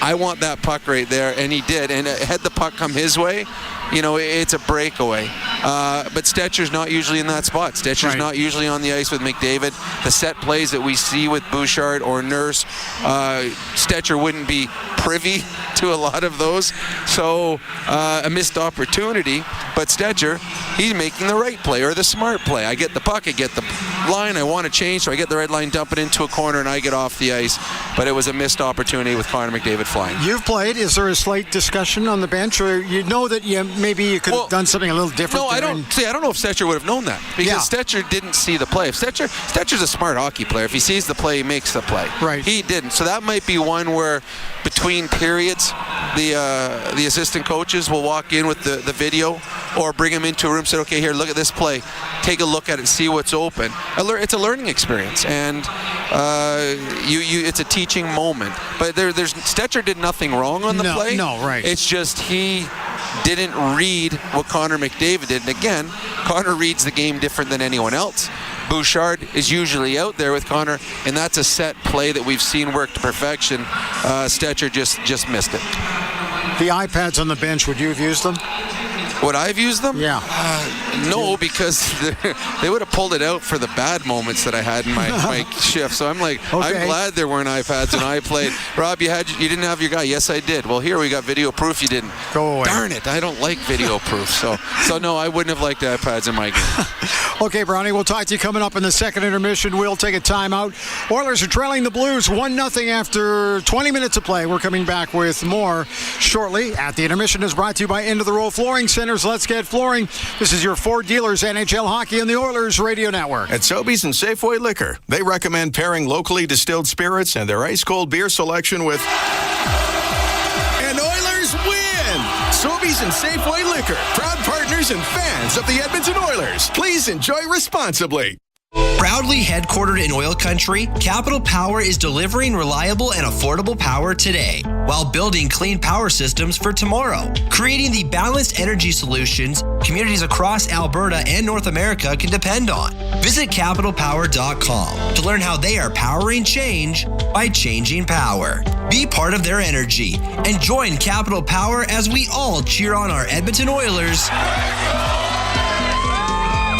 [SPEAKER 16] I want that puck right there, and he did. And had the puck come his way, it's a breakaway. But Stetcher's not usually in that spot. Stetcher's not usually on the ice with McDavid. The set plays that we see with Bouchard or Nurse, Stetcher wouldn't be privy to a lot of those. So a missed opportunity. But Stetcher, he's making the right play or the smart play. I get the puck, I get the line, I want to change, so I get the red line, dump it into a corner, and I get off the ice. But it was a missed opportunity with Connor McDavid flying.
[SPEAKER 2] You've played. Is there a slight discussion on the bench, or you know that maybe you could have done something a little different?
[SPEAKER 16] No, I don't know if Stetcher would have known that, because Stetcher didn't see the play. If Stetcher's a smart hockey player. If he sees the play, he makes the play.
[SPEAKER 2] Right.
[SPEAKER 16] He didn't. So that might be one where between periods, the assistant coaches will walk in with the video or bring him into a room, say, okay, here, look at this play. Take a look at it and see what's open. It's a learning experience, and it's a teaching moment. But Stetcher did nothing wrong on the play.
[SPEAKER 2] No, right.
[SPEAKER 16] It's just he didn't read what Connor McDavid did. And again, Connor reads the game different than anyone else. Bouchard is usually out there with Connor, and that's a set play that we've seen work to perfection. Stetcher just missed it.
[SPEAKER 2] The iPads on the bench, would you have used them?
[SPEAKER 16] Would I have used them?
[SPEAKER 2] Yeah.
[SPEAKER 16] No, because they would have pulled it out for the bad moments that I had in my shift. So I'm like, okay. I'm glad there weren't iPads when I played. Rob, you didn't have your guy. Yes, I did. Well, here we got video proof. You didn't.
[SPEAKER 2] Go away.
[SPEAKER 16] Darn it! I don't like video proof. So no, I wouldn't have liked iPads in my game.
[SPEAKER 2] Okay, Brownie, we'll talk to you coming up in the second intermission. We'll take a timeout. Oilers are trailing the Blues 1-0 after 20 minutes of play. We're coming back with more shortly. At the intermission is brought to you by End of the Row Flooring Centers. Let's Get Flooring. This is your Ford dealers, NHL Hockey on the Oilers Radio Network.
[SPEAKER 25] At Sobeys and Safeway Liquor, they recommend pairing locally distilled spirits and their ice-cold beer selection with... And Oilers win! Sobeys and Safeway Liquor, proud partners and fans of the Edmonton Oilers. Please enjoy responsibly.
[SPEAKER 17] Proudly headquartered in oil country, Capital Power is delivering reliable and affordable power today while building clean power systems for tomorrow, creating the balanced energy solutions communities across Alberta and North America can depend on. Visit capitalpower.com to learn how they are powering change by changing power. Be part of their energy and join Capital Power as we all cheer on our Edmonton Oilers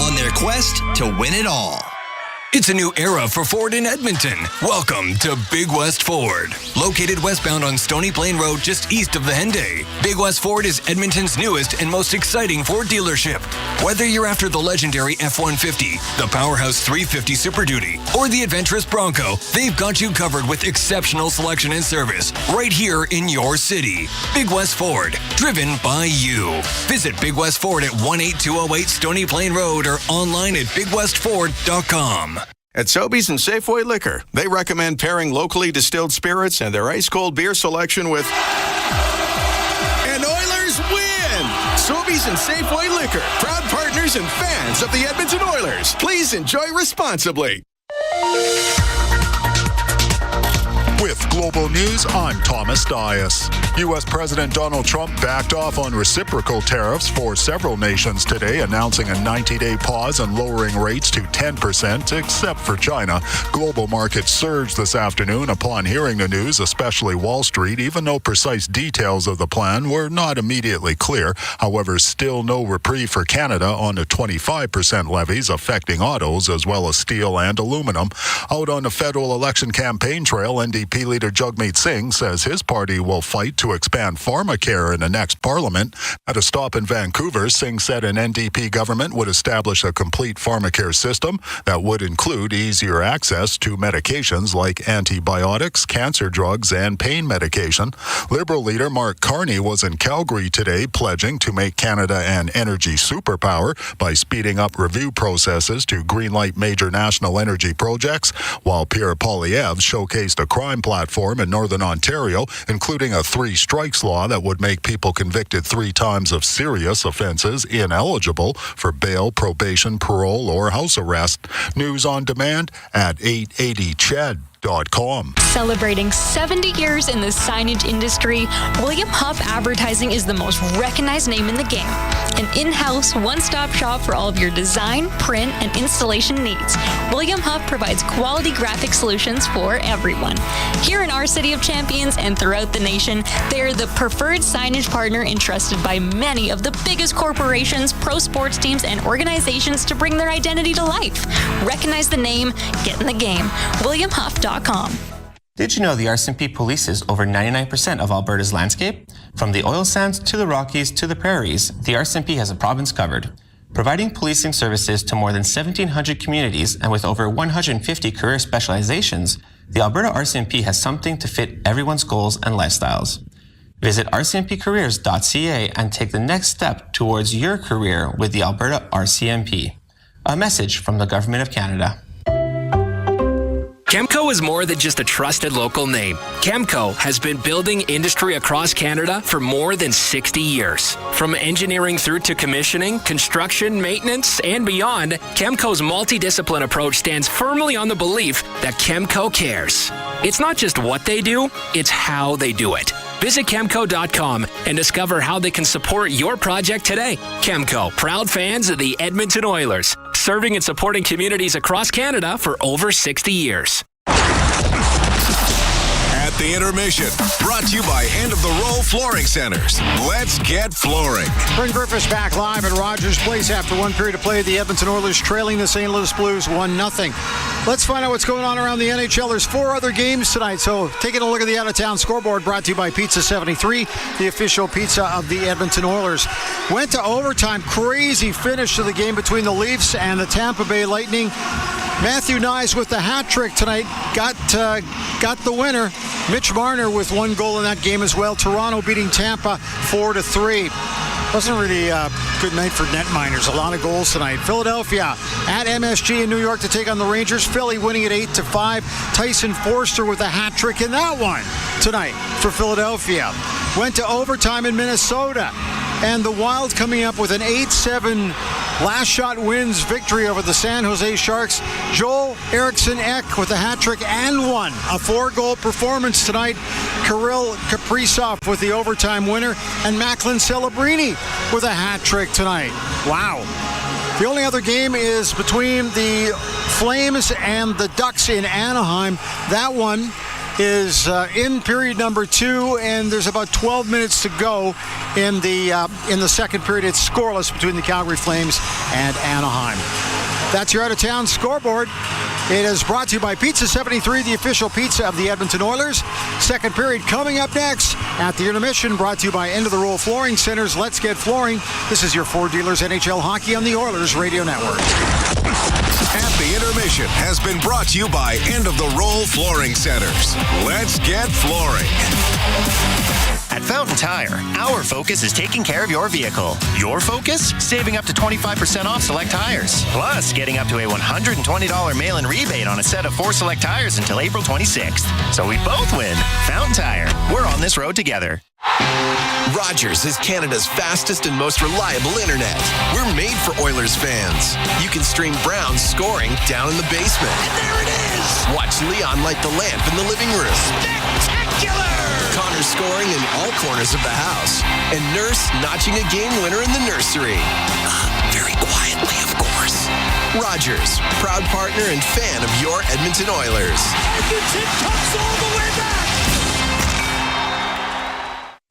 [SPEAKER 17] on their quest to win it all.
[SPEAKER 12] It's a new era for Ford in Edmonton. Welcome to Big West Ford. Located westbound on Stony Plain Road just east of the Henday, Big West Ford is Edmonton's newest and most exciting Ford dealership. Whether you're after the legendary F-150, the Powerhouse 350 Super Duty, or the adventurous Bronco, they've got you covered with exceptional selection and service right here in your city. Big West Ford, driven by you. Visit Big West Ford at 18208 Stony Plain Road or online at bigwestford.com.
[SPEAKER 25] At Sobeys and Safeway Liquor, they recommend pairing locally distilled spirits and their ice-cold beer selection with...
[SPEAKER 11] Sobeys and Safeway Liquor, proud partners and fans of the Edmonton Oilers. Please enjoy responsibly.
[SPEAKER 19] With Global News, I'm Thomas Dias. U.S. President Donald Trump backed off on reciprocal tariffs for several nations today, announcing a 90-day pause and lowering rates to 10%, except for China. Global markets surged this afternoon upon hearing the news, especially Wall Street, even though precise details of the plan were not immediately clear. However, still no reprieve for Canada on the 25% levies affecting autos as well as steel and aluminum. Out on the federal election campaign trail, NDP leader Jagmeet Singh says his party will fight to expand pharmacare in the next parliament. At a stop in Vancouver, Singh said an NDP government would establish a complete pharmacare system that would include easier access to medications like antibiotics, cancer drugs, and pain medication. Liberal leader Mark Carney was in Calgary today pledging to make Canada an energy superpower by speeding up review processes to greenlight major national energy projects, while Pierre Poilievre showcased a crime platform in Northern Ontario, including a 3 strikes law that would make people convicted 3 times of serious offenses ineligible for bail, probation, parole, or house arrest. News on demand at 880ched.com.
[SPEAKER 20] Celebrating 70 years in the signage industry, William Huff Advertising is the most recognized name in the game. An in-house, one-stop shop for all of your design, print, and installation needs. William Huff provides quality graphic solutions for everyone. Here in our City of Champions and throughout the nation, they are the preferred signage partner entrusted by many of the biggest corporations, pro sports teams, and organizations to bring their identity to life. Recognize the name, get in the game. WilliamHuff.com.
[SPEAKER 21] Did you know the RCMP polices over 99% of Alberta's landscape? From the oil sands to the Rockies to the prairies, the RCMP has a province covered. Providing policing services to more than 1,700 communities and with over 150 career specializations, the Alberta RCMP has something to fit everyone's goals and lifestyles. Visit rcmpcareers.ca and take the next step towards your career with the Alberta RCMP. A message from the Government of Canada.
[SPEAKER 22] Chemco is more than just a trusted local name. Chemco has been building industry across Canada for more than 60 years. From engineering through to commissioning, construction, maintenance, and beyond, Chemco's multidiscipline approach stands firmly on the belief that Chemco cares. It's not just what they do, it's how they do it. Visit Chemco.com and discover how they can support your project today. Chemco, proud fans of the Edmonton Oilers, serving and supporting communities across Canada for over 60 years.
[SPEAKER 3] At the intermission, brought to you by End of the Row Flooring Centers. Let's get flooring.
[SPEAKER 2] Bryn Griffiths back live at Rogers Place after one period of play. The Edmonton Oilers trailing the St. Louis Blues 1-0. Let's find out what's going on around the NHL. There's 4 other games tonight, so taking a look at the out-of-town scoreboard brought to you by Pizza 73, the official pizza of the Edmonton Oilers. Went to overtime. Crazy finish to the game between the Leafs and the Tampa Bay Lightning. Matthew Nyes with the hat trick tonight got the winner. Mitch Marner with 1 goal in that game as well. Toronto beating Tampa 4-3. Wasn't really a good night for netminders. A lot of goals tonight. Philadelphia at MSG in New York to take on the Rangers. Philly winning at 8-5. Tyson Forster with a hat trick in that one tonight for Philadelphia. Went to overtime in Minnesota. And the Wild coming up with an 8-7 last shot wins victory over the San Jose Sharks. Joel Eriksson-Ek with a hat trick and one. A 4-goal performance tonight. Kirill Kaprizov with the overtime winner. And Macklin Celebrini with a hat trick tonight. Wow. The only other game is between the Flames and the Ducks in Anaheim. That one is in period number 2, and there's about 12 minutes to go in the second period. It's scoreless between the Calgary Flames and Anaheim. That's your out-of-town scoreboard. It is brought to you by Pizza 73, the official pizza of the Edmonton Oilers. Second period coming up next at the intermission, brought to you by End of the Row Flooring Centers. Let's get flooring. This is your Ford Dealers NHL Hockey on the Oilers Radio Network.
[SPEAKER 3] At the intermission has been brought to you by End of the Row Flooring Centers. Let's get flooring.
[SPEAKER 23] At Fountain Tire, our focus is taking care of your vehicle. Your focus? Saving up to 25% off select tires. Plus, getting up to a $120 mail-in rebate on a set of 4 select tires until April 26th. So we both win. Fountain Tire. We're on this road together.
[SPEAKER 11] Rogers is Canada's fastest and most reliable internet. We're made for Oilers fans. You can stream Brown's scoring down in the basement. And there it is! Watch Leon light the lamp in the living room. Spectacular! Connor scoring in all corners of the house. And Nurse notching a game winner in the nursery. Very quietly, of course. Rogers, proud partner and fan of your Edmonton Oilers.
[SPEAKER 1] Edmonton comes all the way back!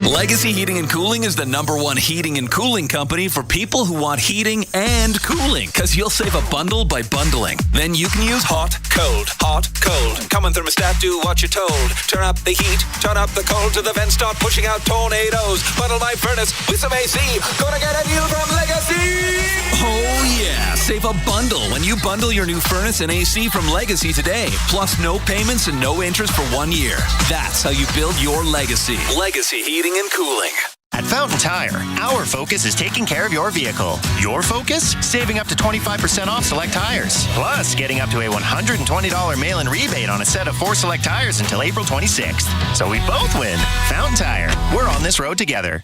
[SPEAKER 4] Legacy Heating and Cooling is the #1 heating and cooling company for people who want heating and cooling, because you'll save a bundle by bundling. Then you can use hot, cold, hot, cold. Common thermostat, do what you're told. Turn up the heat, turn up the cold to the vents, start pushing out tornadoes. Bundle my furnace with some AC. Gonna get a deal from Legacy! Oh yeah, save a bundle when you bundle your new furnace and AC from Legacy today. Plus no payments and no interest for 1 year. That's how you build your legacy. Legacy Heating and Cooling.
[SPEAKER 23] At Fountain Tire, our focus is taking care of your vehicle. Your focus? Saving up to 25% off select tires. Plus, getting up to a $120 mail-in rebate on a set of 4 select tires until April 26th. So we both win. Fountain Tire. We're on this road together.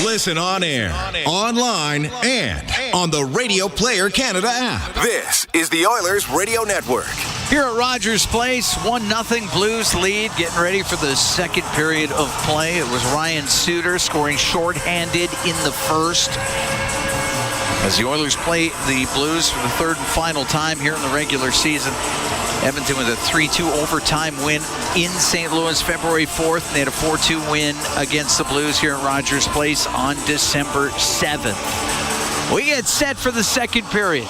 [SPEAKER 6] Listen on air, online, and on the Radio Player Canada app.
[SPEAKER 3] This is the Oilers Radio Network.
[SPEAKER 18] Here at Rogers Place, 1-0 Blues lead, getting ready for the second period of play. It was Ryan Suter scoring shorthanded in the first. As the Oilers play the Blues for the third and final time here in the regular season. Edmonton with a 3-2 overtime win in St. Louis February 4th. And they had a 4-2 win against the Blues here at Rogers Place on December 7th. We get set for the second period.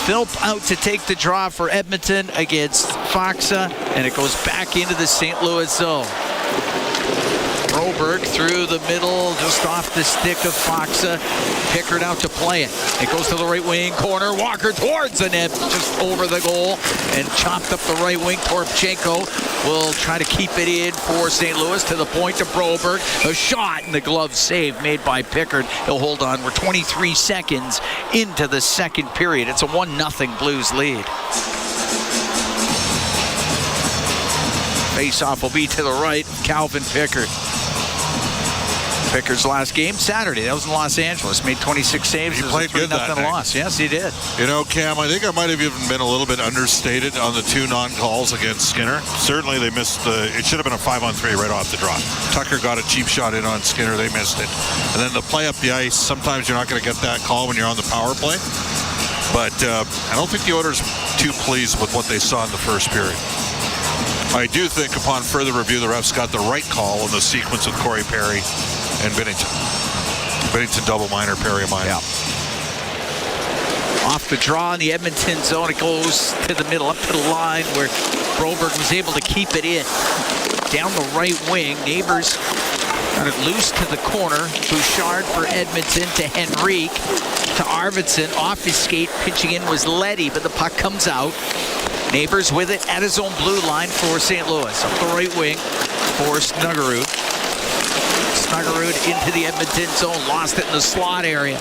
[SPEAKER 18] Philp out to take the draw for Edmonton against Faksa, and it goes back into the St. Louis zone. Broberg through the middle, just off the stick of Faksa. Pickard out to play it. It goes to the right wing corner. Walker towards the net, just over the goal, and chopped up the right wing. Toropchenko will try to keep it in for St. Louis to the point to Broberg. A shot and the glove save made by Pickard. He'll hold on. We're 23 seconds into the second period. It's a 1-0 Blues lead. Face-off will be to the right. Calvin Pickard. Pickard's last game Saturday. That was in Los Angeles. Made 26 saves.
[SPEAKER 13] He played good that night.
[SPEAKER 18] Loss. Yes, he did.
[SPEAKER 13] You know, Cam, I think I might have even been a little bit understated on the 2 non-calls against Skinner. Certainly they missed it should have been a 5-on-3 right off the draw. Tucker got a cheap shot in on Skinner. They missed it. And then the play up the ice, sometimes you're not going to get that call when you're on the power play. But I don't think the Oilers too pleased with what they saw in the first period. I do think upon further review, the refs got the right call in the sequence with Corey Perry and Binnington. Binnington double minor, Perry a minor.
[SPEAKER 18] Yeah. Off the draw in the Edmonton zone, it goes to the middle, up to the line where Broberg was able to keep it in. Down the right wing, Neighbors got it loose to the corner. Bouchard for Edmonton to Henrique, to Arvidsson. Off his skate, pitching in was Leddy, but the puck comes out. Neighbors with it at his own blue line for St. Louis. Up the right wing for Snuggerud. Snuggerud into the Edmonton zone. Lost it in the slot area.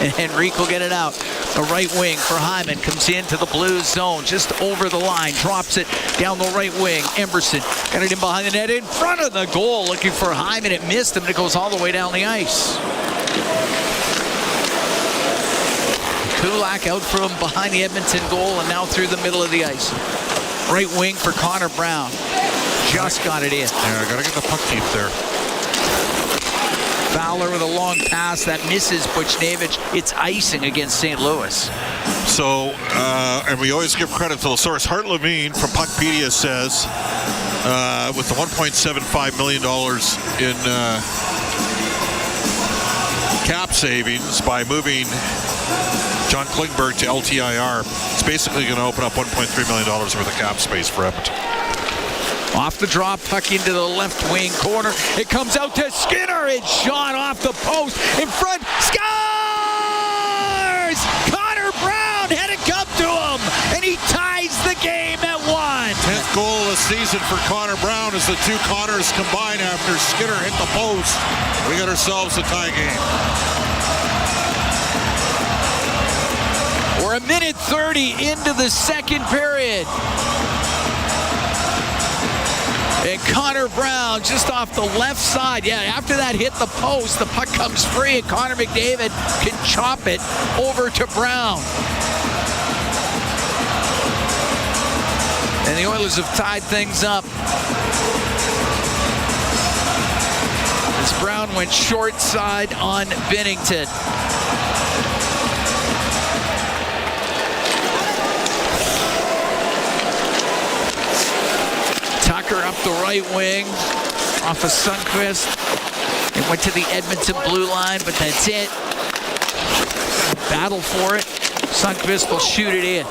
[SPEAKER 18] And Henrique will get it out. The right wing for Hyman comes into the Blues zone. Just over the line. Drops it down the right wing. Emberson got it in behind the net. In front of the goal. Looking for Hyman. It missed him. And it goes all the way down the ice. Kulak out from behind the Edmonton goal and now through the middle of the ice. Right wing for Connor Brown. Just got it in.
[SPEAKER 13] Yeah, got to get the puck deep there.
[SPEAKER 18] Fowler with a long pass that misses Buchnevich. It's icing against St. Louis.
[SPEAKER 13] So, and we always give credit to the source. Hart Levine from Puckpedia says, with the $1.75 million in cap savings by moving John Klingberg to LTIR, it's basically going to open up $1.3 million worth of cap space for Edmonton.
[SPEAKER 18] Off the draw, puck into the left wing corner. It comes out to Skinner. It's shot off the post. In front, scores! Connor Brown had it come to him, and he ties the game at 1.
[SPEAKER 13] 10th goal of the season for Connor Brown as the two Connors combine after Skinner hit the post. We got ourselves a tie game.
[SPEAKER 18] We're 1:30 into the second period. And Connor Brown just off the left side. Yeah, after that hit the post, the puck comes free, and Connor McDavid can chop it over to Brown. And the Oilers have tied things up. As Brown went short side on Binnington. Tucker up the right wing off of Sundqvist. It went to the Edmonton blue line, but that's it. Battle for it. Sundqvist will shoot it in.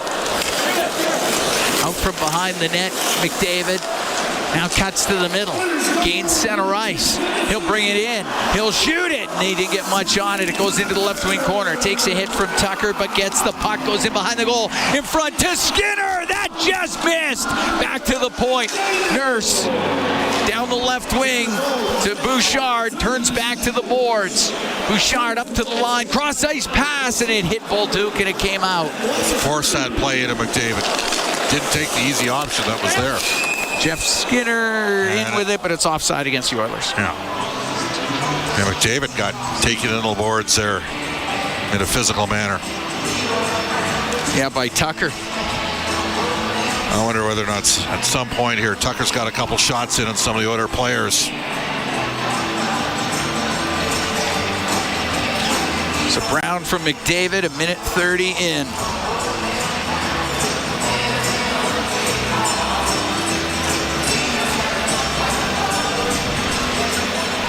[SPEAKER 18] Out from behind the net, McDavid now cuts to the middle. Gains center ice. He'll bring it in. He'll shoot it. And he didn't get much on it. It goes into the left wing corner. Takes a hit from Tucker, but gets the puck. Goes in behind the goal. In front to Skinner. That just missed. Back to the point. Nurse down the left wing to Bouchard. Turns back to the boards. Bouchard up to the line. Cross ice pass, and it hit Bolduc, and it came out.
[SPEAKER 13] Force that play into McDavid. Didn't take the easy option that was there.
[SPEAKER 18] Jeff Skinner in with it, but it's offside against the Oilers.
[SPEAKER 13] Yeah. And McDavid got taken into the boards there in a physical manner.
[SPEAKER 18] Yeah, by Tucker.
[SPEAKER 13] I wonder whether or not at some point here, Tucker's got a couple shots in on some of the other players.
[SPEAKER 18] So Brown from McDavid, a minute 30 in.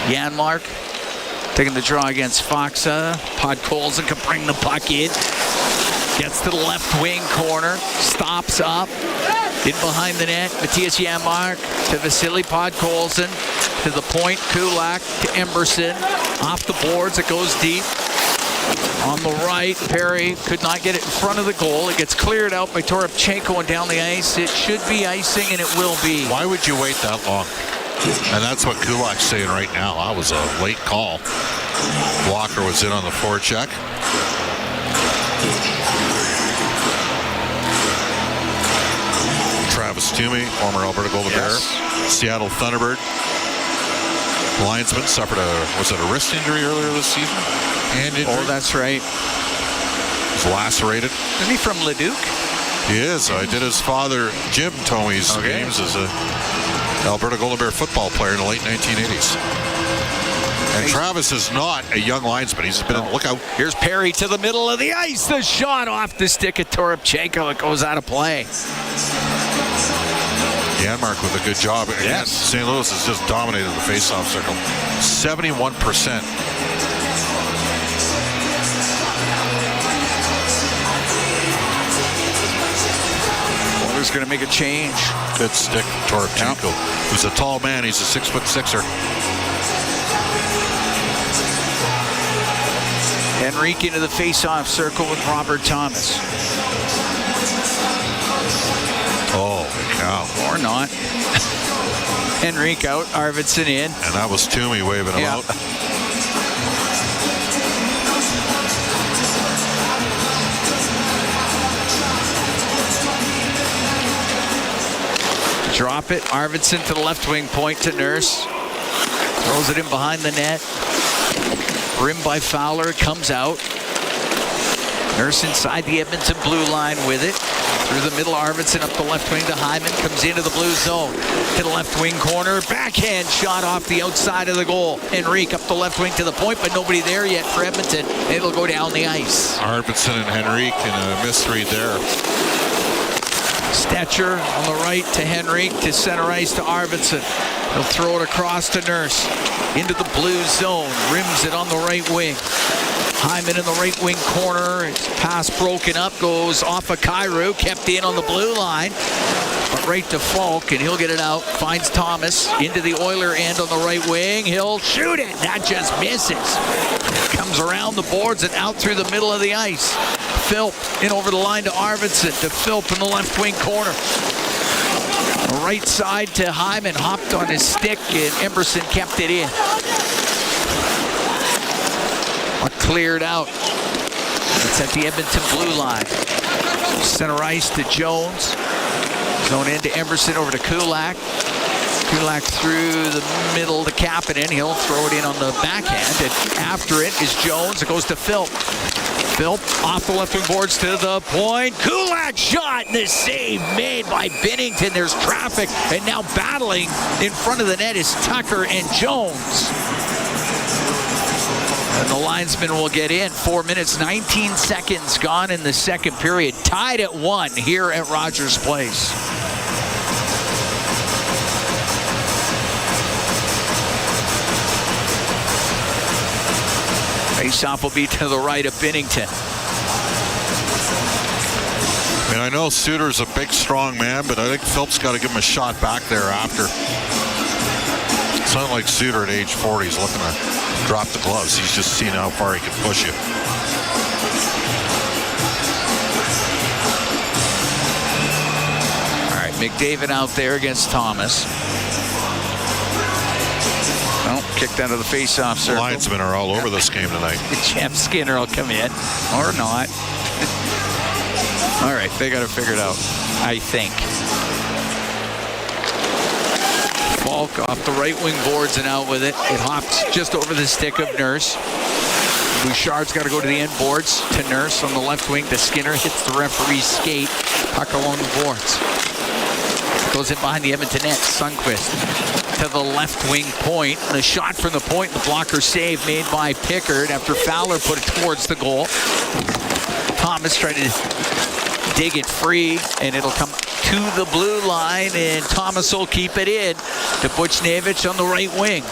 [SPEAKER 18] Janmark taking the draw against Faksa. Podkolzin can bring the puck in. Gets to the left wing corner. Stops up. In behind the net. Matthias Janmark to Vasily Podkolzin. To the point. Kulak to Emberson. Off the boards. It goes deep. On the right, Perry could not get it in front of the goal. It gets cleared out by Toropchenko and down the ice. It should be icing, and it will be.
[SPEAKER 13] Why would you wait that long? And that's what Kulak's saying right now. That was a late call. Walker was in on the forecheck. Travis Toomey, former Alberta Golden Bear, Seattle Thunderbird. Linesman suffered a wrist injury earlier this season? Hand injury.
[SPEAKER 18] Oh, that's right.
[SPEAKER 13] Was lacerated.
[SPEAKER 18] Isn't he from Leduc?
[SPEAKER 13] He is. I did his father, Jim Tomey's games as a Alberta Golden Bear football player in the late 1980s. And Travis is not a young linesman. He's been in the lookout.
[SPEAKER 18] Here's Perry to the middle of the ice. The shot off the stick of Toropchenko. It goes out of play.
[SPEAKER 13] Janmark with a good job. Again, St. Louis has just dominated the faceoff circle. 71%.
[SPEAKER 18] Walter's going to make a change.
[SPEAKER 13] Good stick, Toropchenko. Who's a tall man. He's a 6'6".
[SPEAKER 18] Henrique into the face-off circle with Robert Thomas.
[SPEAKER 13] Oh, cow.
[SPEAKER 18] Or not. Henrique out, Arvidsson in.
[SPEAKER 13] And that was Toomey waving him out.
[SPEAKER 18] Drop it. Arvidsson to the left wing point to Nurse. Throws it in behind the net. Rimmed by Fowler. Comes out. Nurse inside the Edmonton blue line with it. Through the middle, Arvidsson up the left wing to Hyman. Comes into the blue zone. To the left wing corner. Backhand shot off the outside of the goal. Henrique up the left wing to the point, but nobody there yet for Edmonton. It'll go down the ice.
[SPEAKER 13] Arvidsson and Henrique in a misread there.
[SPEAKER 18] Stetcher on the right to Henrique, to center ice to Arvidsson. He'll throw it across to Nurse. Into the blue zone. Rims it on the right wing. Hyman in the right wing corner. It's pass broken up. Goes off of Kyrou. Kept in on the blue line. But right to Falk, and he'll get it out. Finds Thomas into the Oiler end on the right wing. He'll shoot it. That just misses. Comes around the boards and out through the middle of the ice. Philp in over the line to Arvidsson. To Philp in the left wing corner. Right side to Hyman. Hopped on his stick, and Emberson kept it in. Cleared out. It's at the Edmonton blue line. Center ice to Jones. Zone into Emberson over to Kulak. Kulak through the middle to Kapanen. He'll throw it in on the backhand. And after it is Jones. It goes to Philp. Philp off the left wing boards to the point. Kulak shot and the save made by Binnington. There's traffic. And now battling in front of the net is Tucker and Jones. And the linesman will get in. 4 minutes, 19 seconds gone in the second period. Tied at 1 here at Rogers Place. Faceoff will be to the right of Binnington.
[SPEAKER 13] I mean, I know Suter's a big, strong man, but I think Philp's got to give him a shot back there after. It's not like Suter at age 40 is looking to drop the gloves. He's just seeing how far he can push you.
[SPEAKER 18] All right, McDavid out there against Thomas. Kicked out of the face-off circle.
[SPEAKER 13] The linesmen are all over this game tonight.
[SPEAKER 18] Jeff Skinner will come in, or not. All right, they got to figure it out, I think. Falk off the right wing boards and out with it. It hops just over the stick of Nurse. Bouchard's got to go to the end boards to Nurse on the left wing. To Skinner hits the referee's skate. Puck along the boards. Goes in behind the Edmonton net. Sundqvist to the left wing point. The shot from the point. The blocker save made by Pickard after Fowler put it towards the goal. Thomas tried to dig it free, and it'll come to the blue line, and Thomas will keep it in to Buchnevich on the right wing.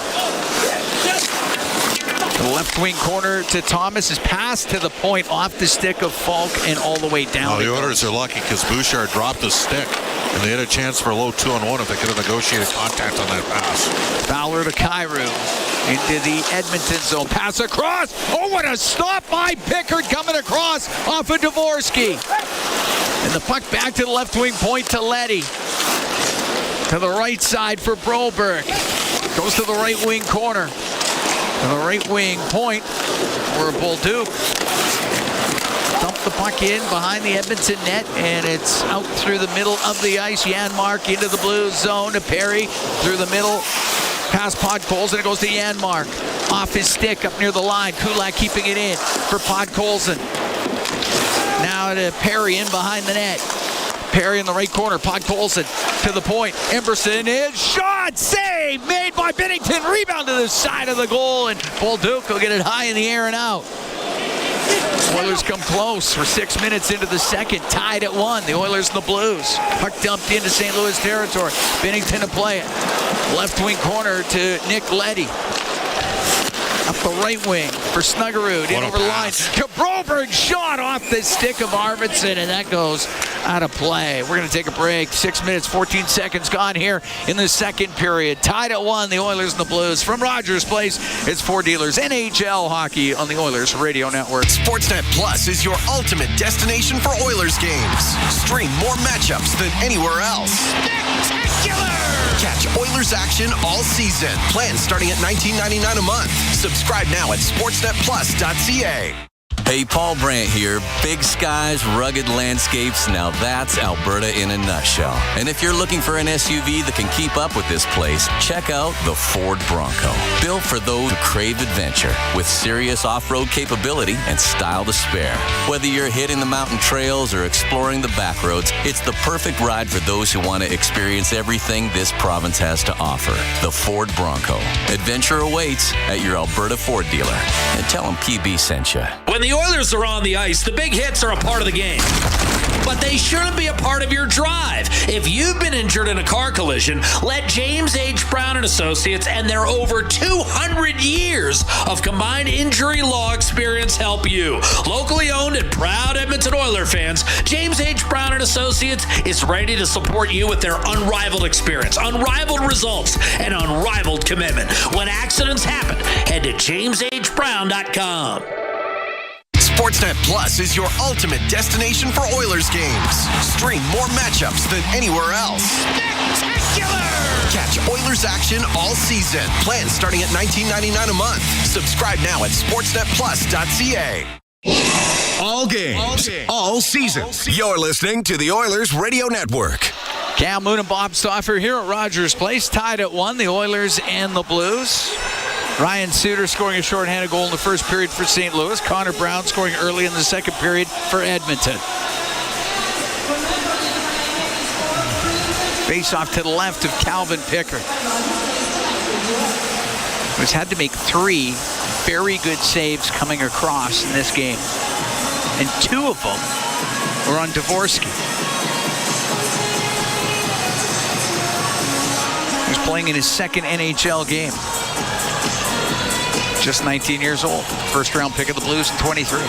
[SPEAKER 18] The left wing corner to Thomas is passed to the point off the stick of Falk and all the way down.
[SPEAKER 13] Oh, the Oilers are lucky because Bouchard dropped the stick, and they had a chance for a low 2-on-1 if they could have negotiated contact on that pass.
[SPEAKER 18] Fowler to Kyrou into the Edmonton zone. Pass across. Oh, what a stop by Pickard coming across off of Dvorsky. And the puck back to the left wing point to Leddy. To the right side for Broberg. Goes to the right wing corner. To the right wing point for Bolduc. Dump the puck in behind the Edmonton net, and it's out through the middle of the ice. Janmark into the blue zone to Perry through the middle. Past Podkolzin, and it goes to Janmark. Off his stick up near the line. Kulak keeping it in for Podkolzin. Now to Perry in behind the net. Perry in the right corner. Podkolzin to the point. Emberson is shot. Save made by Binnington. Rebound to the side of the goal, and Bolduc will get it high in the air and out. Oilers come close for 6 minutes into the second. Tied at 1. The Oilers and the Blues. Puck dumped into St. Louis territory. Binnington to play it. Left wing corner to Nick Leddy. Up the right wing for Snuggerud. In over the line. Broberg shot off the stick of Arvidsson, and that goes out of play. We're going to take a break. 6 minutes, 14 seconds gone here in the second period. Tied at 1, the Oilers and the Blues. From Rogers Place, it's Four Dealers NHL hockey on the Oilers Radio Network.
[SPEAKER 11] Sportsnet Plus is your ultimate destination for Oilers games. Stream more matchups than anywhere else. Spectacular! Catch Oilers action all season. Plans starting at $19.99 a month. Subscribe now at sportsnetplus.ca.
[SPEAKER 5] Hey, Paul Brandt here. Big skies, rugged landscapes. Now that's Alberta in a nutshell. And if you're looking for an SUV that can keep up with this place, check out the Ford Bronco. Built for those who crave adventure, with serious off-road capability and style to spare. Whether you're hitting the mountain trails or exploring the back roads, it's the perfect ride for those who want to experience everything this province has to offer. The Ford Bronco. Adventure awaits at your Alberta Ford dealer. And tell them PB sent you.
[SPEAKER 1] When the Oilers are on the ice, the big hits are a part of the game. But they shouldn't be a part of your drive. If you've been injured in a car collision, let James H. Brown & Associates and their over 200 years of combined injury law experience help you. Locally owned and proud Edmonton Oilers fans, James H. Brown & Associates is ready to support you with their unrivaled experience, unrivaled results, and unrivaled commitment. When accidents happen, head to jameshbrown.com.
[SPEAKER 11] Sportsnet Plus is your ultimate destination for Oilers games. Stream more matchups than anywhere else. Spectacular! Catch Oilers action all season. Plans starting at $19.99 a month. Subscribe now at sportsnetplus.ca.
[SPEAKER 6] All games, all season. You're listening to the Oilers Radio Network.
[SPEAKER 18] Cal Moon and Bob Stauffer here at Rogers Place, tied at 1, the Oilers and the Blues. Ryan Suter scoring a shorthanded goal in the first period for St. Louis. Connor Brown scoring early in the second period for Edmonton. Face off to the left of Calvin Pickard. He's had to make 3 very good saves coming across in this game. And 2 of them were on Dvorsky. He's playing in his second NHL game. Just 19 years old. First round pick of the Blues in 23.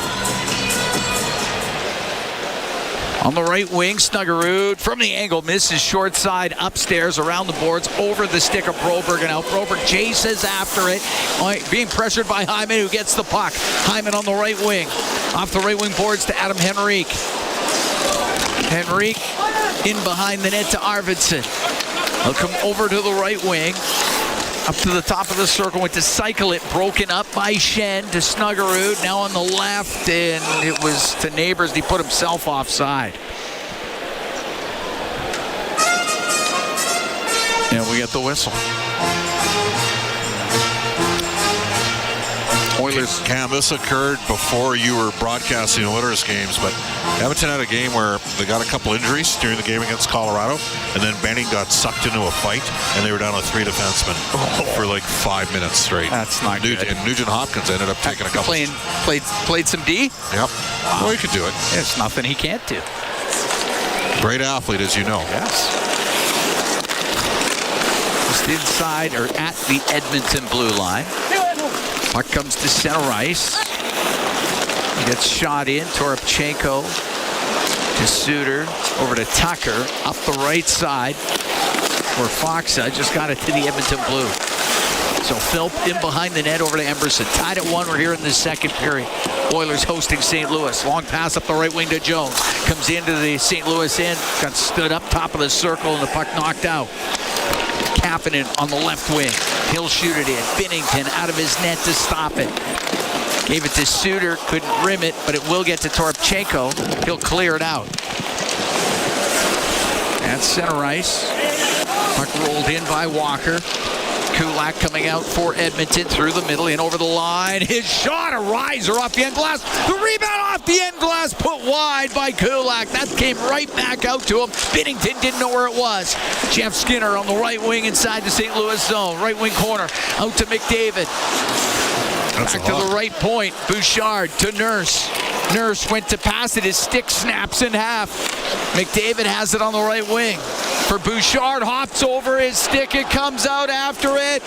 [SPEAKER 18] On the right wing, Snuggerud from the angle misses short side, upstairs, around the boards, over the stick of Broberg and out. Broberg chases after it, being pressured by Hyman, who gets the puck. Hyman on the right wing. Off the right wing boards to Adam Henrique. Henrique in behind the net to Arvidsson. He'll come over to the right wing. Up to the top of the circle, went to cycle it, broken up by Shen to Snuggerud. Now on the left, and it was to Neighbors. He put himself offside. And we get the whistle.
[SPEAKER 13] Oilers. Cam, this occurred before you were broadcasting the Oilers games, but Edmonton had a game where they got a couple injuries during the game against Colorado, and then Benning got sucked into a fight, and they were down to 3 defensemen for like 5 minutes straight.
[SPEAKER 18] That's not good.
[SPEAKER 13] And Nugent Hopkins ended up taking a couple.
[SPEAKER 18] Played some D?
[SPEAKER 13] Yep. Well, he could do it.
[SPEAKER 18] There's nothing he can't do.
[SPEAKER 13] Great athlete, as you know.
[SPEAKER 18] Yes. Just inside or at the Edmonton blue line. Puck comes to center ice. Gets shot in. Toropchenko to Suter. Over to Tucker. Up the right side. Where Foxa just got it to the Edmonton blue. So Philp in behind the net over to Emberson. Tied at 1. We're here in the second period. Oilers hosting St. Louis. Long pass up the right wing to Jones. Comes into the St. Louis end. Got stood up top of the circle and the puck knocked out. Kapanen on the left wing. He'll shoot it in. Binnington out of his net to stop it. Gave it to Suter. Couldn't rim it, but it will get to Toropchenko. He'll clear it out. At center ice. Puck rolled in by Walker. Kulak coming out for Edmonton through the middle and over the line. His shot, a riser off the end glass. The rebound off the end glass put wide by Kulak. That came right back out to him. Binnington didn't know where it was. Jeff Skinner on the right wing inside the St. Louis zone. Right wing corner out to McDavid. Back to the right point. Bouchard to Nurse. Nurse went to pass it. His stick snaps in half. McDavid has it on the right wing. For Bouchard, hops over his stick. It comes out after it.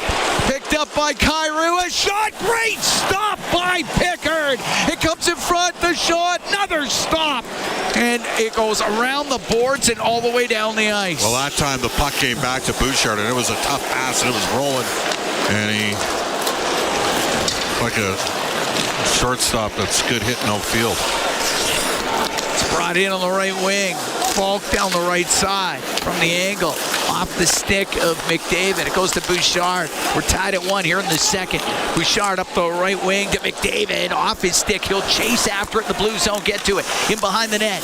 [SPEAKER 18] Picked up by Kyrou. A shot. Great stop by Pickard. It comes in front. The shot. Another stop. And it goes around the boards and all the way down the ice.
[SPEAKER 13] Well, that time the puck came back to Bouchard, and it was a tough pass, and it was rolling. And he, like a shortstop that's good hit no field.
[SPEAKER 18] It's brought in on the right wing. Falk down the right side from the angle. Off the stick of McDavid. It goes to Bouchard. We're tied at 1 here in the second. Bouchard up the right wing to McDavid. Off his stick. He'll chase after it in the blue zone. Get to it. In behind the net.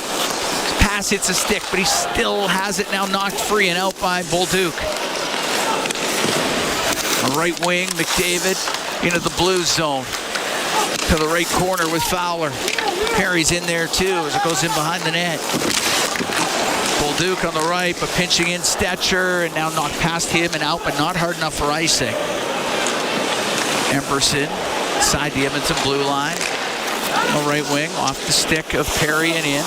[SPEAKER 18] Pass hits a stick, but he still has it now knocked free and out by Bolduc. On right wing, McDavid into the blue zone. To the right corner with Fowler. Perry's in there too as it goes in behind the net. Bolduc on the right, but pinching in Stetcher, and now knocked past him and out, but not hard enough for icing. Emberson, side the Edmonton blue line. On the right wing, off the stick of Perry and in.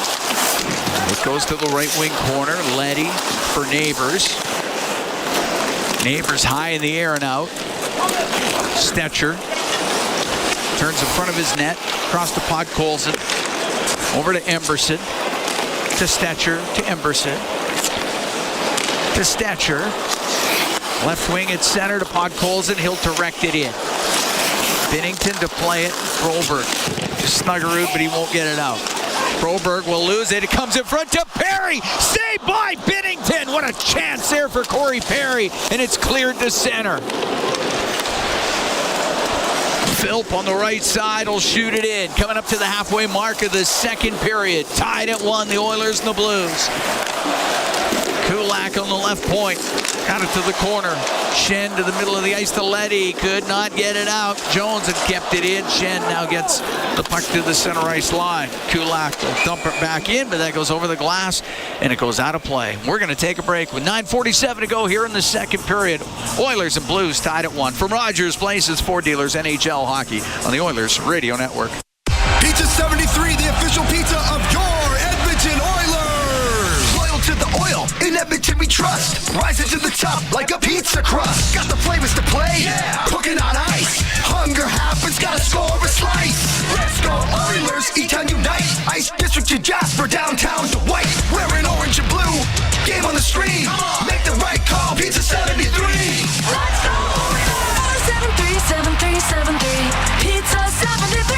[SPEAKER 18] It goes to the right wing corner. Leddy for Neighbors. Neighbors high in the air and out. Stetcher turns in front of his net, across to Podkolzin, over to Emberson, to Stetcher, to Emberson, to Stetcher, left wing at center to Podkolzin. He'll direct it in. Binnington to play it. Broberg to Snuggerud, but he won't get it out. Broberg will lose it. It comes in front to Perry. Saved by Binnington. What a chance there for Corey Perry. And it's cleared to center. Philp on the right side will shoot it in. Coming up to the halfway mark of the second period. Tied at 1, the Oilers and the Blues. Kulak on the left point. Got it to the corner. Shen to the middle of the ice to Leddy. Could not get it out. Jones had kept it in. Shen now gets the puck to the center ice line. Kulak will dump it back in, but that goes over the glass, and it goes out of play. We're going to take a break with 9:47 to go here in the second period. Oilers and Blues tied at 1. From Rogers Place, it's Ford Dealers NHL Hockey on the Oilers Radio Network.
[SPEAKER 7] Pizza 73, the official pizza of your Edmonton Oilers. Loyal to the oil, in Edmonton we trust. Rising to the top like a pizza crust. Got the flavors to play, cooking on ice. Hunger happens, gotta score a slice. Let's go Oilers, E-Town unite. Ice District to Jasper, downtown to White. Wearing orange and blue, game on the screen. Make the right call, Pizza 73. Let's go Oilers, 737373, Pizza 73.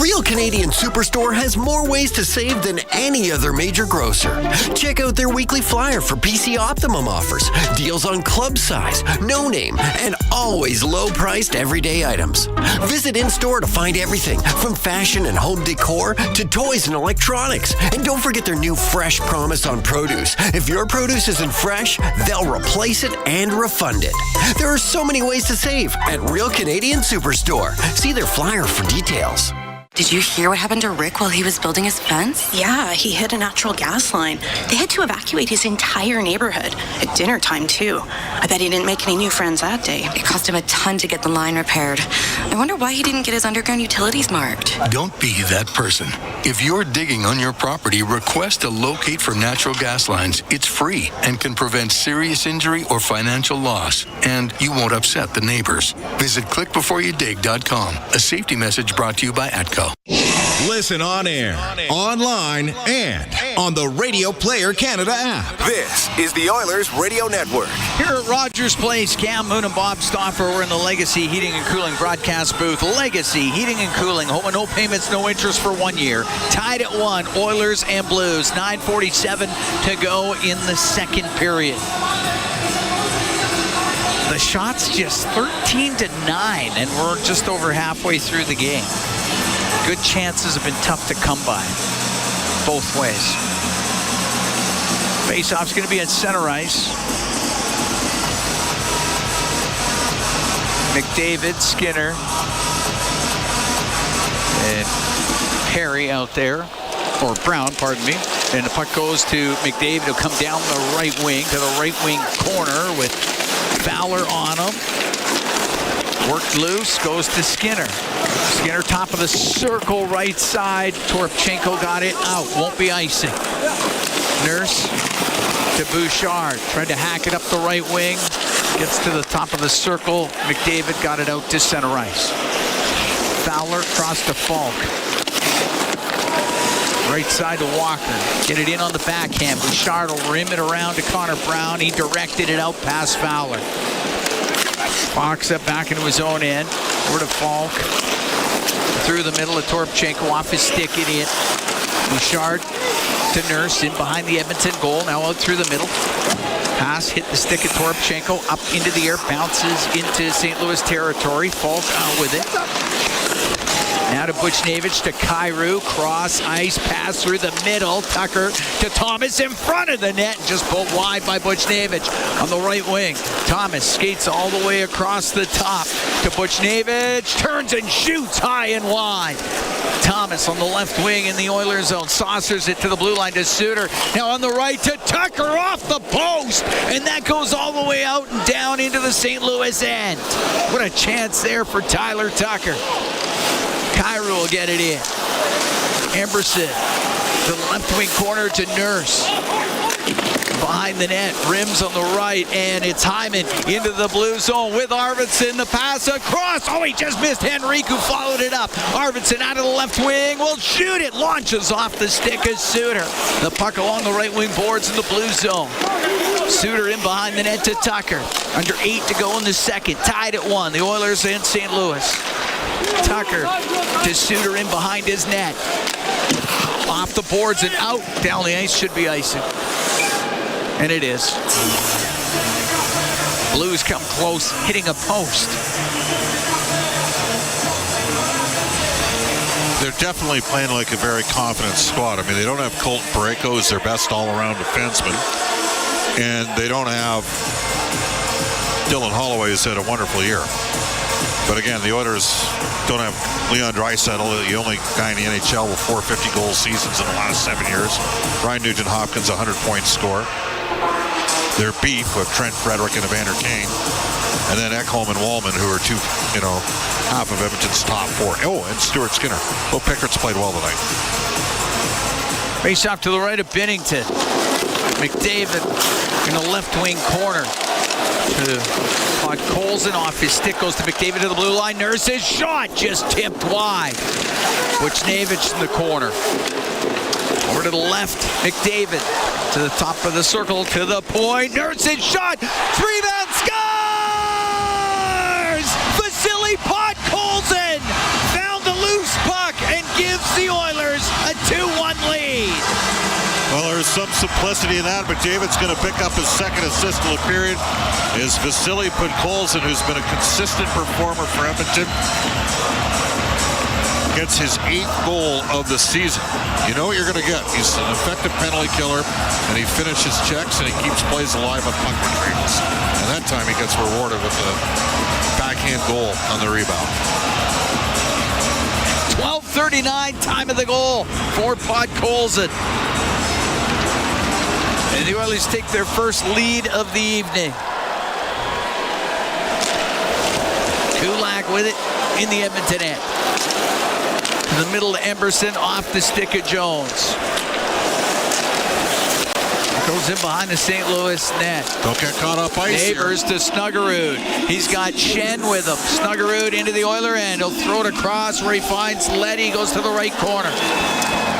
[SPEAKER 8] Real Canadian Superstore has more ways to save than any other major grocer. Check out their weekly flyer for PC Optimum offers, deals on club size, no name, and always low-priced everyday items. Visit in-store to find everything from fashion and home decor to toys and electronics. And don't forget their new Fresh Promise on produce. If your produce isn't fresh, they'll replace it and refund it. There are so many ways to save at Real Canadian Superstore. See their flyer for details.
[SPEAKER 9] Did you hear what happened to Rick while he was building his fence?
[SPEAKER 10] Yeah, he hit a natural gas line. They had to evacuate his entire neighborhood at dinner time, too. I bet he didn't make any new friends that day.
[SPEAKER 9] It cost him a ton to get the line repaired. I wonder why he didn't get his underground utilities marked.
[SPEAKER 24] Don't be that person. If you're digging on your property, request a locate for natural gas lines. It's free and can prevent serious injury or financial loss. And you won't upset the neighbors. Visit clickbeforeyoudig.com. A safety message brought to you by ATCO.
[SPEAKER 6] Listen on air, online, and on the Radio Player Canada app.
[SPEAKER 3] This is the Oilers Radio Network.
[SPEAKER 18] Here at Rogers Place, Cam Moon and Bob Stauffer. We're in the Legacy Heating and Cooling broadcast booth. Legacy Heating and Cooling. Home and no payments, no interest for 1 year. Tied at 1, Oilers and Blues. 9:47 to go in the second period. The shot's just 13-9, and we're just over halfway through the game. Good chances have been tough to come by, both ways. Face-off's going to be at center ice. McDavid, Skinner, and Perry out there, or Brown, pardon me. And the puck goes to McDavid. He'll come down the right wing to the right wing corner with Fowler on him. Worked loose, goes to Skinner. Skinner top of the circle, right side. Torpchenko got it out. Won't be icing. Nurse to Bouchard. Tried to hack it up the right wing. Gets to the top of the circle. McDavid got it out to center ice. Fowler across to Falk. Right side to Walker. Get it in on the backhand. Bouchard will rim it around to Connor Brown. He directed it out past Fowler. Fox up back into his own end. Over to Falk. Through the middle of Torpchenko. Off his stick and in. Bouchard to Nurse. In behind the Edmonton goal. Now out through the middle. Pass hit the stick of Torpchenko. Up into the air. Bounces into St. Louis territory. Falk out with it. Now to Buchnevich to Kyrou. Cross ice pass through the middle. Tucker to Thomas in front of the net. Just pulled wide by Buchnevich on the right wing. Thomas skates all the way across the top to Buchnevich. Turns and shoots high and wide. Thomas on the left wing in the Oilers zone. Saucers it to the blue line to Suter. Now on the right to Tucker off the post. And that goes all the way out and down into the St. Louis end. What a chance there for Tyler Tucker. Kyrou will get it in. Emberson to the left wing corner to Nurse. Behind the net, rims on the right, and it's Hyman into the blue zone with Arvidsson. The pass across. Oh, he just missed Henrique, who followed it up. Arvidsson out of the left wing will shoot it. Launches off the stick of Suter. The puck along the right wing boards in the blue zone. Suter in behind the net to Tucker. Under 8 to go in the second. Tied at 1. The Oilers and St. Louis. Tucker to Suter in behind his net. Off the boards and out. Down the ice, should be icing. And it is. Blues come close, hitting a post.
[SPEAKER 13] They're definitely playing like a very confident squad. I mean, they don't have Colton Parayko as their best all-around defenseman. And they don't have Dylan Holloway, who's had a wonderful year. But again, the Oilers don't have Leon Draisaitl, the only guy in the NHL with 450 goal seasons in the last 7 years. Ryan Nugent-Hopkins, 100-point scorer. Their beef with Trent Frederick and Evander Kane. And then Ekholm and Wallman, who are half of Edmonton's top four. Oh, and Stuart Skinner. Well, Pickett's played well tonight.
[SPEAKER 18] Face off to the right of Binnington. McDavid in the left wing corner. Colson off his stick, goes to McDavid to the blue line. Nurse's shot just tipped wide. Buchnevich in the corner. Over to the left, McDavid to the top of the circle, to the point. Nurse's shot, rebound, scores! Vasily Podkolzin found the loose puck and gives the Oilers a 2-1 lead.
[SPEAKER 13] Well, there's some simplicity in that. McDavid's going to pick up his second assist of the period. Is Vasily Podkolzin, who's been a consistent performer for Edmonton. Gets his 8th goal of the season. You know what you're going to get. He's an effective penalty killer, and he finishes checks, and he keeps plays alive on puck retrievals. And that time he gets rewarded with a backhand goal on the rebound.
[SPEAKER 18] 12:39, time of the goal for Podkolzin. And the Oilers take their first lead of the evening. Kulak with it in the Edmonton end. To the middle to Emberson, off the stick of Jones. Goes in behind the St. Louis net.
[SPEAKER 13] Don't get caught up ice.
[SPEAKER 18] Neighbors to Snuggerud. He's got Shen with him. Snuggerud into the Oiler end. He'll throw it across where he finds Leddy. Goes to the right corner.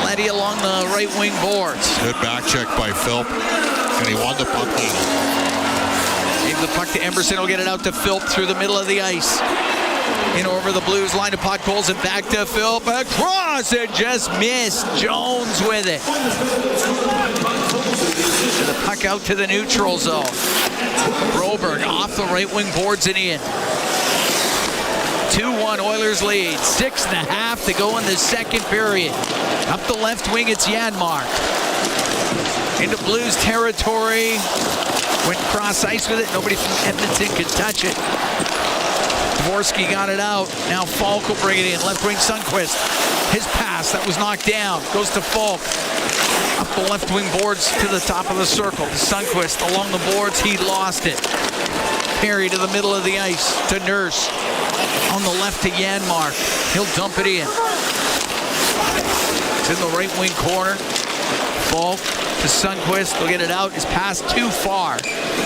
[SPEAKER 18] Leddy along the right wing boards.
[SPEAKER 13] Good back check by Philp. And he won the puck battle.
[SPEAKER 18] Gave the puck to Emberson. He'll get it out to Philp through the middle of the ice. In over the Blues line to Podkolzin. Back to Philp. Across. It just missed. Jones with it. The puck out to the neutral zone. Broberg off the right wing boards and in. 2-1 Oilers lead. 6.5 to go in the second period. Up the left wing, it's Janmark. Into Blues territory. Went cross ice with it. Nobody from Edmonton could touch it. Dvorsky got it out. Now Falk will bring it in. Left wing Sundqvist. His pass, that was knocked down. Goes to Falk. Up the left wing boards to the top of the circle. To Sundqvist along the boards. He lost it. Perry to the middle of the ice to Nurse. On the left to Janmark. He'll dump it in. It's in the right wing corner. Falk to Sundqvist. They'll get it out. His pass too far.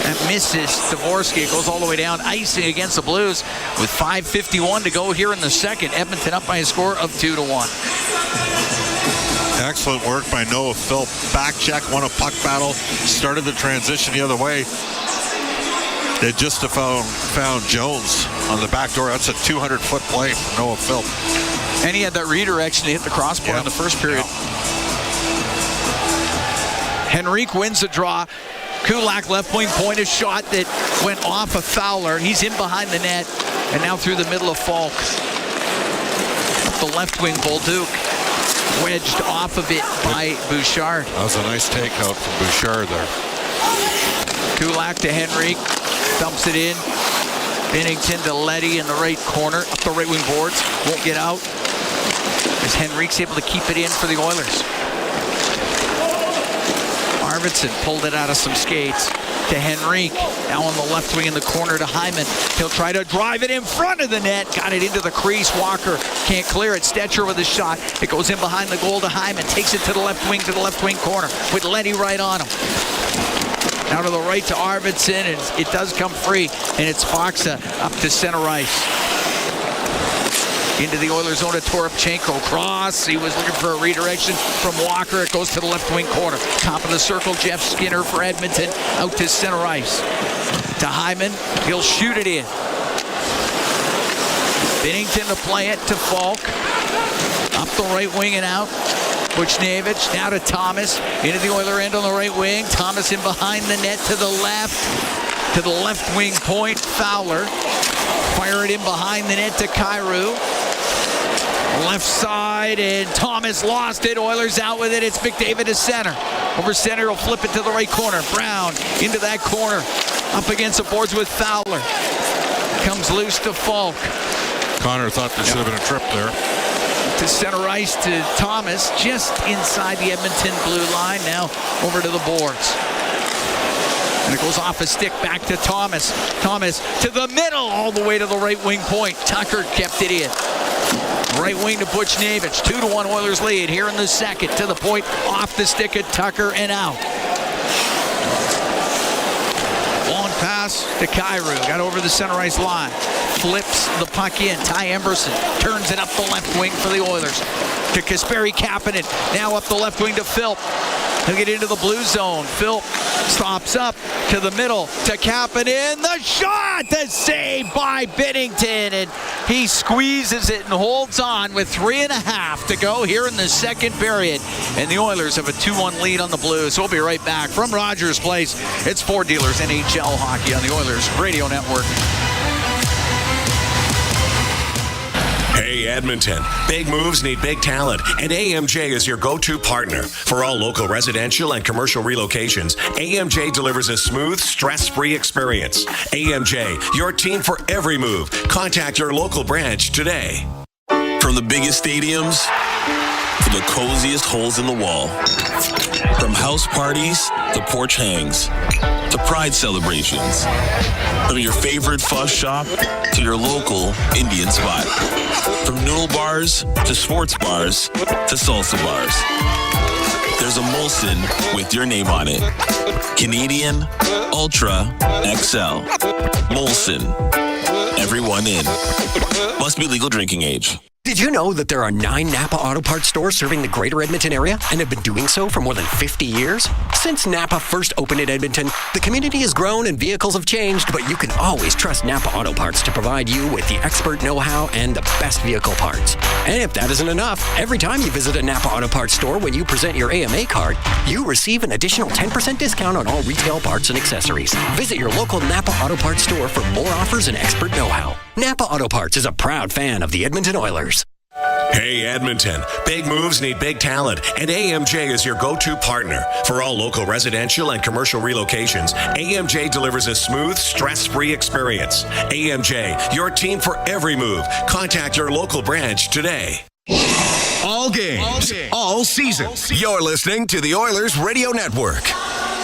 [SPEAKER 18] And misses Dvorsky. It goes all the way down. Icing against the Blues with 5:51 to go here in the second. Edmonton up by a score of 2-1.
[SPEAKER 13] Excellent work by Noah Philp. Back check, won a puck battle. Started the transition the other way. They just found Jones on the back door. That's a 200-foot play for Noah Philp.
[SPEAKER 18] And he had that redirection to hit the crossbar in the first period. Henrique wins the draw. Kulak left wing point, a shot that went off a Fowler. He's in behind the net and now through the middle of Falk. Up the left wing, Bolduc wedged off of it by Bouchard.
[SPEAKER 13] That was a nice takeout from Bouchard there.
[SPEAKER 18] Kulak to Henrique, dumps it in. Binnington to Leddy in the right corner, up the right wing boards, won't get out. As Henrique's able to keep it in for the Oilers. Arvidsson pulled it out of some skates to Henrique. Now on the left wing in the corner to Hyman. He'll try to drive it in front of the net. Got it into the crease. Walker can't clear it. Stetcher with a shot. It goes in behind the goal to Hyman. Takes it to the left wing corner with Leddy right on him. Now to the right to Arvidsson, and it does come free. And it's Faksa up to center ice. Into the Oilers zone to Toropchenko. Cross. He was looking for a redirection from Walker. It goes to the left wing corner. Top of the circle, Jeff Skinner for Edmonton. Out to center ice. To Hyman. He'll shoot it in. Binnington to play it to Falk. Up the right wing and out. Buchnevich now to Thomas. Into the Oiler end on the right wing. Thomas in behind the net to the left. To the left wing point. Fowler. Fire it in behind the net to Kyrou. Left side, and Thomas lost it. Oilers out with it. It's McDavid to center. Over center, he'll flip it to the right corner. Brown into that corner. Up against the boards with Fowler. Comes loose to Falk.
[SPEAKER 13] Connor thought there should have been a trip there.
[SPEAKER 18] To center ice to Thomas, just inside the Edmonton blue line. Now over to the boards. And it goes off a stick back to Thomas. Thomas to the middle, all the way to the right wing point. Tucker kept it in. Right wing to Buchnevich. 2-1 Oilers lead here in the second. To the point, off the stick at Tucker and out. Long pass to Kyrou. Got over the center ice line. Flips the puck in. Ty Emberson turns it up the left wing for the Oilers. To Kasperi Kapanen. Now up the left wing to Philp. He'll get into the blue zone. Philp stops up to the middle to Kapanen. The shot! The save by Binnington. And he squeezes it and holds on with 3.5 to go here in the second period. And the Oilers have a 2-1 lead on the Blues. We'll be right back from Rogers Place. It's Ford Dealers NHL Hockey on the Oilers Radio Network.
[SPEAKER 12] Hey Edmonton, big moves need big talent, and AMJ is your go-to partner. For all local residential and commercial relocations, AMJ delivers a smooth, stress-free experience. AMJ, your team for every move. Contact your local branch today.
[SPEAKER 14] From the biggest stadiums to the coziest holes in the wall. From house parties to porch hangs to pride celebrations. From your favorite fuzz shop to your local Indian spot. From noodle bars to sports bars to salsa bars. There's a Molson with your name on it. Canadian Ultra XL. Molson. Everyone in. Must be legal drinking age.
[SPEAKER 8] Did you know that there are 9 Napa Auto Parts stores serving the greater Edmonton area and have been doing so for more than 50 years? Since Napa first opened in Edmonton, the community has grown and vehicles have changed, but you can always trust Napa Auto Parts to provide you with the expert know-how and the best vehicle parts. And if that isn't enough, every time you visit a Napa Auto Parts store when you present your AMA card, you receive an additional 10% discount on all retail parts and accessories. Visit your local Napa Auto Parts store for more offers and expert know-how. Napa Auto Parts is a proud fan of the Edmonton Oilers.
[SPEAKER 12] Hey Edmonton, big moves need big talent, and AMJ is your go-to partner. For all local residential and commercial relocations, AMJ delivers a smooth, stress-free experience. AMJ, your team for every move. Contact your local branch today.
[SPEAKER 3] All games, all season. You're listening to the Oilers Radio Network.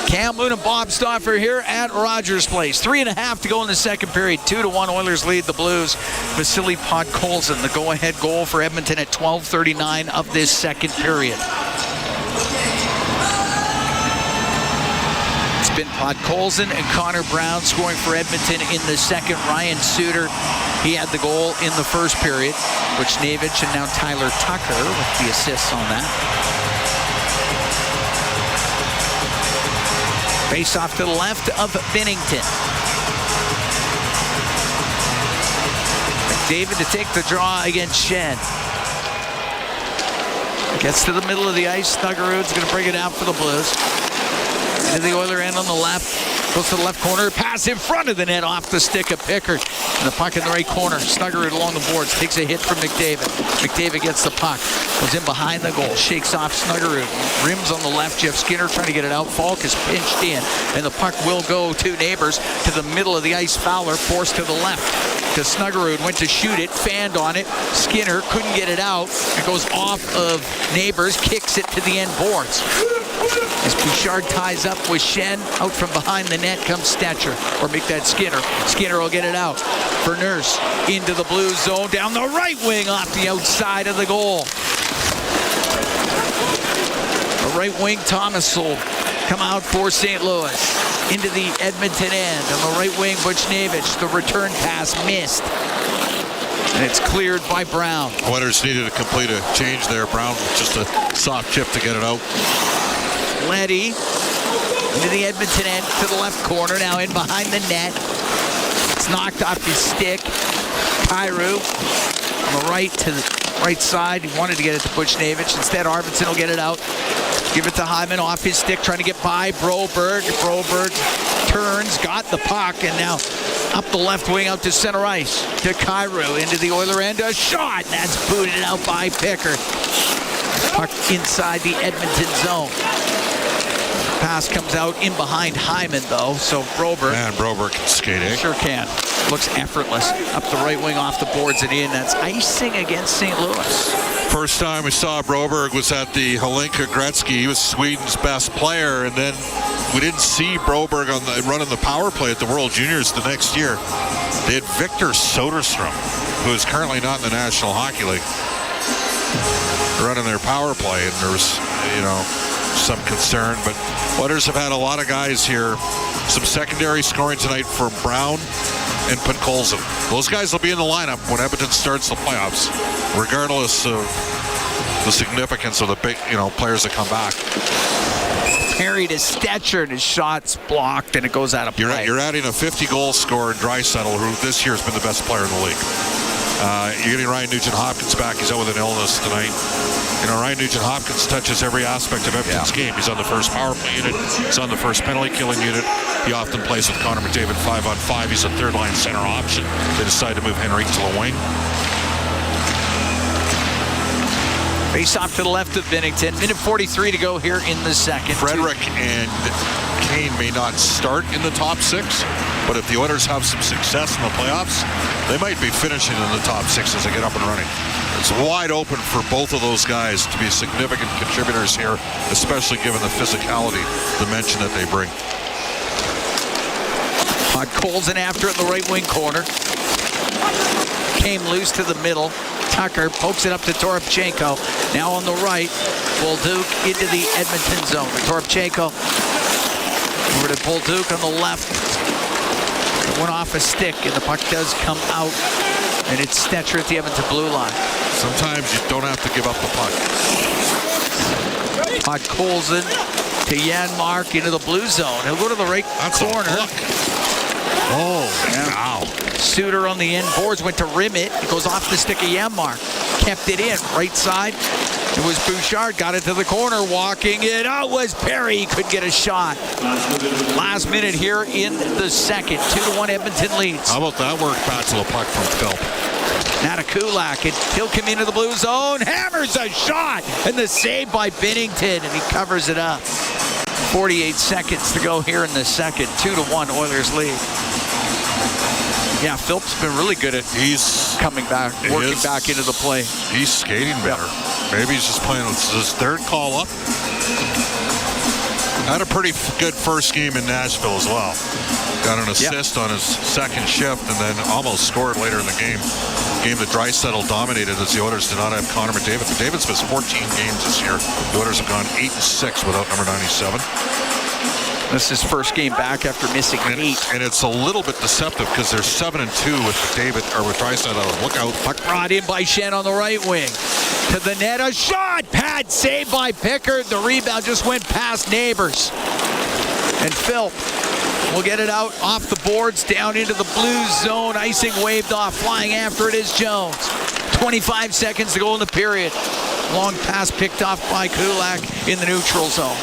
[SPEAKER 18] Cam Moon and Bob Stauffer here at Rogers Place. 3.5 to go in the second period. 2-1 Oilers lead the Blues. Vasily Podkolzin, the go-ahead goal for Edmonton at 12:39 of this second period. It's been Podkolzin and Connor Brown scoring for Edmonton in the second. Ryan Suter, he had the goal in the first period. Buchnevich and now Tyler Tucker with the assists on that. Face off to the left of Binnington. McDavid to take the draw against Shen. Gets to the middle of the ice. Snuggerud's going to bring it out for the Blues. Into the Oiler end on the left. Goes to the left corner. Pass in front of the net off the stick of Pickard. And the puck in the right corner. Snuggerud along the boards. Takes a hit from McDavid. McDavid gets the puck. Goes in behind the goal. Shakes off Snuggerud. Rims on the left. Jeff Skinner trying to get it out. Falk is pinched in. And the puck will go to Neighbors. To the middle of the ice. Fowler forced to the left. To Snuggerud. Went to shoot it. Fanned on it. Skinner couldn't get it out. It goes off of Neighbors. Kicks it to the end boards. As Bouchard ties up with Shen, out from behind the net comes Stetcher, or make that Skinner. Skinner will get it out for Nurse into the blue zone, down the right wing off the outside of the goal. The right wing Thomas will come out for St. Louis into the Edmonton end. On the right wing Buchnevich, the return pass missed. And it's cleared by Brown.
[SPEAKER 13] Oilers needed to complete a change there. Brown with just a soft chip to get it out.
[SPEAKER 18] Letty into the Edmonton end to the left corner. Now in behind the net. It's knocked off his stick. Kyrou on the right to the right side. He wanted to get it to Buchnevich. Instead, Arvidsson will get it out. Give it to Hyman off his stick, trying to get by Broberg. Broberg turns, got the puck, and now up the left wing out to center ice. To Cairo, into the Oiler end. A shot! That's booted out by Pickard. Puck inside the Edmonton zone. Pass comes out in behind Hyman, though, so Broberg.
[SPEAKER 13] Man, Broberg can skate, eh?
[SPEAKER 18] Sure can. Looks effortless. Up the right wing off the boards and in. That's icing against St. Louis.
[SPEAKER 13] First time we saw Broberg was at the Helenka Gretzky. He was Sweden's best player, and then we didn't see Broberg running the power play at the World Juniors the next year. They had Victor Soderstrom, who is currently not in the National Hockey League, running their power play, and there was, some concern, but Oilers have had a lot of guys here. Some secondary scoring tonight for Brown and Podkolzin. Those guys will be in the lineup when Edmonton starts the playoffs, regardless of the significance of the big, players that come back.
[SPEAKER 18] Parried his Stetcher and his shot's blocked and it goes out of play.
[SPEAKER 13] You're adding a 50-goal scorer in Draisaitl, who this year has been the best player in the league. You're getting Ryan Nugent-Hopkins back. He's out with an illness tonight. Ryan Nugent-Hopkins touches every aspect of Edmonton's game. He's on the first power play unit. He's on the first penalty killing unit. He often plays with Connor McDavid 5-on-5. He's a third-line center option. They decide to move Henrique to the wing.
[SPEAKER 18] Face off to the left of Binnington. Minute 43 to go here in the second.
[SPEAKER 13] Frederick and Kane may not start in the top six, but if the Oilers have some success in the playoffs, they might be finishing in the top six as they get up and running. It's wide open for both of those guys to be significant contributors here, especially given the physicality dimension that they bring.
[SPEAKER 18] Podkolzin after it in the right wing corner. Came loose to the middle. Tucker pokes it up to Toropchenko. Now on the right, Bolduc into the Edmonton zone. Toropchenko over to Bolduc on the left. It went off a stick, and the puck does come out. And it's Stetcher at the Edmonton blue line.
[SPEAKER 13] Sometimes you don't have to give up the puck.
[SPEAKER 18] Podkolzin to Janmark into the blue zone. He'll go to the right corner.
[SPEAKER 13] Oh, wow.
[SPEAKER 18] Suter on the end boards went to rim it. It goes off the stick of Janmark. Kept it in. Right side. It was Bouchard. Got it to the corner. Walking it out was Perry. He couldn't get a shot. Last minute here in the second. 2-1 Edmonton leads.
[SPEAKER 13] How about that work back to the puck from Philp?
[SPEAKER 18] Now to Kulak, and he'll come into the blue zone. Hammers a shot, and the save by Binnington, and he covers it up. 48 seconds to go here in the second. 2-1 Oilers lead. Yeah, Philp's been really good at coming back, working back into the play.
[SPEAKER 13] He's skating better. Maybe he's just playing with his third call up. Had a pretty good first game in Nashville as well. Got an assist on his second shift and then almost scored later in the game. Game that Draisaitl dominated as the Oilers did not have Connor McDavid. McDavid's missed 14 games this year. The Oilers have gone 8-6 without number 97.
[SPEAKER 18] This is his first game back after missing 8.
[SPEAKER 13] And it's a little bit deceptive because they're 7-2 with McDavid or with Draisaitl. Look out.
[SPEAKER 18] Puck brought in by Shen on the right wing. To the net, a shot! Pad saved by Pickard. The rebound just went past Neighbors. And Philp will get it out off the boards, down into the blue zone. Icing waved off. Flying after it is Jones. 25 seconds to go in the period. Long pass picked off by Kulak in the neutral zone.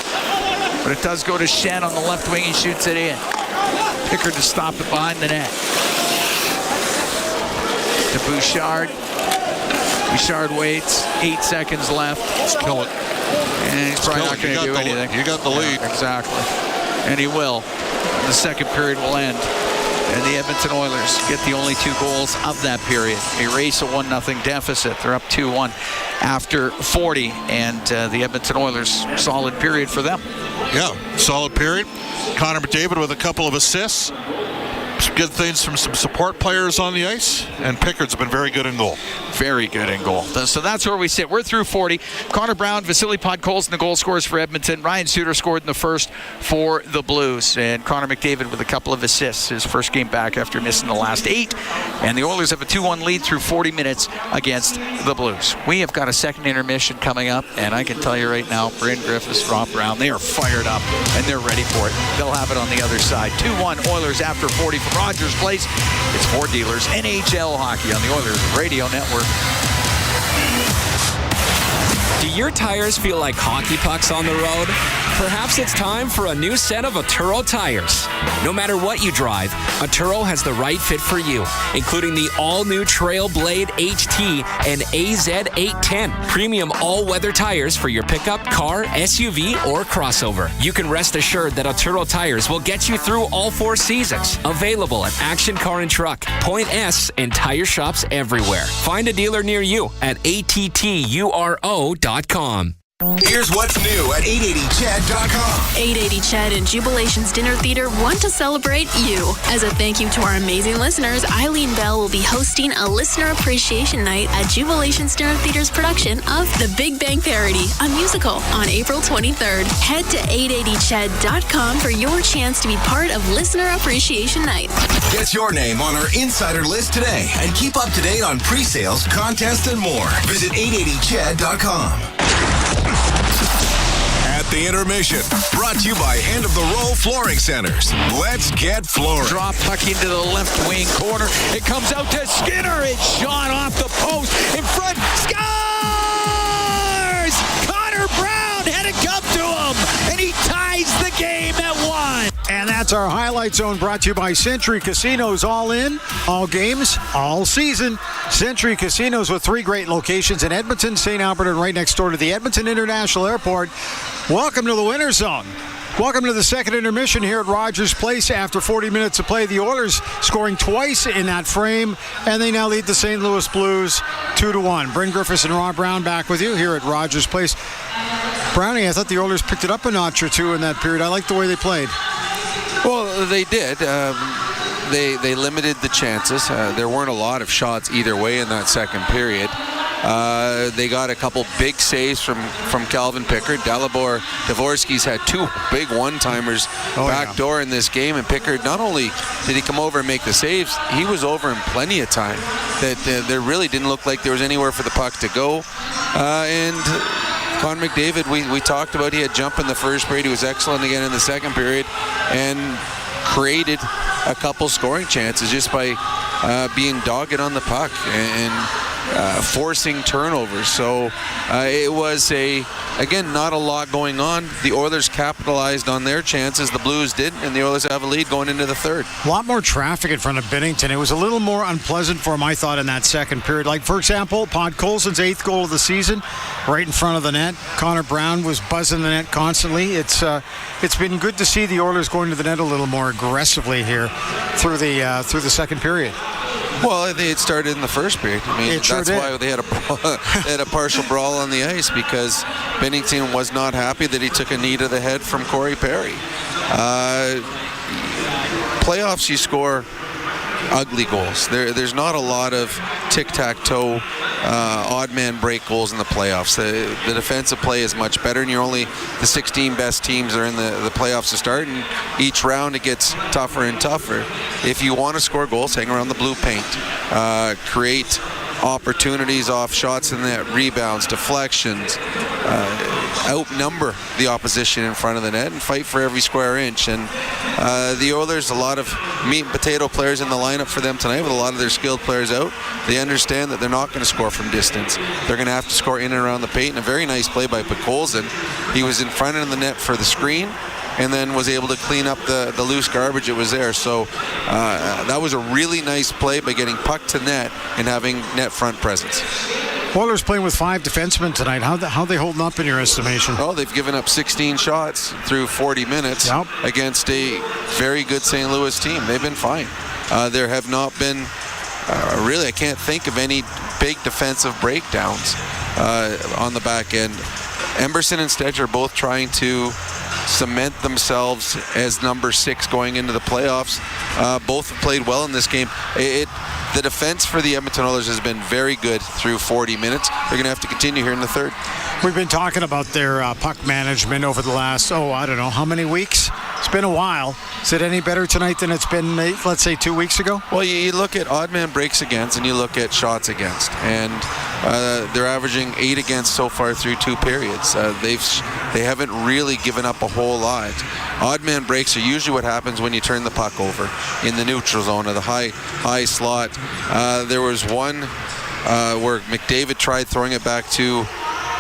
[SPEAKER 18] But it does go to Shen on the left wing. He shoots it in. Pickard to stop it behind the net. To Bouchard. Bouchard waits. 8 seconds left.
[SPEAKER 13] Let's kill it.
[SPEAKER 18] And he's probably not going to do anything.
[SPEAKER 13] You got the lead.
[SPEAKER 18] Yeah, exactly. And he will. The second period will end. And the Edmonton Oilers get the only 2 goals of that period. Erase a 1-0 deficit. They're up 2-1 after 40. And the Edmonton Oilers, solid period for them.
[SPEAKER 13] Yeah, solid period. Connor McDavid with a couple of assists. Good things from some support players on the ice, and Pickard's been very good in goal.
[SPEAKER 18] Very good in goal. So that's where we sit. We're through 40. Connor Brown, Vasily Podkolzin, the goal scorers for Edmonton. Ryan Suter scored in the first for the Blues, and Connor McDavid with a couple of assists. His first game back after missing the last 8. And the Oilers have a 2-1 lead through 40 minutes against the Blues. We have got a second intermission coming up, and I can tell you right now, Bryn Griffiths, Rob Brown, they are fired up, and they're ready for it. They'll have it on the other side. 2-1 Oilers after 40 from Rogers Place. It's Ford Dealers NHL Hockey on the Oilers Radio Network.
[SPEAKER 22] Do your tires feel like hockey pucks on the road? Perhaps it's time for a new set of Atturo tires. No matter what you drive, Atturo has the right fit for you, including the all-new Trailblade HT and AZ810, premium all-weather tires for your pickup, car, SUV, or crossover. You can rest assured that Atturo tires will get you through all 4 seasons. Available at Action Car and Truck, Point S, and tire shops everywhere. Find a dealer near you at atturo.com.
[SPEAKER 3] Here's what's new at 880ched.com.
[SPEAKER 15] 880 Ched and Jubilation's Dinner Theater want to celebrate you. As a thank you to our amazing listeners, Eileen Bell will be hosting a listener appreciation night at Jubilation's Dinner Theater's production of The Big Bang Parody, a musical, on April 23rd. Head to 880ched.com for your chance to be part of Listener Appreciation Night.
[SPEAKER 3] Get your name on our insider list today and keep up to date on pre-sales, contests, and more. Visit 880ched.com. At the intermission, brought to you by End of the Row Flooring Centers. Let's get flooring.
[SPEAKER 18] Drop puck into the left wing corner. It comes out to Skinner. It's shot off the post. In front. Scores! Connor Brown had it come to him, and he ties the game at 1.
[SPEAKER 2] And that's our Highlight Zone, brought to you by Century Casinos. All in, all games, all season. Century Casinos with 3 great locations in Edmonton, St. Albert, and right next door to the Edmonton International Airport. Welcome to the Winter Zone. Welcome to the second intermission here at Rogers Place. After 40 minutes of play, the Oilers scoring twice in that frame, and they now lead the St. Louis Blues 2-1. Bryn Griffiths and Rob Brown back with you here at Rogers Place. Brownie, I thought the Oilers picked it up a notch or 2 in that period. I like the way they played.
[SPEAKER 16] Well, they did. They limited the chances. There weren't a lot of shots either way in that second period. They got a couple big saves from Calvin Pickard. Dalibor Dvorsky's had 2 big one-timers backdoor in this game, and Pickard, not only did he come over and make the saves, he was over in plenty of time. That there really didn't look like there was anywhere for the puck to go. And Connor McDavid, we talked about, he had jump in the first period. He was excellent again in the second period and created a couple scoring chances just by being dogged on the puck and forcing turnovers. So it was again, not a lot going on. The Oilers capitalized on their chances. The Blues didn't, and the Oilers have a lead going into the third.
[SPEAKER 2] A lot more traffic in front of Bennington. It was a little more unpleasant for him, I thought, in that second period. Like, for example, Podkolzon's 8th goal of the season, right in front of the net. Connor Brown was buzzing the net constantly. It's been good to see the Oilers going to the net a little more aggressively here through the second period.
[SPEAKER 16] Well, they had started in the first period. I mean, that's why they had a partial brawl on the ice, because Bennington was not happy that he took a knee to the head from Corey Perry. Playoffs, you score ugly goals. There's not a lot of tic-tac-toe odd man break goals in the playoffs. The defensive play is much better, and you're only the 16 best teams are in the playoffs to start, and each round it gets tougher and tougher. If you want to score goals, hang around the blue paint. Create opportunities off shots in the rebounds, deflections, outnumber the opposition in front of the net and fight for every square inch. And the Oilers, a lot of meat and potato players in the lineup for them tonight with a lot of their skilled players out. They understand that they're not going to score from distance. They're going to have to score in and around the paint. And a very nice play by Podkolzon. He was in front of the net for the screen and then was able to clean up the loose garbage that was there. So that was a really nice play by getting puck to net and having net front presence.
[SPEAKER 2] Oilers playing with 5 defensemen tonight. How are they holding up in your estimation?
[SPEAKER 16] Oh, they've given up 16 shots through 40 minutes against a very good St. Louis team. They've been fine. There have not been, really, I can't think of any big defensive breakdowns on the back end. Emberson and Stegger are both trying to cement themselves as number 6 going into the playoffs. Both have played well in this game. The defense for the Edmonton Oilers has been very good through 40 minutes. They're going to have to continue here in the third.
[SPEAKER 2] We've been talking about their puck management over the last, I don't know, how many weeks? It's been a while. Is it any better tonight than it's been, let's say, 2 weeks ago?
[SPEAKER 16] Well, you look at odd man breaks against and you look at shots against. And they're averaging 8 against so far through 2 periods. They haven't really given up a whole lot. Odd man breaks are usually what happens when you turn the puck over in the neutral zone or the high slot. There was one where McDavid tried throwing it back to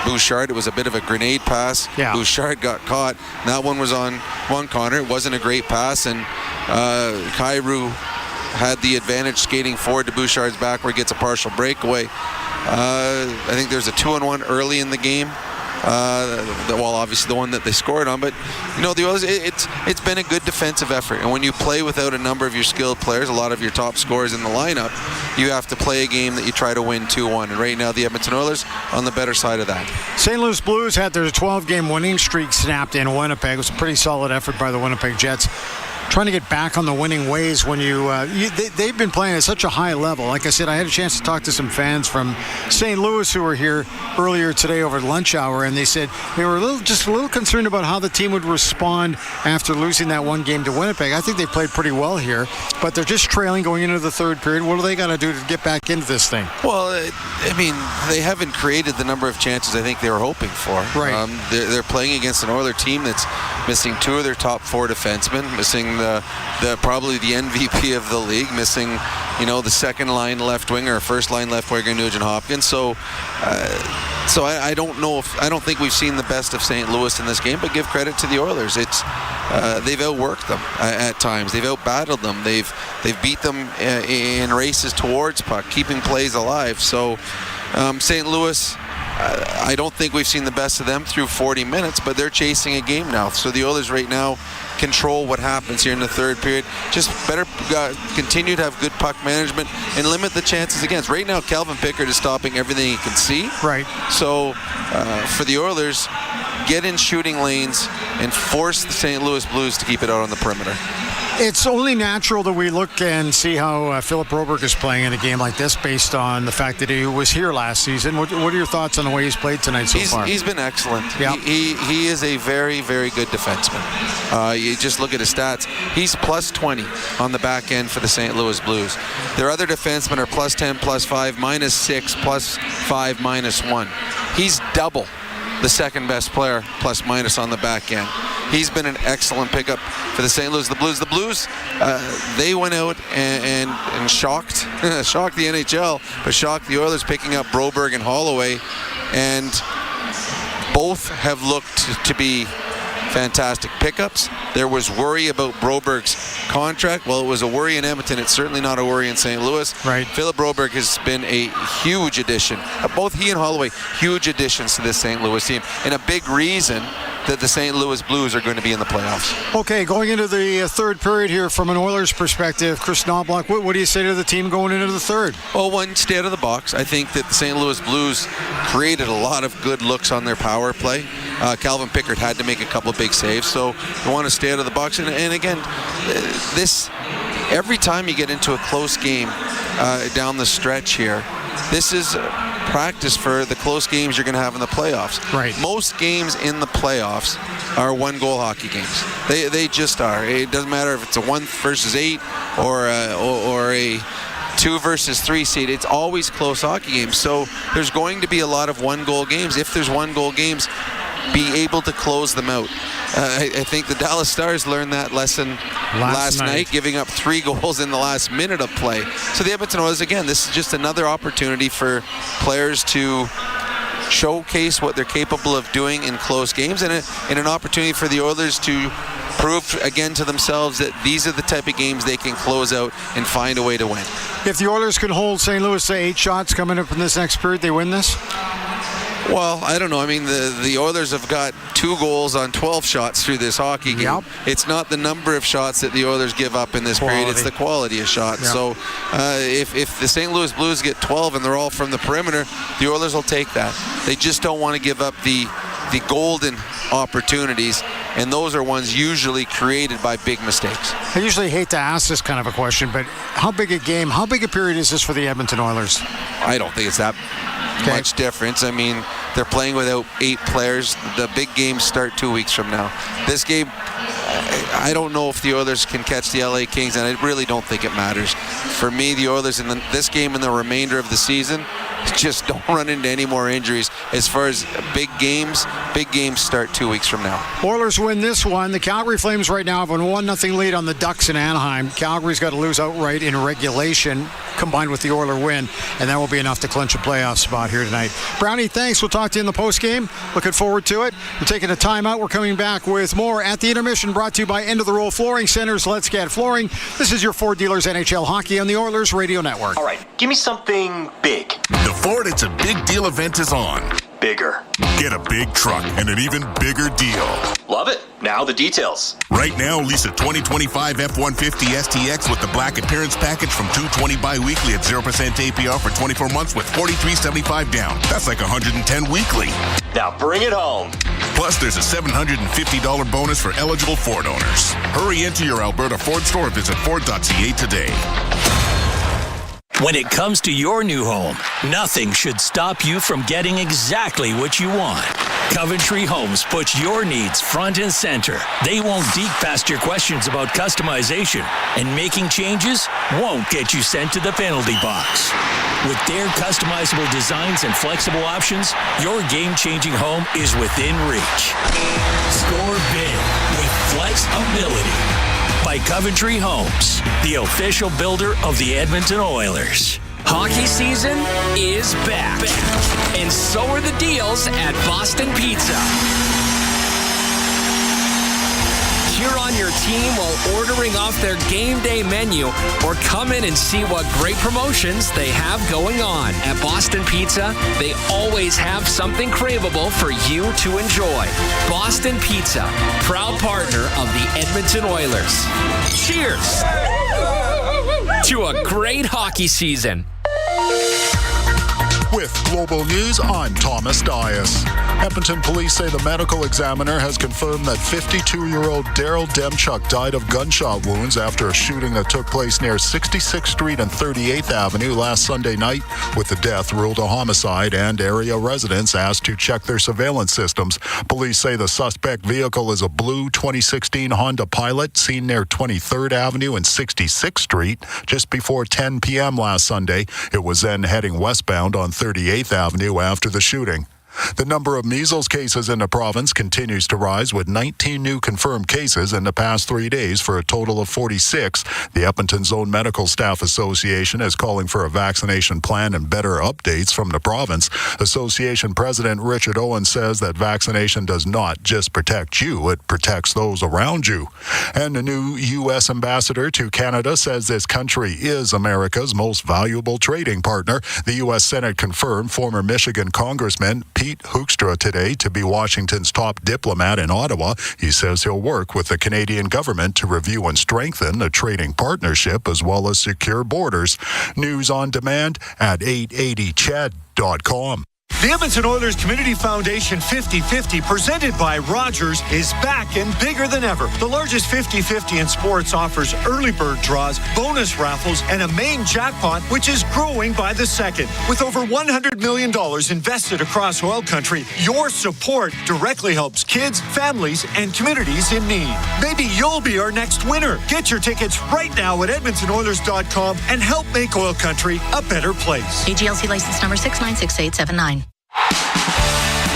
[SPEAKER 16] Bouchard. It was a bit of a grenade pass.
[SPEAKER 2] Yeah.
[SPEAKER 16] Bouchard got caught. That one was on Connor. It wasn't a great pass, and Kyrou had the advantage skating forward to Bouchard's back where he gets a partial breakaway. I think there's a 2-on-1 early in the game. Obviously the one that they scored on, but the Oilers, it's been a good defensive effort. And when you play without a number of your skilled players, a lot of your top scorers in the lineup, you have to play a game that you try to win 2-1. And right now the Edmonton Oilers on the better side of that.
[SPEAKER 2] St. Louis Blues had their 12-game winning streak snapped in Winnipeg. It was a pretty solid effort by the Winnipeg Jets. Trying to get back on the winning ways when they've been playing at such a high level. Like I said, I had a chance to talk to some fans from St. Louis who were here earlier today over lunch hour, and they said they were just a little concerned about how the team would respond after losing that one game to Winnipeg. I think they played pretty well here, but they're just trailing going into the third period. What do they got to do to get back into this thing?
[SPEAKER 16] Well, they haven't created the number of chances I think they were hoping for.
[SPEAKER 2] Right.
[SPEAKER 16] They're playing against an Oilers team that's missing 2 of their top 4 defensemen, missing probably the MVP of the league, missing the second line left winger or first line left winger Nugent Hopkins. So I don't think we've seen the best of St. Louis in this game, but give credit to the Oilers. They've outworked them at times. They've outbattled them. They've beat them in races towards puck, keeping plays alive. So St. Louis, I don't think we've seen the best of them through 40 minutes, but they're chasing a game now. So the Oilers right now control what happens here in the third period. Just better continue to have good puck management and limit the chances against. Right now, Calvin Pickard is stopping everything he can see.
[SPEAKER 2] Right.
[SPEAKER 16] So for the Oilers, get in shooting lanes and force the St. Louis Blues to keep it out on the perimeter.
[SPEAKER 2] It's only natural that we look and see how Philip Broberg is playing in a game like this based on the fact that he was here last season. What are your thoughts on the way he's played tonight so far?
[SPEAKER 16] He's been excellent.
[SPEAKER 2] Yep.
[SPEAKER 16] He is a very, very good defenseman. You just look at his stats. He's plus 20 on the back end for the St. Louis Blues. Their other defensemen are plus 10, plus 5, minus 6, plus 5, minus 1. He's double the second best player, plus minus on the back end. He's been an excellent pickup for the St. Louis Blues. The Blues, they went out and shocked the NHL, but shocked the Oilers picking up Broberg and Holloway, and both have looked to be fantastic pickups. There was worry about Broberg's contract. Well, it was a worry in Edmonton. It's certainly not a worry in St. Louis.
[SPEAKER 2] Right.
[SPEAKER 16] Philip Broberg has been a huge addition. Both he and Holloway, huge additions to this St. Louis team, and a big reason that the St. Louis Blues are going to be in the playoffs.
[SPEAKER 2] Okay, going into the third period here from an Oilers perspective, Chris Knobloch, what do you say to the team going into the third?
[SPEAKER 16] Well, one, stay out of the box. I think that the St. Louis Blues created a lot of good looks on their power play. Calvin Pickard had to make a couple of big saves, so you want to stay out of the box. And again, every time you get into a close game down the stretch here, this is practice for the close games you're going to have in the playoffs.
[SPEAKER 2] Right.
[SPEAKER 16] Most games in the playoffs are 1-goal hockey games. They just are. It doesn't matter if it's a 1 versus 8 or a 2 versus 3 seed. It's always close hockey games. So there's going to be a lot of 1-goal games. If there's 1-goal games, be able to close them out. I think the Dallas Stars learned that lesson last night, giving up 3 goals in the last minute of play. So the Edmonton Oilers, again, this is just another opportunity for players to showcase what they're capable of doing in close games, and an opportunity for the Oilers to prove again to themselves that these are the type of games they can close out and find a way to win.
[SPEAKER 2] If the Oilers can hold St. Louis to 8 shots coming up in this next period, they win this?
[SPEAKER 16] Well, I don't know. I mean, the Oilers have got 2 goals on 12 shots through this hockey game.
[SPEAKER 2] Yep.
[SPEAKER 16] It's not the number of shots that the Oilers give up in this period. It's the quality of shots. Yep. So if the St. Louis Blues get 12 and they're all from the perimeter, the Oilers will take that. They just don't want to give up the golden opportunities, and those are ones usually created by big mistakes.
[SPEAKER 2] I usually hate to ask this kind of a question, but how big a period is this for the Edmonton Oilers?
[SPEAKER 16] I don't think it's that much difference. I mean, they're playing without 8 players. The big games start 2 weeks from now. This game, I don't know if the Oilers can catch the LA Kings, and I really don't think it matters. For me, the Oilers in this game and the remainder of the season, just don't run into any more injuries. As far as big games start 2 weeks from now.
[SPEAKER 2] Oilers win this one. The Calgary Flames right now have a 1-0 lead on the Ducks in Anaheim. Calgary's got to lose outright in regulation. combined with the Oiler win, and that will be enough to clinch a playoff spot here tonight. Brownie, thanks. We'll talk to you in the postgame. Looking forward to it. We're taking a timeout. We're coming back with more at the intermission, brought to you by End of the Roll Flooring Centers. Let's get flooring. This is your Ford Dealers NHL Hockey on the Oilers Radio Network.
[SPEAKER 17] All right, give me something big.
[SPEAKER 3] The Ford It's a Big Deal event is on.
[SPEAKER 17] Bigger.
[SPEAKER 3] Get a big truck and an even bigger deal.
[SPEAKER 17] Love it. Now the details.
[SPEAKER 3] Right now, lease a 2025 F-150 STX with the Black Appearance Package from $220 bi-weekly at 0% APR for 24 months with $43.75 down. That's like $110 weekly.
[SPEAKER 17] Now bring it home.
[SPEAKER 3] Plus, there's a $750 bonus for eligible Ford owners. Hurry into your Alberta Ford store or visit Ford.ca today.
[SPEAKER 19] When it comes to your new home, nothing should stop you from getting exactly what you want. Coventry Homes puts your needs front and center. They won't dig past your questions about customization, and making changes won't get you sent to the penalty box. With their customizable designs and flexible options, your game-changing home is within reach. Score big with flexibility. By Coventry Homes, the official builder of the Edmonton Oilers.
[SPEAKER 22] Hockey season is back. And so are the deals at Boston Pizza. Cheer on your team while ordering off their game day menu, or come in and see what great promotions they have going on. At Boston Pizza, they always have something craveable for you to enjoy. Boston Pizza, proud partner of the Edmonton Oilers. Cheers to a great hockey season.
[SPEAKER 20] With Global News, I'm Thomas Dias. Edmonton police say the medical examiner has confirmed that 52-year-old Daryl Demchuk died of gunshot wounds after a shooting that took place near 66th Street and 38th Avenue last Sunday night, with the death ruled a homicide, and area residents asked to check their surveillance systems. Police say the suspect vehicle is a blue 2016 Honda Pilot seen near 23rd Avenue and 66th Street just before 10 p.m. last Sunday. It was then heading westbound on 38th Avenue after the shooting. The number of measles cases in the province continues to rise, with 19 new confirmed cases in the past 3 days for a total of 46. The Edmonton Zone Medical Staff Association is calling for a vaccination plan and better updates from the province. Association President Richard Owen says that vaccination does not just protect you, it protects those around you. And the new U.S. ambassador to Canada says this country is America's most valuable trading partner. The U.S. Senate confirmed former Michigan Congressman Pete Hoekstra today to be Washington's top diplomat in Ottawa. He says he'll work with the Canadian government to review and strengthen the trading partnership as well as secure borders. News on demand at 880ched.com.
[SPEAKER 21] The Edmonton Oilers Community Foundation 50-50, presented by Rogers, is back and bigger than ever. The largest 50-50 in sports offers early bird draws, bonus raffles, and a main jackpot, which is growing by the second. With over $100 million invested across oil country, your support directly helps kids, families, and communities in need. Maybe you'll be our next winner. Get your tickets right now at EdmontonOilers.com and help make oil country a better place.
[SPEAKER 9] AGLC license number 696879.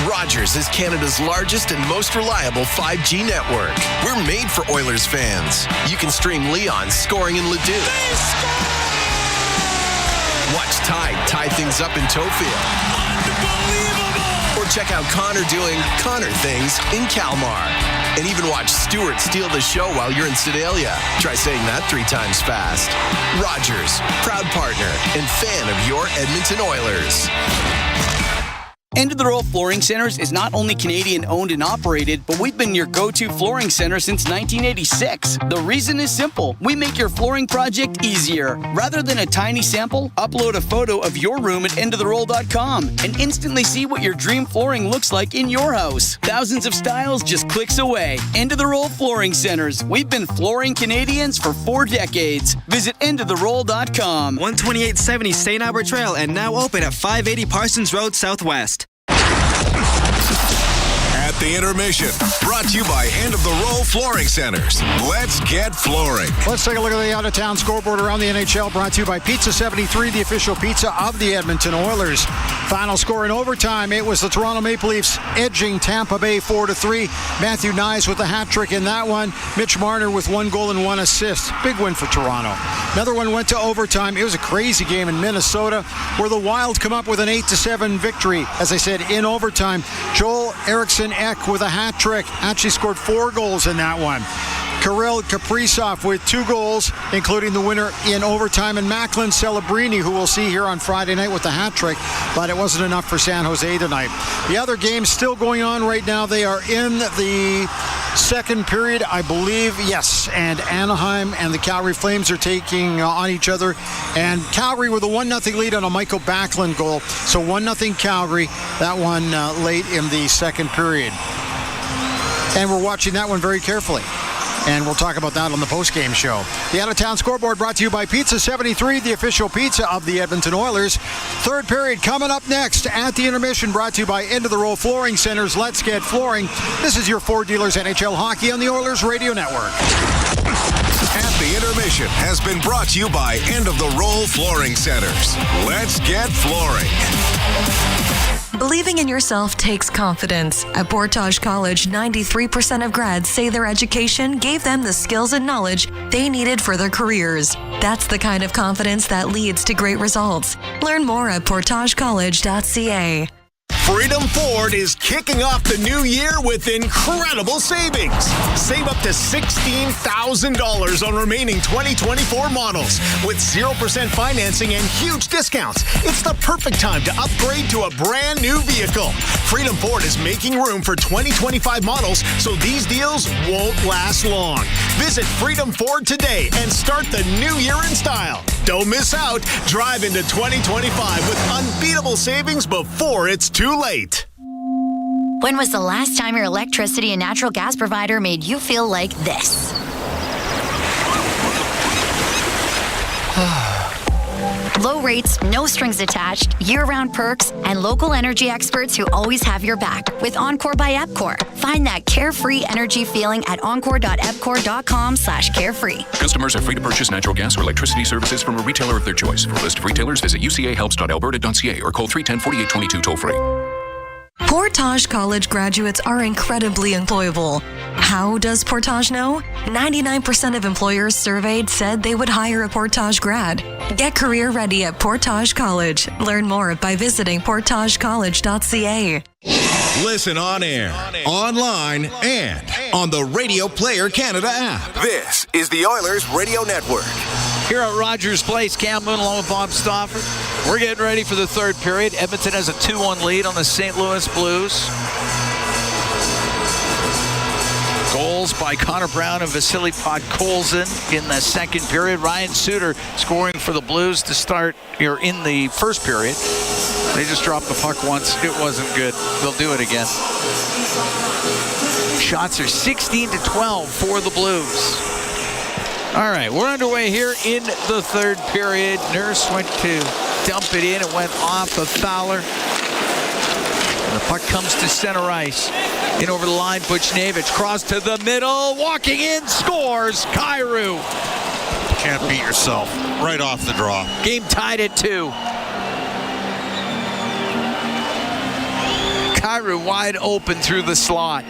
[SPEAKER 11] Rogers is Canada's largest and most reliable 5G network. We're made for Oilers fans. You can stream Leon scoring in Leduc. Watch Tide tie things up in Tofield. Unbelievable! Or check out Connor doing Connor things in Kalmar. And even watch Stewart steal the show while you're in Sedalia. Try saying that 3 times fast. Rogers, proud partner and fan of your Edmonton Oilers.
[SPEAKER 25] End of the Roll Flooring Centers is not only Canadian owned and operated, but we've been your go-to flooring center since 1986. The reason is simple. We make your flooring project easier. Rather than a tiny sample, upload a photo of your room at endoftheroll.com and instantly see what your dream flooring looks like in your house. Thousands of styles just clicks away. End of the Roll Flooring Centers. We've been flooring Canadians for 4 decades. Visit endoftheroll.com.
[SPEAKER 26] 12870 St. Albert Trail and now open at 580 Parsons Road Southwest.
[SPEAKER 3] At
[SPEAKER 6] At the intermission, brought to you by End of the Row Flooring Centers. Let's get flooring.
[SPEAKER 2] Let's take a look at the out-of-town scoreboard around the NHL, brought to you by Pizza 73, the official pizza of the Edmonton Oilers. Final score in overtime, it was the Toronto Maple Leafs edging Tampa Bay 4-3. Matthew Nyes with a hat trick in that one. Mitch Marner with 1 goal and 1 assist. Big win for Toronto. Another one went to overtime. It was a crazy game in Minnesota where the Wild come up with an 8-7 victory. As I said, in overtime, Joel Eriksson Ek with a hat trick. Actually scored 4 goals in that one. Kirill Kaprizov with 2 goals, including the winner in overtime, and Macklin Celebrini, who we'll see here on Friday night with the hat trick, but it wasn't enough for San Jose tonight. The other games still going on right now. They are in the second period, I believe, yes, and Anaheim and the Calgary Flames are taking on each other, and Calgary with a 1-0 lead on a Michael Backlund goal, so 1-0 Calgary, that one late in the second period. And we're watching that one very carefully. And we'll talk about that on the post-game show. The out-of-town scoreboard brought to you by Pizza 73, the official pizza of the Edmonton Oilers. Third period coming up next at the intermission, brought to you by End of the Row Flooring Centers. Let's get flooring. This is your Ford Dealers NHL Hockey on the Oilers Radio Network.
[SPEAKER 6] At the intermission has been brought to you by End of the Row Flooring Centers. Let's get flooring.
[SPEAKER 1] Believing in yourself takes confidence. At Portage College, 93% of grads say their education gave them the skills and knowledge they needed for their careers. That's the kind of confidence that leads to great results. Learn more at portagecollege.ca.
[SPEAKER 4] Freedom Ford is kicking off the new year with incredible savings. Save up to $16,000 on remaining 2024 models with 0% financing and huge discounts. It's the perfect time to upgrade to a brand new vehicle. Freedom Ford is making room for 2025 models, so these deals won't last long. Visit Freedom Ford today and start the new year in style. Don't miss out. Drive into 2025 with unbeatable savings before it's too late.
[SPEAKER 5] When was the last time your electricity and natural gas provider made you feel like this? Low rates, no strings attached, year-round perks, and local energy experts who always have your back with Encore by EPCOR. Find that carefree energy feeling at encore.epcor.com/carefree.
[SPEAKER 7] Customers are free to purchase natural gas or electricity services from a retailer of their choice. For a list of retailers, visit ucahelps.alberta.ca or call 310-4822 toll-free.
[SPEAKER 1] Portage College graduates are incredibly employable. How does Portage know? 99% of employers surveyed said they would hire a Portage grad. Get career ready at Portage College. Learn more by visiting portagecollege.ca.
[SPEAKER 6] Listen on air, online, and on the Radio Player Canada app. This is the Oilers Radio Network.
[SPEAKER 18] Here at Rogers Place, Cam Moon along with Bob Stauffer. We're getting ready for the third period. Edmonton has a 2-1 lead on the St. Louis Blues. Goals by Connor Brown and Vasily Podkolzin in the second period. Ryan Suter scoring for the Blues to start here in the first period. They just dropped the puck once. It wasn't good. They'll do it again. Shots are 16-12 for the Blues. All right, we're underway here in the third period. Nurse went to dump it in. It went off of Fowler. And the puck comes to center ice. In over the line, Buchnevich. Cross to the middle. Walking in, scores. Kyrou.
[SPEAKER 13] Can't beat yourself. Right off the draw.
[SPEAKER 18] Game tied at 2. Kyrou wide open through the slot.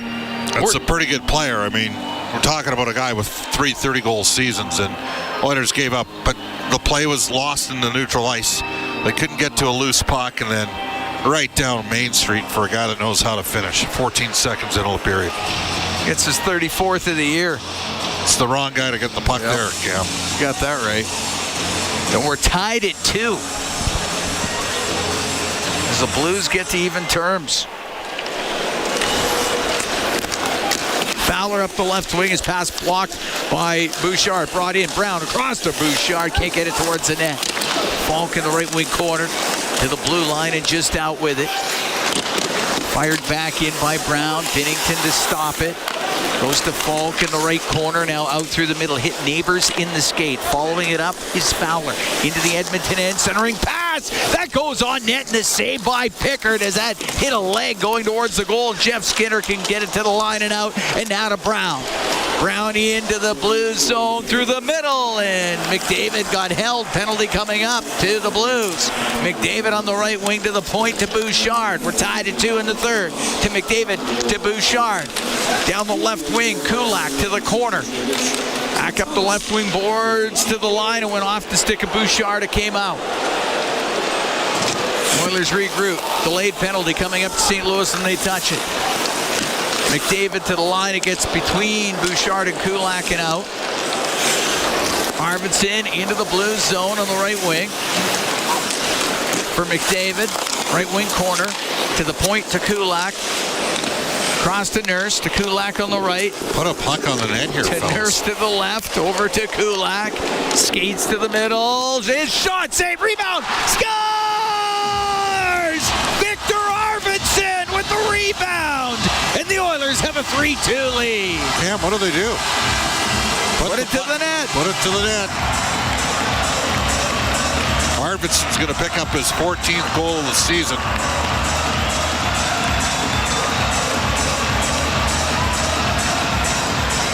[SPEAKER 13] That's a pretty good player. I mean, we're talking about a guy with 3 30-goal seasons, and Oilers gave up, but the play was lost in the neutral ice. They couldn't get to a loose puck, and then right down Main Street for a guy that knows how to finish. 14 seconds into the period.
[SPEAKER 18] It's his 34th of the year.
[SPEAKER 13] It's the wrong guy to get the puck there, Cam.
[SPEAKER 18] You got that right. And we're tied at 2. As the Blues get to even terms. Fowler up the left wing. His pass blocked by Bouchard. Brought in. Brown across to Bouchard. Can't get it towards the net. Falk in the right wing corner to the blue line and just out with it. Fired back in by Brown. Binnington to stop it. Goes to Falk in the right corner. Now out through the middle. Hit Neighbors in the skate. Following it up is Fowler. Into the Edmonton end. Centering pass. pass. That goes on net, and the save by Pickard as that hit a leg going towards the goal. Jeff Skinner can get it to the line and out, and now to Brown. Brownie into the Blues zone through the middle, and McDavid got held. Penalty coming up to the Blues. McDavid on the right wing to the point to Bouchard. We're tied at 2 in the third. To McDavid to Bouchard. Down the left wing, Kulak to the corner. Back up the left wing boards to the line and went off the stick of Bouchard. It came out. Oilers regroup. Delayed penalty coming up to St. Louis, and they touch it. McDavid to the line. It gets between Bouchard and Kulak and out. Arvidsson into the Blues zone on the right wing. For McDavid, right wing corner. To the point to Kulak. Cross to Nurse, to Kulak on the right.
[SPEAKER 13] Put a puck on the net here,
[SPEAKER 18] to
[SPEAKER 13] fellas.
[SPEAKER 18] Nurse to the left, over to Kulak. Skates to the middle. His shot, save, rebound, scores! Victor Arvidsson with the rebound! And the Oilers have a 3-2 lead.
[SPEAKER 13] Cam, what do they do?
[SPEAKER 18] Put it to the net.
[SPEAKER 13] Put it to the net. Arvidsson's going to pick up his 14th goal of the season.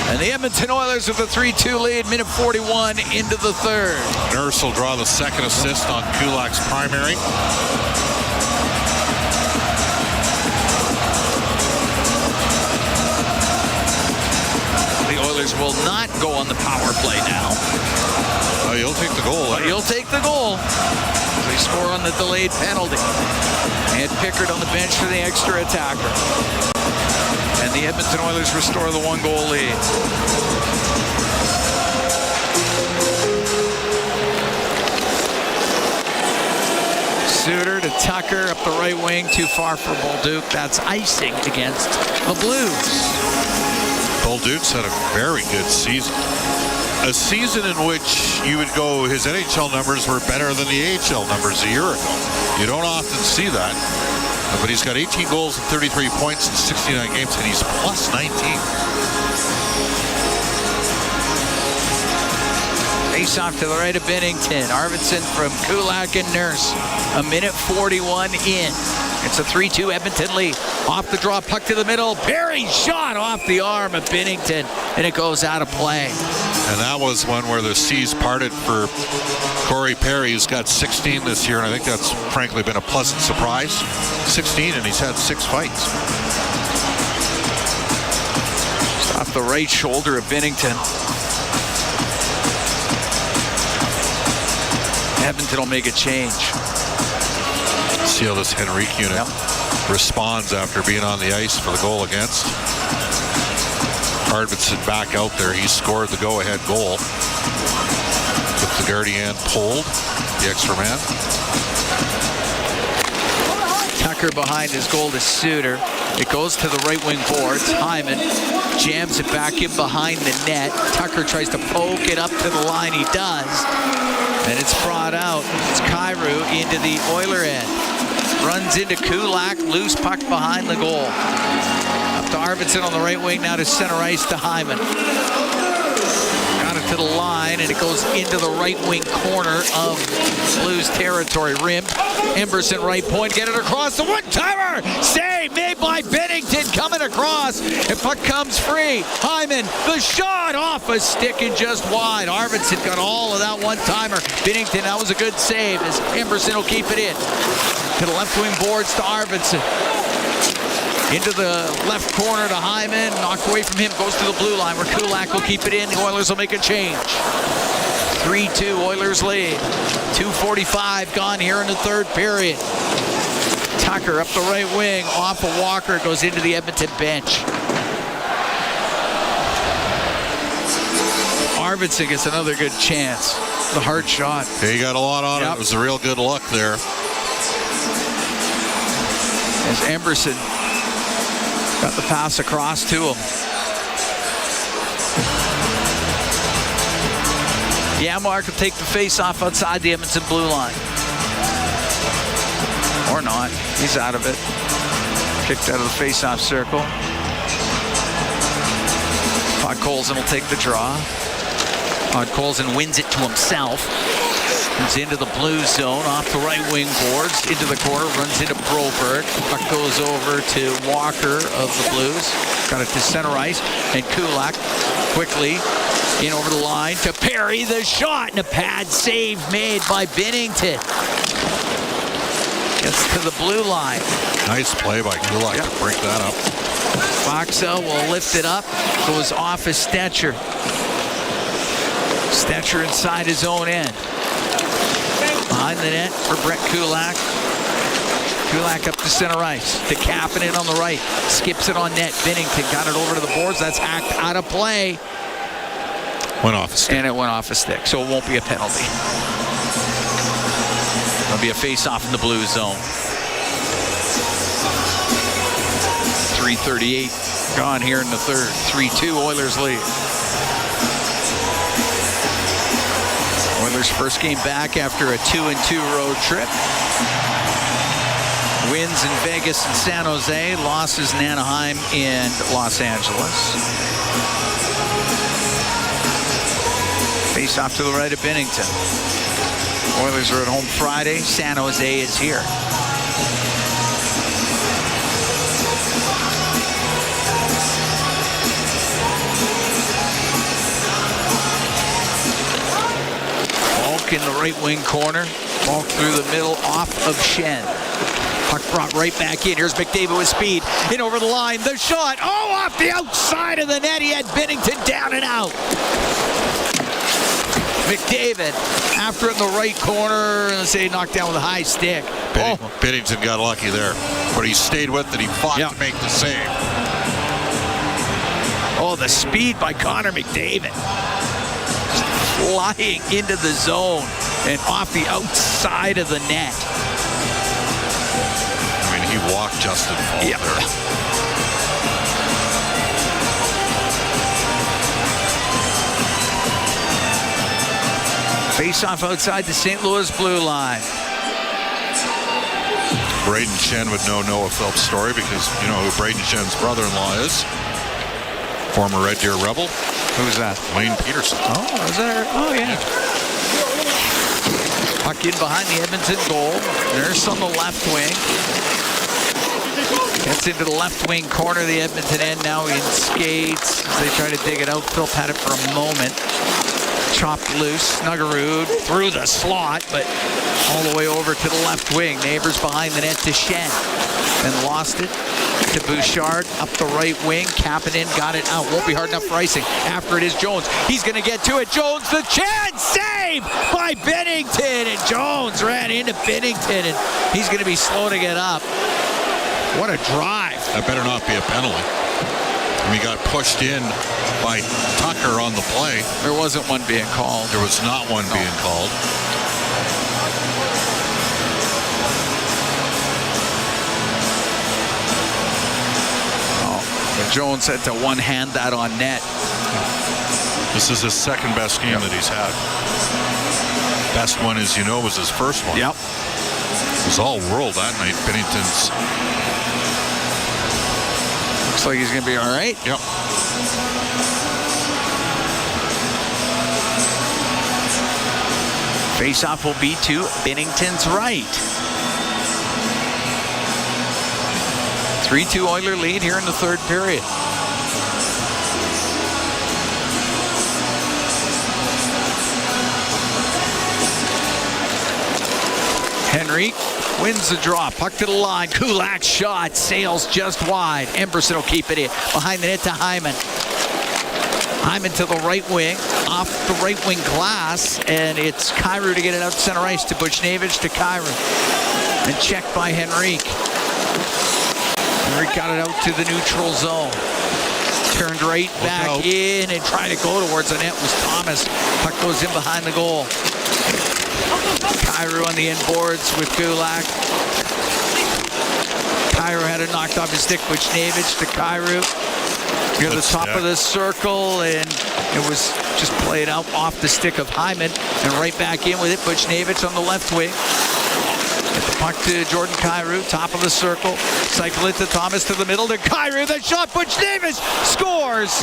[SPEAKER 18] And the Edmonton Oilers with a 3-2 lead, minute 41 into the third.
[SPEAKER 13] Nurse will draw the second assist on Kulak's primary.
[SPEAKER 18] The Oilers will not go on the power play now.
[SPEAKER 13] Oh, you'll take the goal.
[SPEAKER 18] But you'll take the goal. They score on the delayed penalty. And Pickard on the bench for the extra attacker. And the Edmonton Oilers restore the 1-goal lead. Suter to Tucker up the right wing, too far for Bolduc. That's icing against the Blues.
[SPEAKER 13] Bolduc's had a very good season. A season in which you would go, his NHL numbers were better than the AHL numbers a year ago. You don't often see that. But he's got 18 goals and 33 points in 69 games, and he's plus 19.
[SPEAKER 18] Face off to the right of Bennington. Arvidsson from Kulak and Nurse. A minute 41 in. It's a 3-2 Edmonton lead. Off the draw, puck to the middle. Perry shot off the arm of Bennington, and it goes out of play.
[SPEAKER 13] And that was one where the seas parted for Corey Perry, who's got 16 this year, and I think that's frankly been a pleasant surprise. 16, and he's had 6 fights.
[SPEAKER 18] Just off the right shoulder of Bennington. Edmonton will make a change.
[SPEAKER 13] See how this Henrique unit responds after being on the ice for the goal against. Arvidsson back out there. He scored the go-ahead goal. With the Gardien pulled, the extra man.
[SPEAKER 18] Tucker behind his goal to Suter. It goes to the right wing boards. Hyman jams it back in behind the net. Tucker tries to poke it up to the line. He does. And it's brought out. It's Kyrou into the Oiler end. Runs into Kulak. Loose puck behind the goal. Up to Arvidsson on the right wing. Now to center ice to Hyman. Got it to the line, and it goes into the right wing corner of Blues territory. Rim. Emberson right point. Get it across. The one-timer. Save made by Bennington coming across. And puck comes free. Hyman. The shot off a stick and just wide. Arvidsson got all of that one-timer. Bennington, that was a good save as Emberson will keep it in. To the left wing boards to Arvidsson. Into the left corner to Hyman. Knocked away from him. Goes to the blue line where Kulak will keep it in. The Oilers will make a change. 3-2 Oilers lead. 2:45 gone here in the third period. Tucker up the right wing. Off of Walker. Goes into the Edmonton bench. Arvidsson gets another good chance. The hard shot.
[SPEAKER 13] Yeah, he got a lot on it. It was a real good look there.
[SPEAKER 18] As Emberson got the pass across to him. Yamark will take the face-off outside the Edmonton blue line. Or not. He's out of it. Kicked out of the face-off circle. Podkolzin will take the draw. Podkolzin wins it to himself. Comes into the blue zone, off the right wing boards, into the corner, runs into Broberg. Puck goes over to Walker of the Blues. Got it to center ice, and Kulak quickly in over the line to Perry. The shot, and a pad save made by Binnington. Gets to the blue line.
[SPEAKER 13] Nice play by Kulak to break that up.
[SPEAKER 18] Foxell will lift it up, goes off his Stetcher. Stetcher inside his own end. Behind the net for Brett Kulak. Kulak up to center ice. To Kapanen on the right. Skips it on net. Binnington got it over to the boards. That's hacked out of play.
[SPEAKER 13] Went off a stick.
[SPEAKER 18] And it went off a stick, so it won't be a penalty. It'll be a face-off in the blue zone. 3:38 gone here in the third. 3-2 Oilers lead. Oilers' first game back after a 2-2 road trip. Wins in Vegas and San Jose, losses in Anaheim and Los Angeles. Face off to the right of Binnington. Oilers are at home Friday. San Jose is here. In the right wing corner. Ball through the middle off of Shen. Puck brought right back in. Here's McDavid with speed. In over the line. The shot. Oh, off the outside of the net. He had Binnington down and out. McDavid after it in the right corner. And say knocked down with a high stick.
[SPEAKER 13] Binnington got lucky there. But he stayed with it. He fought to make the save.
[SPEAKER 18] Oh, the speed by Connor McDavid. Flying into the zone and off the outside of the net.
[SPEAKER 13] I mean, he walked Justin Fall there. Face off outside the St. Louis blue line. Braden Shen would know Noah Phillips' story because you know who Braden Shen's brother-in-law is. Former Red Deer Rebel.
[SPEAKER 18] Who's that?
[SPEAKER 13] Wayne Peterson.
[SPEAKER 18] Oh, is that? Oh, yeah. Puck in behind the Edmonton goal. Nurse on the left wing. Gets into the left wing corner of the Edmonton end. Now in skates. As they try to dig it out. Phil had it for a moment. Chopped loose. Snuggerud through the slot, but all the way over to the left wing. Neighbors behind the net to Shen. Then lost it to Bouchard up the right wing. Kapanen got it out. Won't be hard enough for icing. After it is Jones. He's going to get to it. Jones, the chance. Save by Binnington. And Jones ran into Binnington. And he's going to be slow to get up. What a drive.
[SPEAKER 13] That better not be a penalty. And he got pushed in by Tucker on the play.
[SPEAKER 18] There wasn't one being called.
[SPEAKER 13] There was not one being called.
[SPEAKER 18] Jones had to one-hand that on net.
[SPEAKER 13] This is his second best game that he's had. Best one, as you know, was his first one.
[SPEAKER 18] Yep.
[SPEAKER 13] It was all world that night. Binnington's.
[SPEAKER 18] Looks like he's going to be all right.
[SPEAKER 13] Yep.
[SPEAKER 18] Face-off will be to Binnington's right. 3-2 Oiler lead here in the third period. Henry wins the draw. Puck to the line. Kulak's shot sails just wide. Emberson will keep it in. Behind the net to Hyman. Hyman to the right wing. Off the right wing glass. And it's Kyrou to get it out to center ice to Buchnevich to Kyrou. And checked by Henrique. Henrique got it out to the neutral zone. Turned right back in and trying to go towards the net was Thomas. Puck goes in behind the goal. Kyrou on the inboards with Kulak. Kyrou had it knocked off his stick. Buchnevich to Kyrou. Near the top of the circle, and it was just played out off the stick of Hyman and right back in with it. Buchnevich on the left wing. Get the puck to Jordan Kyrou, top of the circle. Cycle it to Thomas to the middle to Kyrou. The shot, Buchnevich scores.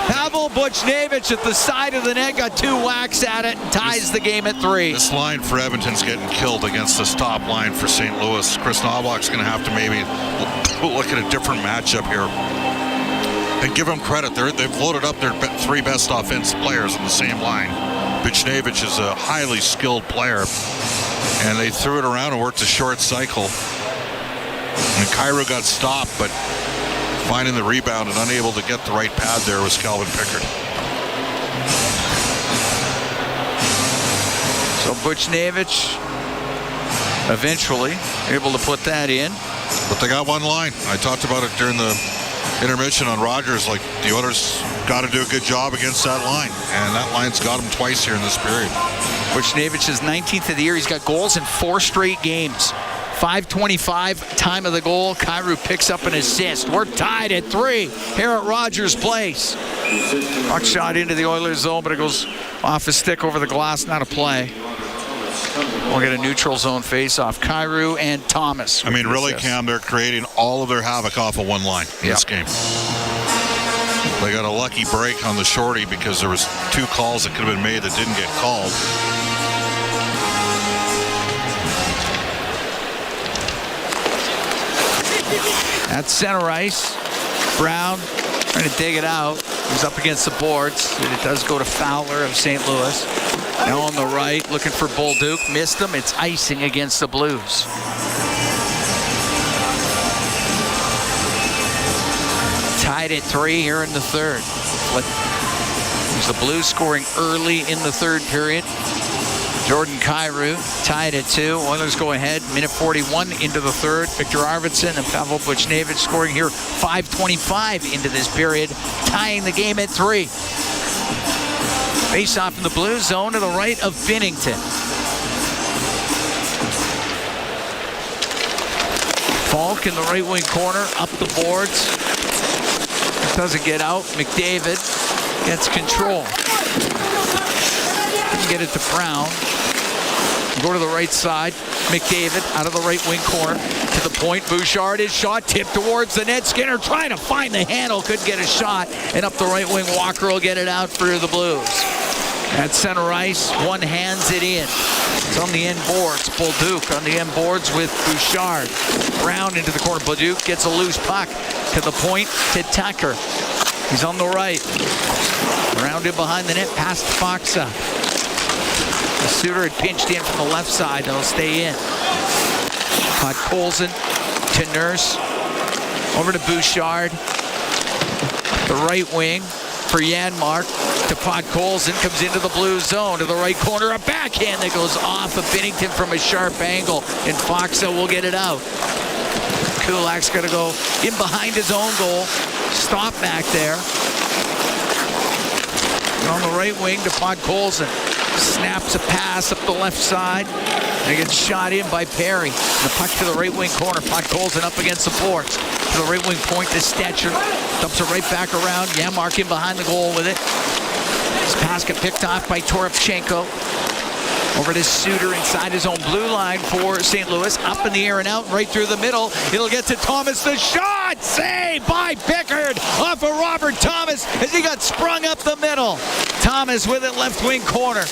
[SPEAKER 18] Pavel Buchnevich at the side of the net, got 2 whacks at it and ties the game at 3.
[SPEAKER 13] This line for Edmonton's getting killed against this top line for St. Louis. Chris Knobloch's going to have to maybe look at a different matchup here. And give them credit. They've loaded up their 3 best offensive players on the same line. Buchnevich is a highly skilled player. And they threw it around and worked a short cycle. And Kyrou got stopped, but finding the rebound and unable to get the right pad there was Calvin Pickard.
[SPEAKER 18] So Buchnevich eventually able to put that in.
[SPEAKER 13] But they got one line. I talked about it during the intermission on Rogers. Like, the Oilers got to do a good job against that line. And that line's got them twice here in this period.
[SPEAKER 18] Buchnevich is 19th of the year. He's got goals in 4 straight games. 5:25 time of the goal. Kyrou picks up an assist. We're tied at 3 here at Rogers Place. Puck shot into the Oilers zone, but it goes off his stick over the glass. Not a play. We'll get a neutral zone face-off. Kyrou and Thomas.
[SPEAKER 13] I mean, really, Cam, they're creating all of their havoc off of one line in this game. They got a lucky break on the shorty because there was 2 calls that could have been made that didn't get called.
[SPEAKER 18] At center ice, Brown trying to dig it out. He's up against the boards. It does go to Fowler of St. Louis. Now on the right, looking for Bolduc. Missed him. It's icing against the Blues. Tied at 3 here in the third. There's the Blues scoring early in the third period. Jordan Kyrou tied at 2. Oilers go ahead. Minute 41 into the third. Victor Arvidsson and Pavel Buchnevich scoring here 5:25 into this period, tying the game at 3. Face off in the Blues zone to the right of Binnington. Falk in the right wing corner, up the boards. Doesn't get out. McDavid gets control. Didn't get it to Brown. Go to the right side. McDavid out of the right wing corner to the point. Bouchard is shot tipped towards the net. Skinner trying to find the handle. Couldn't get a shot. And up the right wing, Walker will get it out for the Blues. At center ice, one hands it in. It's on the end boards. Bolduc on the end boards with Bouchard. Brown into the corner. Bolduc gets a loose puck to the point to Tucker. He's on the right. Round in behind the net, past Foxa. The Suter had pinched in from the left side. They'll stay in. Podkolzin to Nurse. Over to Bouchard. The right wing for Janmark to Podkolzin. Comes into the blue zone to the right corner. A backhand that goes off of Binnington from a sharp angle. And Foxa will get it out. Kulak's going to go in behind his own goal. Stop back there. And on the right wing to Podkolzin. Snaps a pass up the left side. And it gets shot in by Perry. And the puck to the right wing corner. Podkolzin up against the boards. To the right wing point to Stetcher. Dumps it right back around. Janmark in behind the goal with it. This pass got picked off by Toropchenko. Over to Suter inside his own blue line for St. Louis. Up in the air and out, right through the middle. It'll get to Thomas. The shot! Saved by Pickard off of Robert Thomas as he got sprung up the middle. Thomas with it, left wing corner.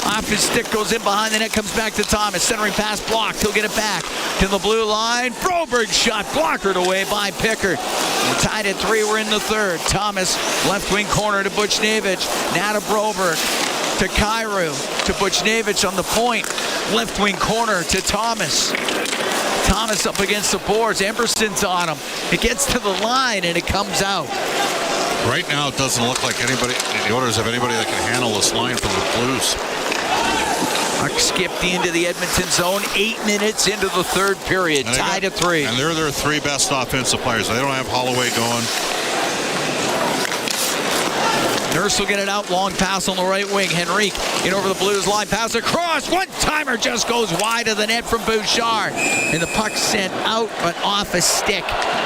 [SPEAKER 18] Off his stick, goes in behind the net, comes back to Thomas. Centering pass blocked. He'll get it back to the blue line. Broberg shot blockered away by Pickard. We're tied at 3. We're in the third. Thomas, left wing corner to Buchnevich. Now to Broberg. To Kyrou, to Buchnevich on the point. Left wing corner to Thomas. Thomas up against the boards. Emberson's on him. It gets to the line and it comes out.
[SPEAKER 13] Right now it doesn't look like anybody, the Oilers have anybody that can handle this line from the Blues.
[SPEAKER 18] Puck skipped into the Edmonton zone. 8 minutes into the third period. Tied at 3.
[SPEAKER 13] And they're their 3 best offensive players. They don't have Holloway going.
[SPEAKER 18] Nurse will get it out. Long pass on the right wing. Henrique in over the Blues line. Pass across. One-timer just goes wide of the net from Bouchard. And the puck sent out, but off a stick.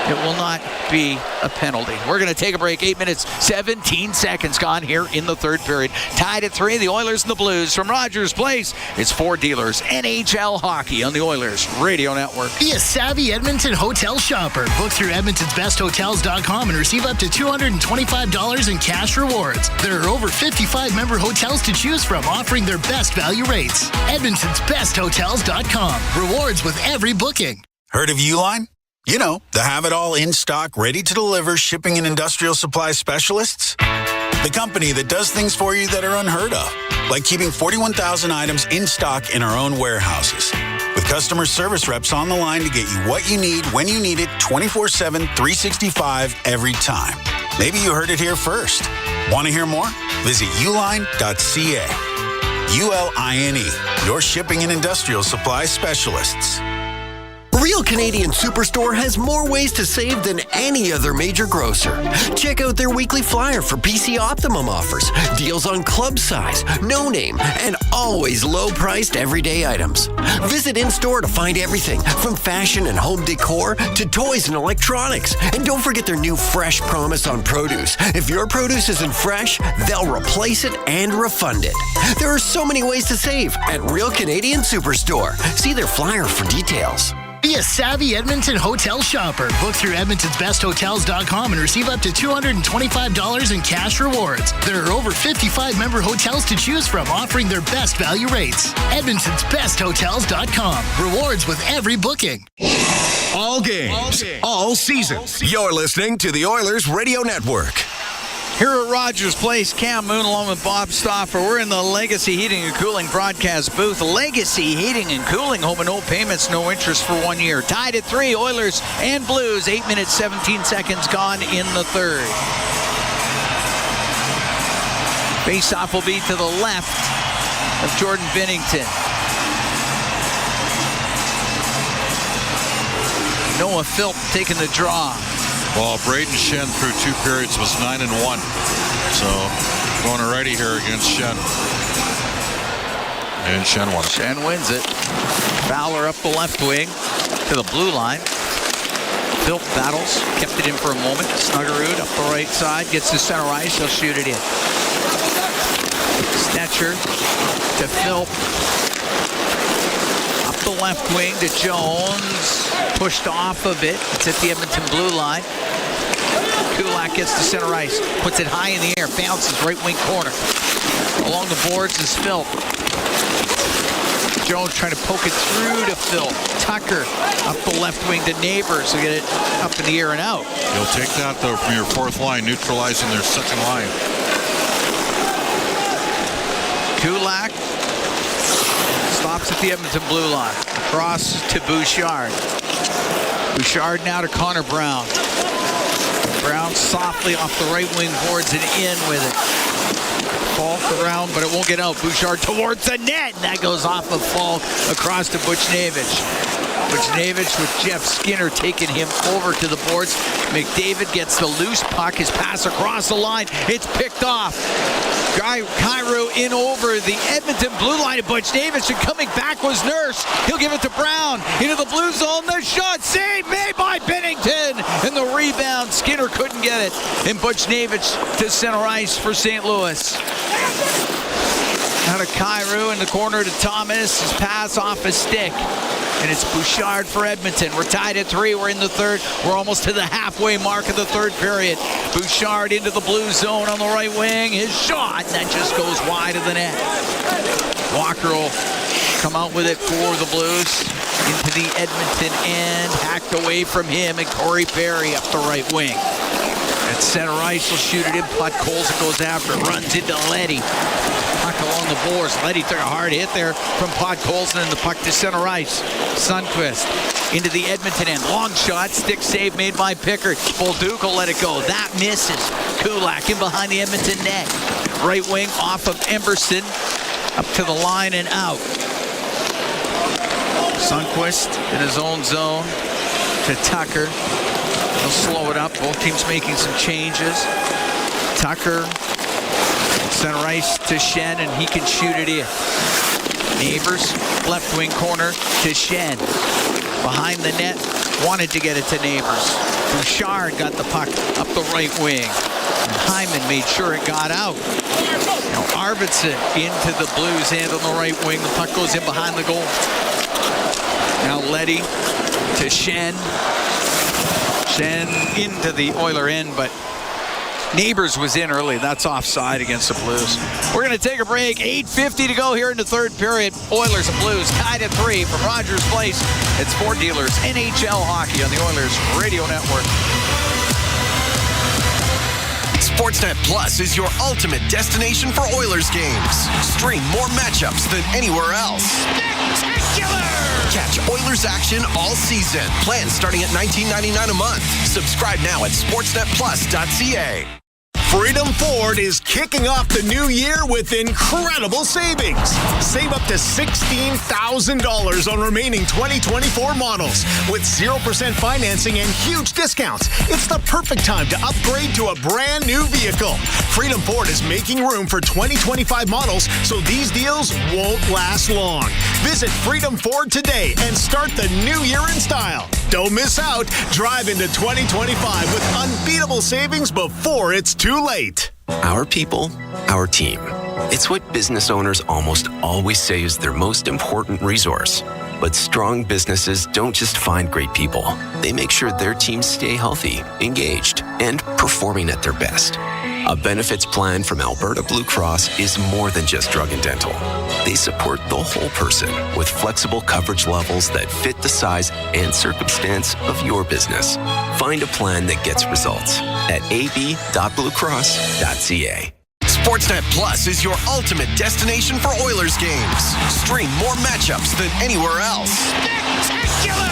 [SPEAKER 18] It will not be a penalty. We're going to take a break. 8 minutes, 17 seconds gone here in the third period. Tied at 3, the Oilers and the Blues from Rogers Place. It's for dealers. NHL hockey on the Oilers Radio Network.
[SPEAKER 8] Be a savvy Edmonton hotel shopper. Book through Edmonton'sBestHotels.com and receive up to $225 in cash rewards. There are over 55 member hotels to choose from, offering their best value rates. Edmonton'sBestHotels.com. Rewards with every booking.
[SPEAKER 10] Heard of Uline? You know, the have-it-all in-stock, ready-to-deliver shipping and industrial supply specialists. The company that does things for you that are unheard of, like keeping 41,000 items in stock in our own warehouses. With customer service reps on the line to get you what you need, when you need it, 24/7, 365, every time. Maybe you heard it here first. Want to hear more? Visit uline.ca. ULINE, your shipping and industrial supply specialists.
[SPEAKER 12] Real Canadian Superstore has more ways to save than any other major grocer. Check out their weekly flyer for PC Optimum offers, deals on club size, no name, and always low-priced everyday items. Visit in-store to find everything from fashion and home decor to toys and electronics. And don't forget their new Fresh Promise on produce. If your produce isn't fresh, they'll replace it and refund it. There are so many ways to save at Real Canadian Superstore. See their flyer for details.
[SPEAKER 8] Be a savvy Edmonton hotel shopper. Book through Edmonton'sBestHotels.com and receive up to $225 in cash rewards. There are over 55 member hotels to choose from, offering their best value rates. Edmonton'sBestHotels.com. Rewards with every booking.
[SPEAKER 6] All games, all season. You're listening to the Oilers Radio Network.
[SPEAKER 18] Here at Rogers Place, Cam Moon along with Bob Stauffer. We're in the Legacy Heating and Cooling broadcast booth. Legacy Heating and Cooling, home and no payments, no interest for 1 year. Tied at 3, Oilers and Blues. 8 minutes, 17 seconds gone in the third. Faceoff will be to the left of Jordan Binnington. Noah Philp taking the draw.
[SPEAKER 13] Well, Braden Shen through 2 periods was 9-1. So going to righty here against Shen. And Shen won it.
[SPEAKER 18] Shen wins it. Fowler up the left wing to the blue line. Philp battles, kept it in for a moment. Snuggerud up the right side, gets to center ice, he'll shoot it in. Stetcher to Philp. Up the left wing to Jones. Pushed off a bit. It's at the Edmonton blue line. Kulak gets to center ice. Puts it high in the air. Bounces right wing corner. Along the boards is Philp. Jones trying to poke it through to Philp. Tucker up the left wing to Neighbors. He'll get it up in the air and out.
[SPEAKER 13] You'll take that, though, from your fourth line, neutralizing their second line.
[SPEAKER 18] Kulak stops at the Edmonton blue line. Across to Bouchard. Bouchard now to Connor Brown. Brown softly off the right wing boards and in with it. Falk around, but it won't get out. Bouchard towards the net, and that goes off of Falk across to Buchnevich. Buchnevich with Jeff Skinner taking him over to the boards. McDavid gets the loose puck. His pass across the line. It's picked off. Cairo in over the Edmonton blue line. Buchnevich, and coming back was Nurse. He'll give it to Brown. Into the blue zone. The shot save made by Binnington. And the rebound. Skinner couldn't get it. And Buchnevich to center ice for St. Louis. Out of Cairo in the corner to Thomas. His pass off a stick. And it's Bouchard for Edmonton. We're tied at 3. We're in the third. We're almost to the halfway mark of the third period. Bouchard into the blue zone on the right wing. His shot, and that just goes wide of the net. Walker will come out with it for the Blues. Into the Edmonton end. Hacked away from him, and Corey Perry up the right wing. At center ice, will shoot it in. Podkolzin goes after it. Runs into Leddy. Puck along the boards. Leddy took a hard hit there from Podkolzin, and the puck to center ice. Sundqvist into the Edmonton end. Long shot. Stick save made by Pickard. Bolduc will let it go. That misses. Kulak in behind the Edmonton net. Right wing off of Emberson. Up to the line and out. Sundqvist in his own zone to Tucker. He'll slow it up. Both teams making some changes. Tucker Center ice to Shen, and he can shoot it in. Neighbors, left wing corner to Shen. Behind the net, wanted to get it to Neighbors. Bouchard got the puck up the right wing. And Hyman made sure it got out. Now Arvidsson into the Blues end on the right wing. The puck goes in behind the goal. Now Leddy to Shen. Shen into the Oiler end, but Neighbors was in early. That's offside against the Blues. We're going to take a break. 8:50 to go here in the third period. Oilers and Blues tied at 3 from Rogers Place. It's Sport Dealers NHL Hockey on the Oilers Radio Network.
[SPEAKER 11] Sportsnet Plus is your ultimate destination for Oilers games. Stream more matchups than anywhere else. Spectacular! Catch Oilers action all season. Plans starting at $19.99 a month. Subscribe now at sportsnetplus.ca.
[SPEAKER 4] Freedom Ford is kicking off the new year with incredible savings. Save up to $16,000 on remaining 2024 models with 0% financing and huge discounts. It's the perfect time to upgrade to a brand new vehicle. Freedom Ford is making room for 2025 models, so these deals won't last long. Visit Freedom Ford today and start the new year in style. Don't miss out. Drive into 2025 with unbeatable savings before it's too late.
[SPEAKER 14] Our people, our team. It's what business owners almost always say is their most important resource. But strong businesses don't just find great people. They make sure their teams stay healthy, engaged, and performing at their best. A benefits plan from Alberta Blue Cross is more than just drug and dental. They support the whole person with flexible coverage levels that fit the size and circumstance of your business. Find a plan that gets results at ab.bluecross.ca.
[SPEAKER 11] Sportsnet Plus is your ultimate destination for Oilers games. Stream more matchups than anywhere else. Spectacular!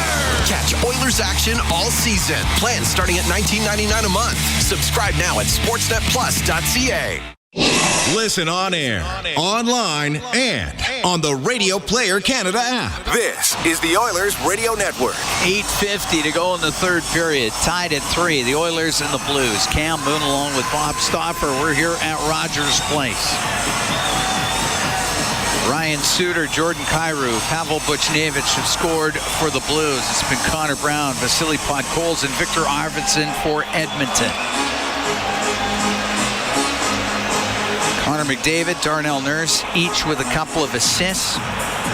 [SPEAKER 11] Catch Oilers action all season. Plans starting at $19.99 a month. Subscribe now at sportsnetplus.ca.
[SPEAKER 6] Listen on air, online, and on the Radio Player Canada app.
[SPEAKER 4] This is the Oilers Radio Network.
[SPEAKER 18] 8:50 to go in the third period. Tied at 3, the Oilers and the Blues. Cam Moon along with Bob Stauffer. We're here at Rogers Place. Ryan Suter, Jordan Kyrou, Pavel Buchnevich have scored for the Blues. It's been Connor Brown, Vasily Podkolzin, and Victor Arvidsson for Edmonton. Connor McDavid, Darnell Nurse, each with a couple of assists.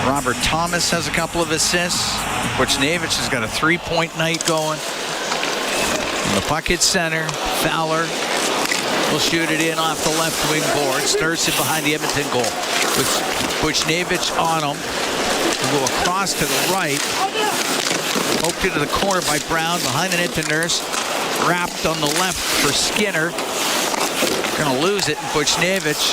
[SPEAKER 18] Robert Thomas has a couple of assists. Buchnevich has got a 3-point night going. And the puck hits center. Fowler will shoot it in off the left wing boards. Nurse in behind the Edmonton goal. With Buchnevich on him. He'll go across to the right. Poked into the corner by Brown. Behind the net to Nurse. Wrapped on the left for Skinner. Going to lose it. And Buchnevich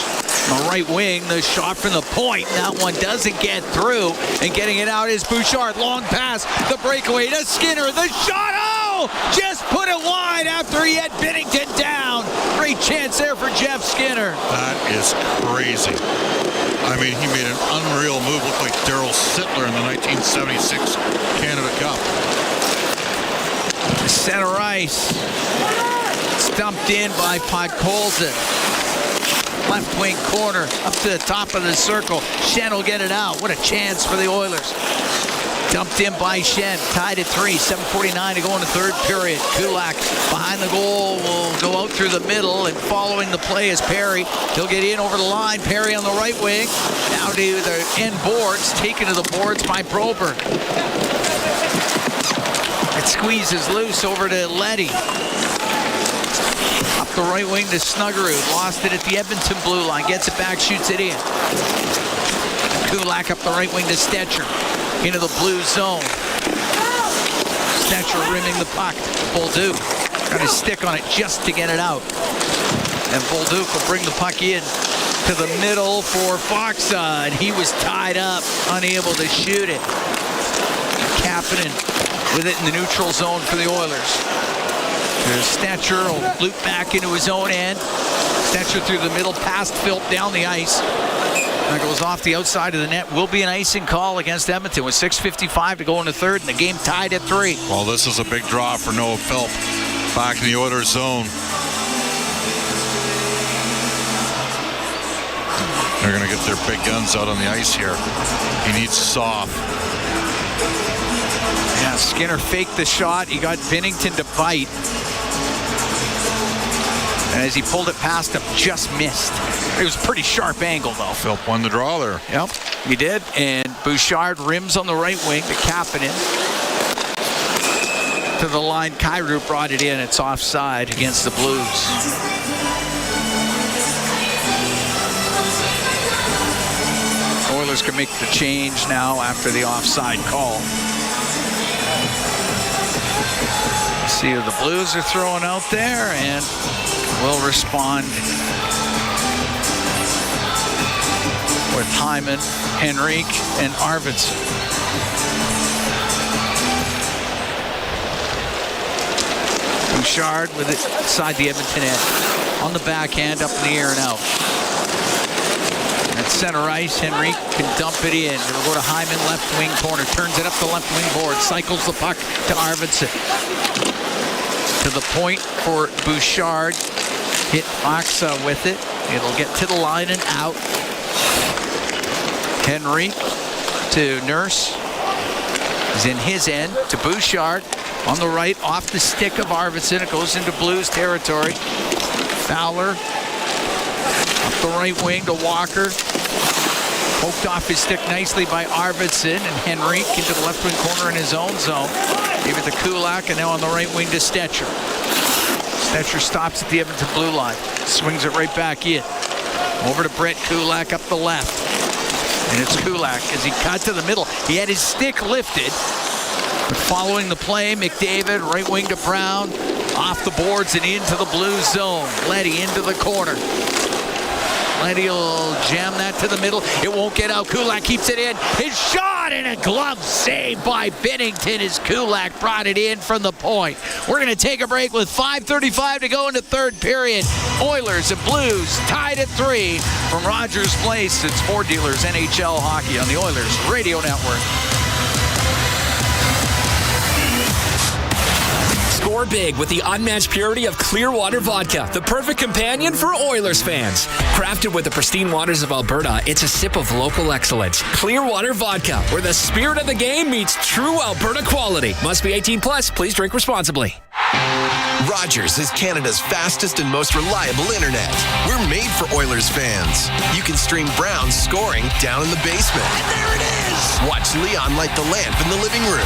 [SPEAKER 18] on the right wing. The shot from the point. That one doesn't get through. And getting it out is Bouchard. Long pass. The breakaway to Skinner. The shot. Oh! Just put it wide after he had Binnington down. Great chance there for Jeff Skinner.
[SPEAKER 13] That is crazy. I mean, he made an unreal move. Looked like Darryl Sittler in the 1976 Canada Cup.
[SPEAKER 18] Center ice. Stumped in by Podkolzin. Left wing corner up to the top of the circle. Shen will get it out. What a chance for the Oilers. Dumped in by Shen. Tied at 3. 7:49 to go in the third period. Kulak behind the goal will go out through the middle, and following the play is Perry. He'll get in over the line. Perry on the right wing. Now to the end boards. Taken to the boards by Broberg. It squeezes loose over to Leddy. Up the right wing to Snuggerud. Lost it at the Edmonton blue line. Gets it back, shoots it in. Kulak up the right wing to Stetcher. Into the blue zone. Stetcher rimming the puck. Bolduc got his stick on it just to get it out. And Bolduc will bring the puck in to the middle for Faksa. And he was tied up, unable to shoot it. Kapanen with it in the neutral zone for the Oilers. Stetcher will loop back into his own end. Stetcher through the middle, past Philp down the ice. That goes off the outside of the net. Will be an icing call against Edmonton with 6:55 to go in the third, and the game tied at 3.
[SPEAKER 13] Well, this is a big draw for Noah Philp. Back in the Oilers zone. They're going to get their big guns out on the ice here. He needs soft.
[SPEAKER 18] Yeah, Skinner faked the shot. He got Binnington to bite. And as he pulled it past him, just missed. It was a pretty sharp angle, though.
[SPEAKER 13] Philp won the draw there.
[SPEAKER 18] Yep, he did. And Bouchard rims on the right wing to Kapanen. To the line, Kyrou brought it in. It's offside against the Blues. Oilers can make the change now after the offside call. See who the Blues are throwing out there, and will respond with Hyman, Henrique, and Arvidsson. Bouchard with it inside the Edmonton end. On the backhand, up in the air and out. At center ice, Henrique can dump it in. It'll go to Hyman, left wing corner. Turns it up the left wing board. Cycles the puck to Arvidsson. To the point for Bouchard. Hit Oxa with it. It'll get to the line and out. Henrique to Nurse. He's in his end to Bouchard. On the right, off the stick of Arvidsson. It goes into Blues territory. Fowler up the right wing to Walker. Poked off his stick nicely by Arvidsson, and Henrique into the left wing corner in his own zone. Gave it to Kulak, and now on the right wing to Stetcher. Stetcher stops at the Edmonton blue line. Swings it right back in. Over to Brett Kulak up the left. And it's Kulak as he cut to the middle. He had his stick lifted. But following the play, McDavid, right wing to Brown. Off the boards and into the blue zone. Leddy into the corner. Leddy will jam that to the middle. It won't get out. Kulak keeps it in. His shot and a glove save by Binnington as Kulak brought it in from the point. We're going to take a break with 5:35 to go in the third period. Oilers and Blues tied at 3 from Rogers Place. It's Ford Dealers NHL Hockey on the Oilers Radio Network.
[SPEAKER 22] Score big with the unmatched purity of Clearwater Vodka, the perfect companion for Oilers fans. Crafted with the pristine waters of Alberta, it's a sip of local excellence. Clearwater Vodka, where the spirit of the game meets true Alberta quality. Must be 18 plus. Please drink responsibly.
[SPEAKER 11] Rogers is Canada's fastest and most reliable internet. We're made for Oilers fans. You can stream Brown's scoring down in the basement. And there it is! Watch Leon light the lamp in the living room.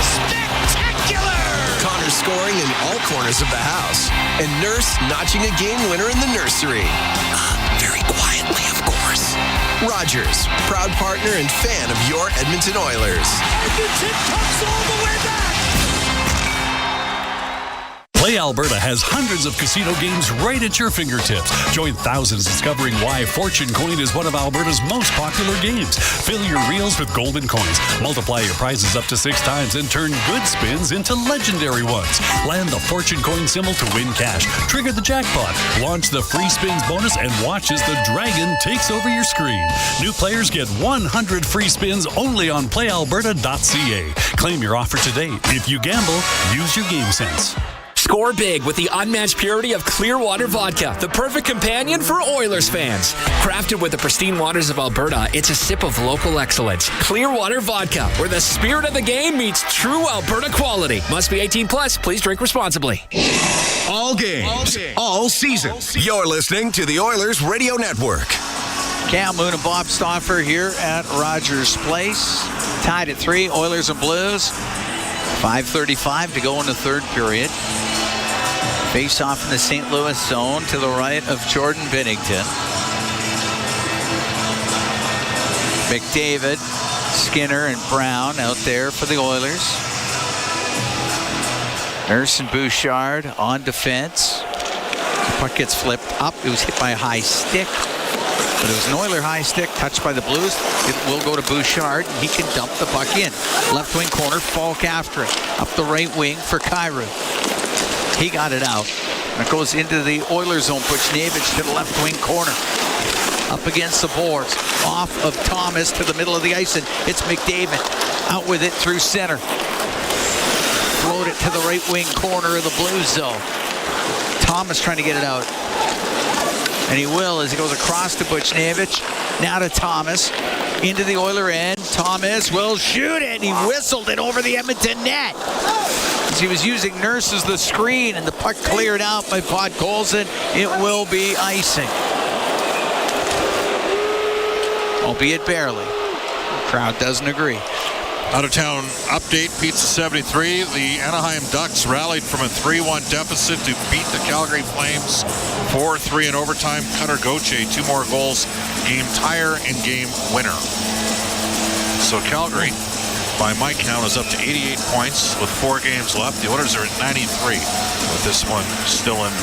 [SPEAKER 11] Spectacular! Connor scoring in all corners of the house. And Nurse notching a game winner in the nursery. Very quietly, of course. Rogers, proud partner and fan of your Edmonton Oilers. Edmonton comes all the way back!
[SPEAKER 15] Play Alberta has hundreds of casino games right at your fingertips. Join thousands discovering why Fortune Coin is one of Alberta's most popular games. Fill your reels with golden coins. Multiply your prizes up to 6 times and turn good spins into legendary ones. Land the Fortune Coin symbol to win cash. Trigger the jackpot. Launch the free spins bonus and watch as the dragon takes over your screen. New players get 100 free spins only on playalberta.ca. Claim your offer today. If you gamble, use your game sense.
[SPEAKER 22] Score big with the unmatched purity of Clearwater Vodka, the perfect companion for Oilers fans. Crafted with the pristine waters of Alberta, it's a sip of local excellence. Clearwater Vodka, where the spirit of the game meets true Alberta quality. Must be 18 plus. Please drink responsibly.
[SPEAKER 6] All games, all season. You're listening to the Oilers Radio Network.
[SPEAKER 18] Cam Moon and Bob Stauffer here at Rogers Place. Tied at 3, Oilers and Blues. 5:35 to go in the third period. Face off in the St. Louis zone to the right of Jordan Binnington. McDavid, Skinner, and Brown out there for the Oilers. Nurse and Bouchard on defense. The puck gets flipped up. It was hit by a high stick. But it was an Oiler high stick touched by the Blues. It will go to Bouchard, and he can dump the puck in. Left wing corner, Falk after it. Up the right wing for Kyrou. He got it out. And it goes into the Oiler zone. Buchnevich to the left wing corner. Up against the boards. Off of Thomas to the middle of the ice, and it's McDavid. Out with it through center. Float it to the right wing corner of the Blues zone. Thomas trying to get it out. And he will as he goes across to Buchnevich. Now to Thomas. Into the Oiler end. Thomas will shoot it. And he whistled it over the Edmonton net. As he was using Nurse as the screen, and the puck cleared out by Podkolzin. It will be icing. Albeit barely. The crowd doesn't agree.
[SPEAKER 13] Out-of-town update, Pizza 73. The Anaheim Ducks rallied from a 3-1 deficit to beat the Calgary Flames 4-3 in overtime. Cutter Gauthier, 2 more goals, game tire and game winner. So Calgary, by my count, is up to 88 points with 4 games left. The Oilers are at 93 with this one still in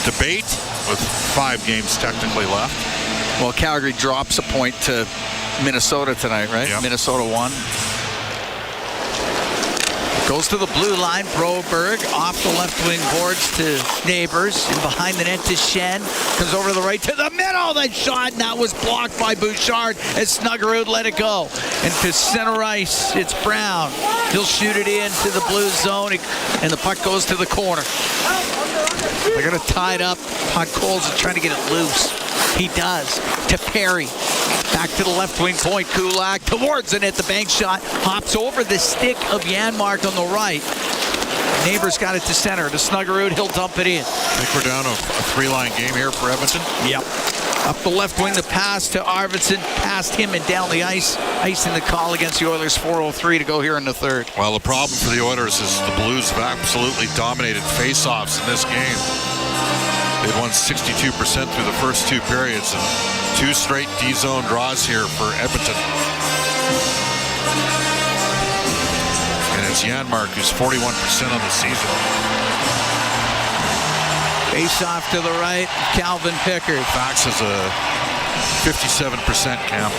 [SPEAKER 13] debate with 5 games technically left.
[SPEAKER 18] Well, Calgary drops a point to Minnesota tonight, right? Yep. Minnesota won. Goes to the blue line. Broberg off the left wing boards to Neighbors. And behind the net to Shen. Comes over to the right to the middle. That shot, and that was blocked by Bouchard as Snuggerud let it go. And to center ice, it's Brown. He'll shoot it into the blue zone, and the puck goes to the corner. They're going to tie it up. Podkolzin trying to get it loose. He does. To Perry. Back to the left wing point. Kulak towards it at the bank shot. Hops over the stick of Janmark on the right. Neighbors got it to center. To Snuggerud. He'll dump it in.
[SPEAKER 13] I think we're down a 3-line game here for Edmonton.
[SPEAKER 18] Yep. Up the left wing, the pass to Arvidsson. Past him and down the ice. Icing the call against the Oilers. 4:03 to go here in the third.
[SPEAKER 13] Well, the problem for the Oilers is the Blues have absolutely dominated faceoffs in this game. They've won 62% through the first 2 periods, and 2 straight D-zone draws here for Edmonton. And it's Janmark who's 41% on the season.
[SPEAKER 18] Face off to the right, Calvin Pickard.
[SPEAKER 13] Fox has a 57% count.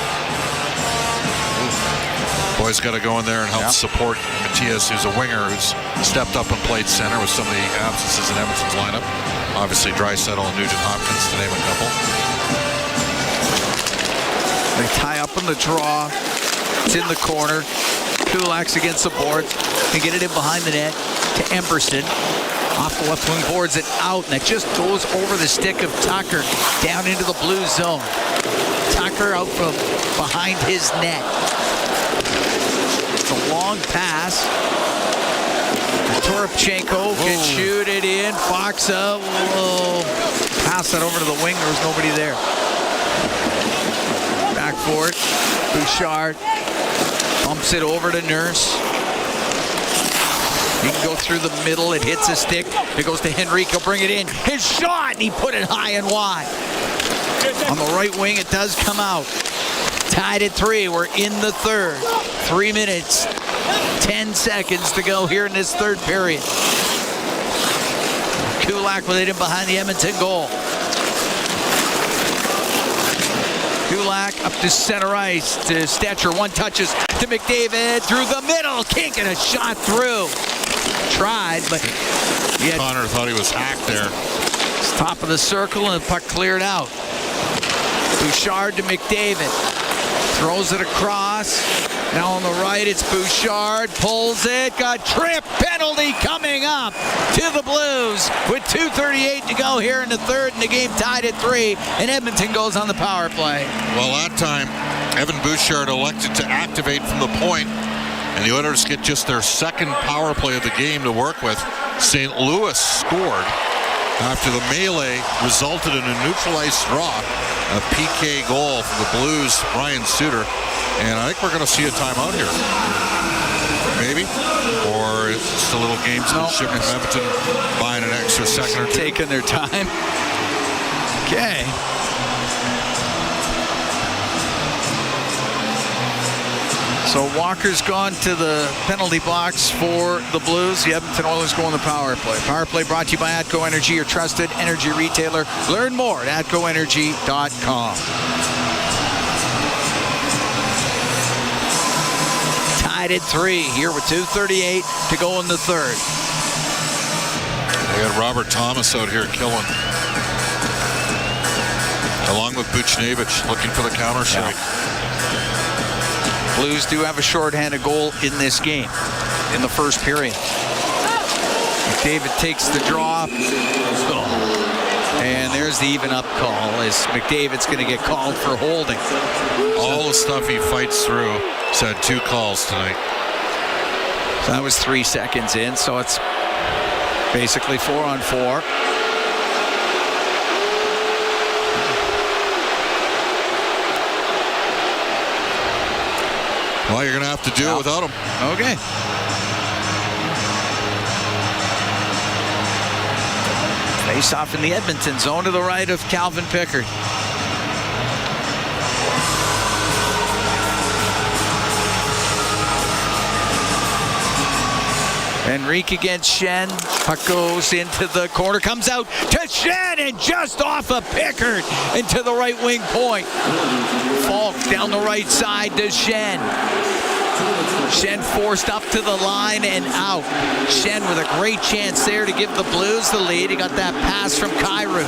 [SPEAKER 13] Boys got to go in there and help support Matthias, who's a winger, who's stepped up and played center with some of the absences in Edmonton's lineup. Obviously, Draisaitl and Nugent-Hopkins, to name a couple.
[SPEAKER 18] They tie up on the draw. It's in the corner. Kulak's against the boards. They get it in behind the net to Emberson. Off the left wing boards and out, and it just goes over the stick of Tucker down into the blue zone. Tucker out from behind his net. It's a long pass. Toropchenko can shoot it in. Fox up. Pass that over to the wing. There was nobody there. Back for it. Bouchard bumps it over to Nurse. He can go through the middle. It hits a stick. It goes to Henrique. He'll bring it in. His shot, and he put it high and wide. On the right wing, it does come out. Tied at 3. We're in the third. 3 minutes, 10 seconds to go here in this third period. Kulak with it in behind the Edmonton goal. Kulak up to center ice to Stetcher. 1 touches to McDavid through the middle. Can't get a shot through. Tried, but
[SPEAKER 13] Connor thought he was hacked there.
[SPEAKER 18] It's top of the circle, and the puck cleared out. Bouchard to McDavid. Throws it across. Now on the right, it's Bouchard. Pulls it. Got trip penalty coming up to the Blues with 2:38 to go here in the third, and the game tied at 3, and Edmonton goes on the power play.
[SPEAKER 13] Well, that time, Evan Bouchard elected to activate from the point, and the Oilers get just their second power play of the game to work with. St. Louis scored after the melee resulted in a neutralized draw, a PK goal for the Blues, Ryan Suter. And I think we're going to see a timeout here. Maybe. Or it's just a little gamesmanship from Edmonton buying an extra second or 2.
[SPEAKER 18] Taking their time. Okay. So Walker's gone to the penalty box for the Blues. The Edmonton Oilers go on the power play. Power play brought to you by ATCO Energy, your trusted energy retailer. Learn more at atcoenergy.com. Tied at 3 here with 2:38 to go in the third.
[SPEAKER 13] They got Robert Thomas out here killing. Along with Buchnevich looking for the counter strike.
[SPEAKER 18] Blues do have a shorthanded goal in this game in the first period. McDavid takes the draw. And there's there's the even up call as McDavid's going to get called for holding.
[SPEAKER 13] All the stuff he fights through. He's had 2 calls tonight.
[SPEAKER 18] So that was 3 seconds in, so it's basically 4-on-4.
[SPEAKER 13] Well, you're going to have to do it without him.
[SPEAKER 18] Okay. Face off in the Edmonton zone to the right of Calvin Pickard. Henrique against Shen. Puck goes into the corner, comes out to Shen, and just off of Pickard into the right wing point. Falk down the right side to Shen. Shen forced up to the line and out. Shen with a great chance there to give the Blues the lead. He got that pass from Kyrou.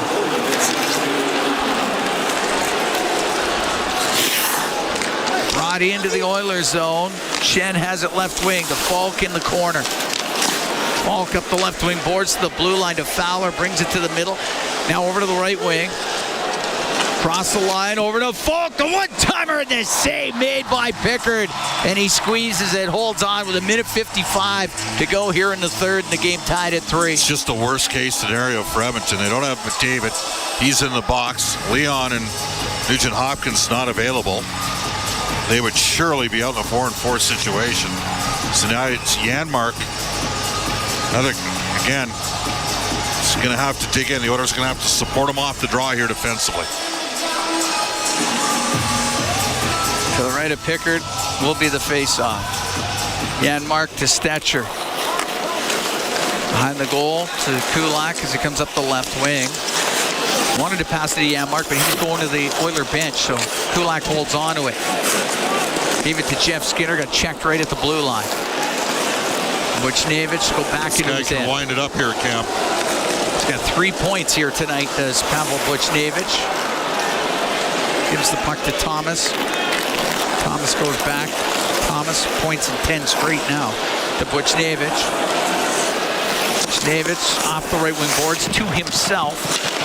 [SPEAKER 18] Brought into the Oilers zone. Shen has it left wing to Falk in the corner. Falk up the left wing boards to the blue line to Fowler, brings it to the middle. Now over to the right wing. Cross the line over to Falk. The one-timer and the save made by Pickard. And he squeezes it, holds on with 1:55 to go here in the third, and the game tied at 3.
[SPEAKER 13] It's just the worst-case scenario for Edmonton. They don't have McDavid. He's in the box. Leon and Nugent Hopkins not available. They would surely be out in a 4-on-4 situation. So now it's Janmark. Another, again, it's going to have to dig in. The Oilers are going to have to support him off the draw here defensively.
[SPEAKER 18] To the right of Pickard will be the face-off. Janmark to Stetcher. Behind the goal to Kulak as he comes up the left wing. Wanted to pass it to Janmark, but he's going to the Oiler bench, so Kulak holds on to it. Gave it to Jeff Skinner, got checked right at the blue line. Buchnevich go back into his end.
[SPEAKER 13] Wind it up here, Cam.
[SPEAKER 18] He's got 3 points here tonight, does Pavel Buchnevich. Gives the puck to Thomas. Thomas goes back. Thomas points in 10 straight now to Buchnevich. Buchnevich off the right wing boards to himself.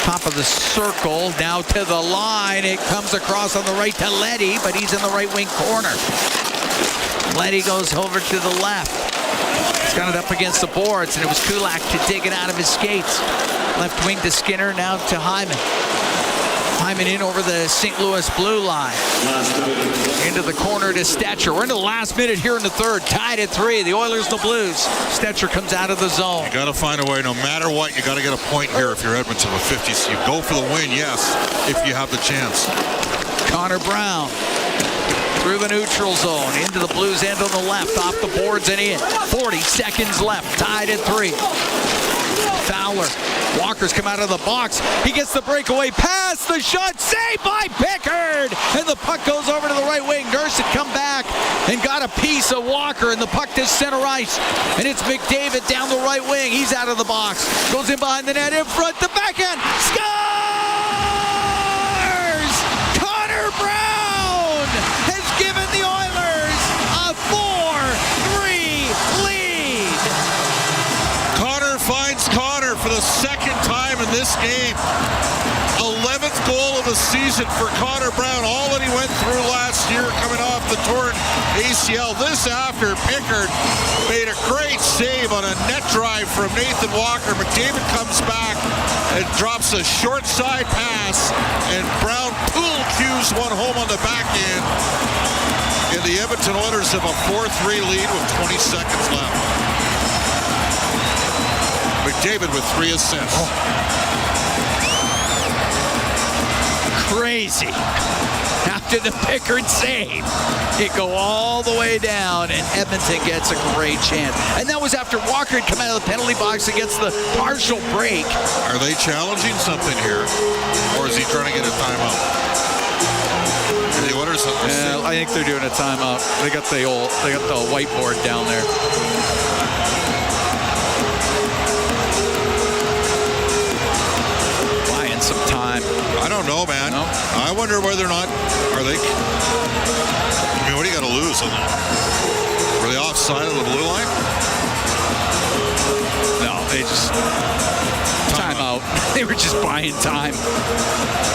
[SPEAKER 18] Top of the circle, now to the line. It comes across on the right to Leddy, but he's in the right wing corner. Leddy goes over to the left. He's got it up against the boards, and it was Kulak to dig it out of his skates. Left wing to Skinner, now to Hyman. Hyman in over the St. Louis blue line. Into the corner to Stetcher. We're into the last minute here in the third. Tied at 3. The Oilers, the Blues. Stetcher comes out of the zone.
[SPEAKER 13] You got to find a way, no matter what, you got to get a point here if you're Edmonton with 50. So you go for the win, yes, if you have the chance.
[SPEAKER 18] Connor Brown through the neutral zone, into the Blues end on the left, off the boards and in. 40 seconds left, tied at 3. Fowler. Walker's come out of the box. He gets the breakaway pass. The shot saved by Pickard. And the puck goes over to the right wing. Nurse had come back and got a piece of Walker. And the puck to center ice. And it's McDavid down the right wing. He's out of the box. Goes in behind the net. In front. The backhand. Scores! Connor Brown has given the Oilers a 4-3 lead.
[SPEAKER 13] Connor finds Connor for the second time in this game. 11th goal of the season for Connor Brown. All that he went through last year coming off the torn ACL. This after Pickard made a great save on a net drive from Nathan Walker. McDavid comes back and drops a short side pass, and Brown pool cues one home on the back end. And the Edmonton Oilers have a 4-3 lead with 20 seconds left. McDavid with 3 assists.
[SPEAKER 18] Crazy. After the Pickard save, it go all the way down, and Edmonton gets a great chance. And that was after Walker had come out of the penalty box against the partial break.
[SPEAKER 13] Are they challenging something here, or is he trying to get a timeout? The Oilers
[SPEAKER 18] I think they're doing a timeout. They got the whiteboard down there. Buying some time.
[SPEAKER 13] I don't know, man. No? I wonder whether or not are they. I mean, what do you got to lose? Were they offside of the blue line?
[SPEAKER 18] No, they just time out. They were just buying time.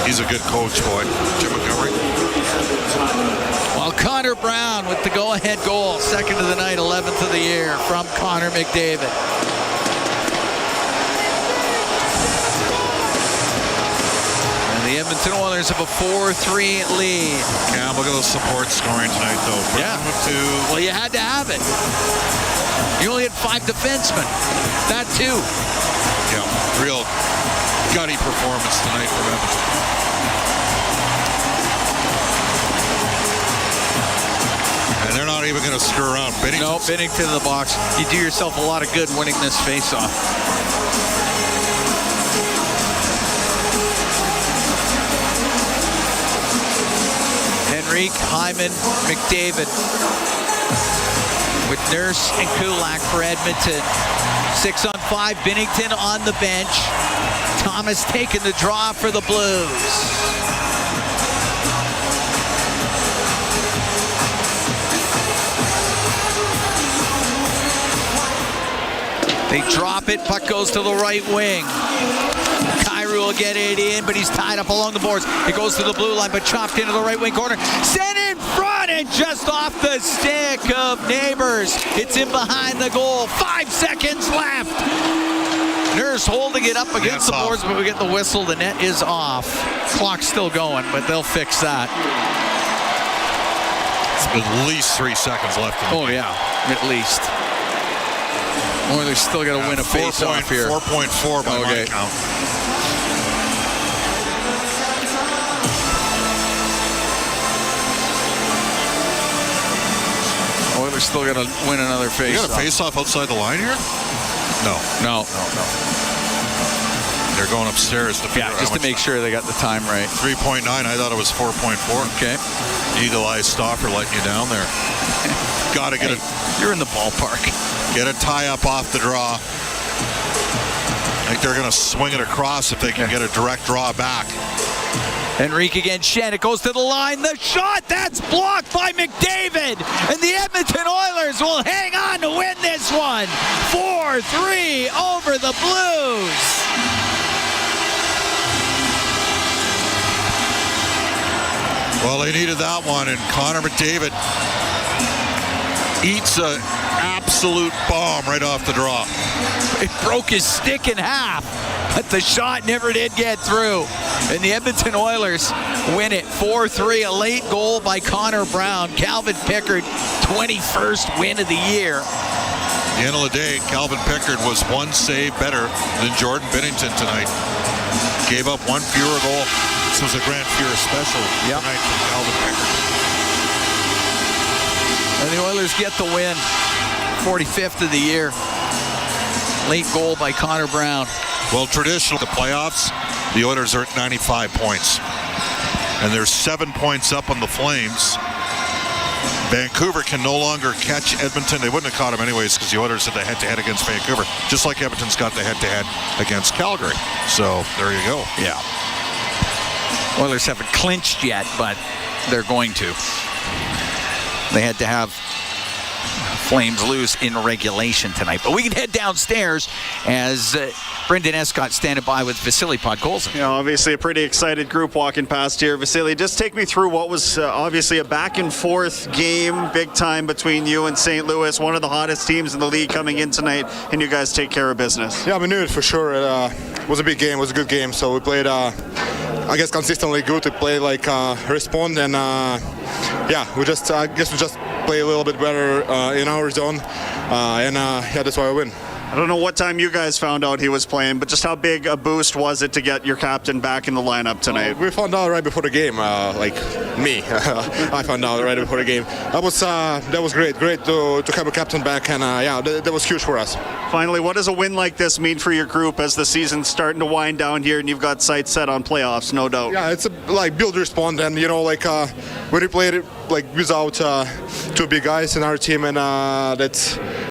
[SPEAKER 13] He's a good coach, boy. Jim Montgomery.
[SPEAKER 18] Well, Connor Brown with the go-ahead goal. Second of the night, 11th of the year from Connor McDavid. The Edmonton Oilers have a 4-3 lead.
[SPEAKER 13] Yeah, look at the support scoring tonight, though.
[SPEAKER 18] Yeah. Well, you had to have it. You only had 5 defensemen. That too.
[SPEAKER 13] Yeah, real gutty performance tonight for Edmonton. And they're not even going to screw around. Binnington.
[SPEAKER 18] No, Binnington in the box. You do yourself a lot of good winning this faceoff. Henrique, Hyman, McDavid with Nurse and Kulak for Edmonton. 6-on-5, Binnington on the bench. Thomas taking the draw for the Blues. They drop it, puck goes to the right wing. Kyrou will get it in, but he's tied up along the boards. It goes to the blue line, but chopped into the right wing corner. Sent in front and just off the stick of Neighbors. It's in behind the goal. 5 seconds left. Nurse holding it up against the boards, but we get the whistle. The net is off. Clock's still going, but they'll fix that.
[SPEAKER 13] At least 3 seconds left.
[SPEAKER 18] Oh, yeah, at least. Or they're still got to win a face-off here.
[SPEAKER 13] 4.4 by my count.
[SPEAKER 18] Oilers still got to win another face-off.
[SPEAKER 13] You got a face-off outside the line here? No. They're going upstairs to figure out
[SPEAKER 18] just to make sure they got the time right.
[SPEAKER 13] 3.9. I thought it was 4.4.
[SPEAKER 18] Okay.
[SPEAKER 13] Eagle-Eye Stoffer letting you down there. Got to get it.
[SPEAKER 18] You're in the ballpark.
[SPEAKER 13] Get a tie-up off the draw. I think they're going to swing it across if they can get a direct draw back.
[SPEAKER 18] Henrique against Shen. It goes to the line. The shot, that's blocked by McDavid. And the Edmonton Oilers will hang on to win this one. 4-3 over the Blues.
[SPEAKER 13] Well, they needed that one, and Connor McDavid eats an absolute bomb right off the draw.
[SPEAKER 18] It broke his stick in half, but the shot never did get through. And the Edmonton Oilers win it 4-3. A late goal by Connor Brown. Calvin Pickard, 21st win of the year.
[SPEAKER 13] At the end of the day, Calvin Pickard was one save better than Jordan Binnington tonight. Gave up one fewer goal. This was a Grant Fuhrer special tonight from Calvin Pickard.
[SPEAKER 18] And the Oilers get the win. 45th of the year. Late goal by Connor Brown.
[SPEAKER 13] Well, traditionally, the playoffs, the Oilers are at 95 points. And they're 7 points up on the Flames. Vancouver can no longer catch Edmonton. They wouldn't have caught him anyways because the Oilers had the head-to-head against Vancouver, just like Edmonton's got the head-to-head against Calgary. So there you go.
[SPEAKER 18] Yeah. Oilers haven't clinched yet, but they're going to. They had to have Flames lose in regulation tonight. But we can head downstairs as Brendan Escott standing by with Vasily Podkolzin.
[SPEAKER 16] You know, obviously a pretty excited group walking past here. Vasily, just take me through what was obviously a back-and-forth game, big time between you and St. Louis, one of the hottest teams in the league coming in tonight, and you guys take care of business.
[SPEAKER 17] Yeah, we knew it for sure. It was a big game. It was a good game. So we played, I guess, consistently good. We played respond, and we just play a little bit better in our zone, that's why we win.
[SPEAKER 16] I don't know what time you guys found out he was playing, but just how big a boost was it to get your captain back in the lineup tonight?
[SPEAKER 17] We found out right before the game, me. I found out right before the game. That was great to have a captain back, and that was huge for us.
[SPEAKER 16] Finally, what does a win like this mean for your group as the season's starting to wind down here and you've got sights set on playoffs, no doubt?
[SPEAKER 17] Yeah, it's build, respond, and when we played it without two big guys in our team, and that's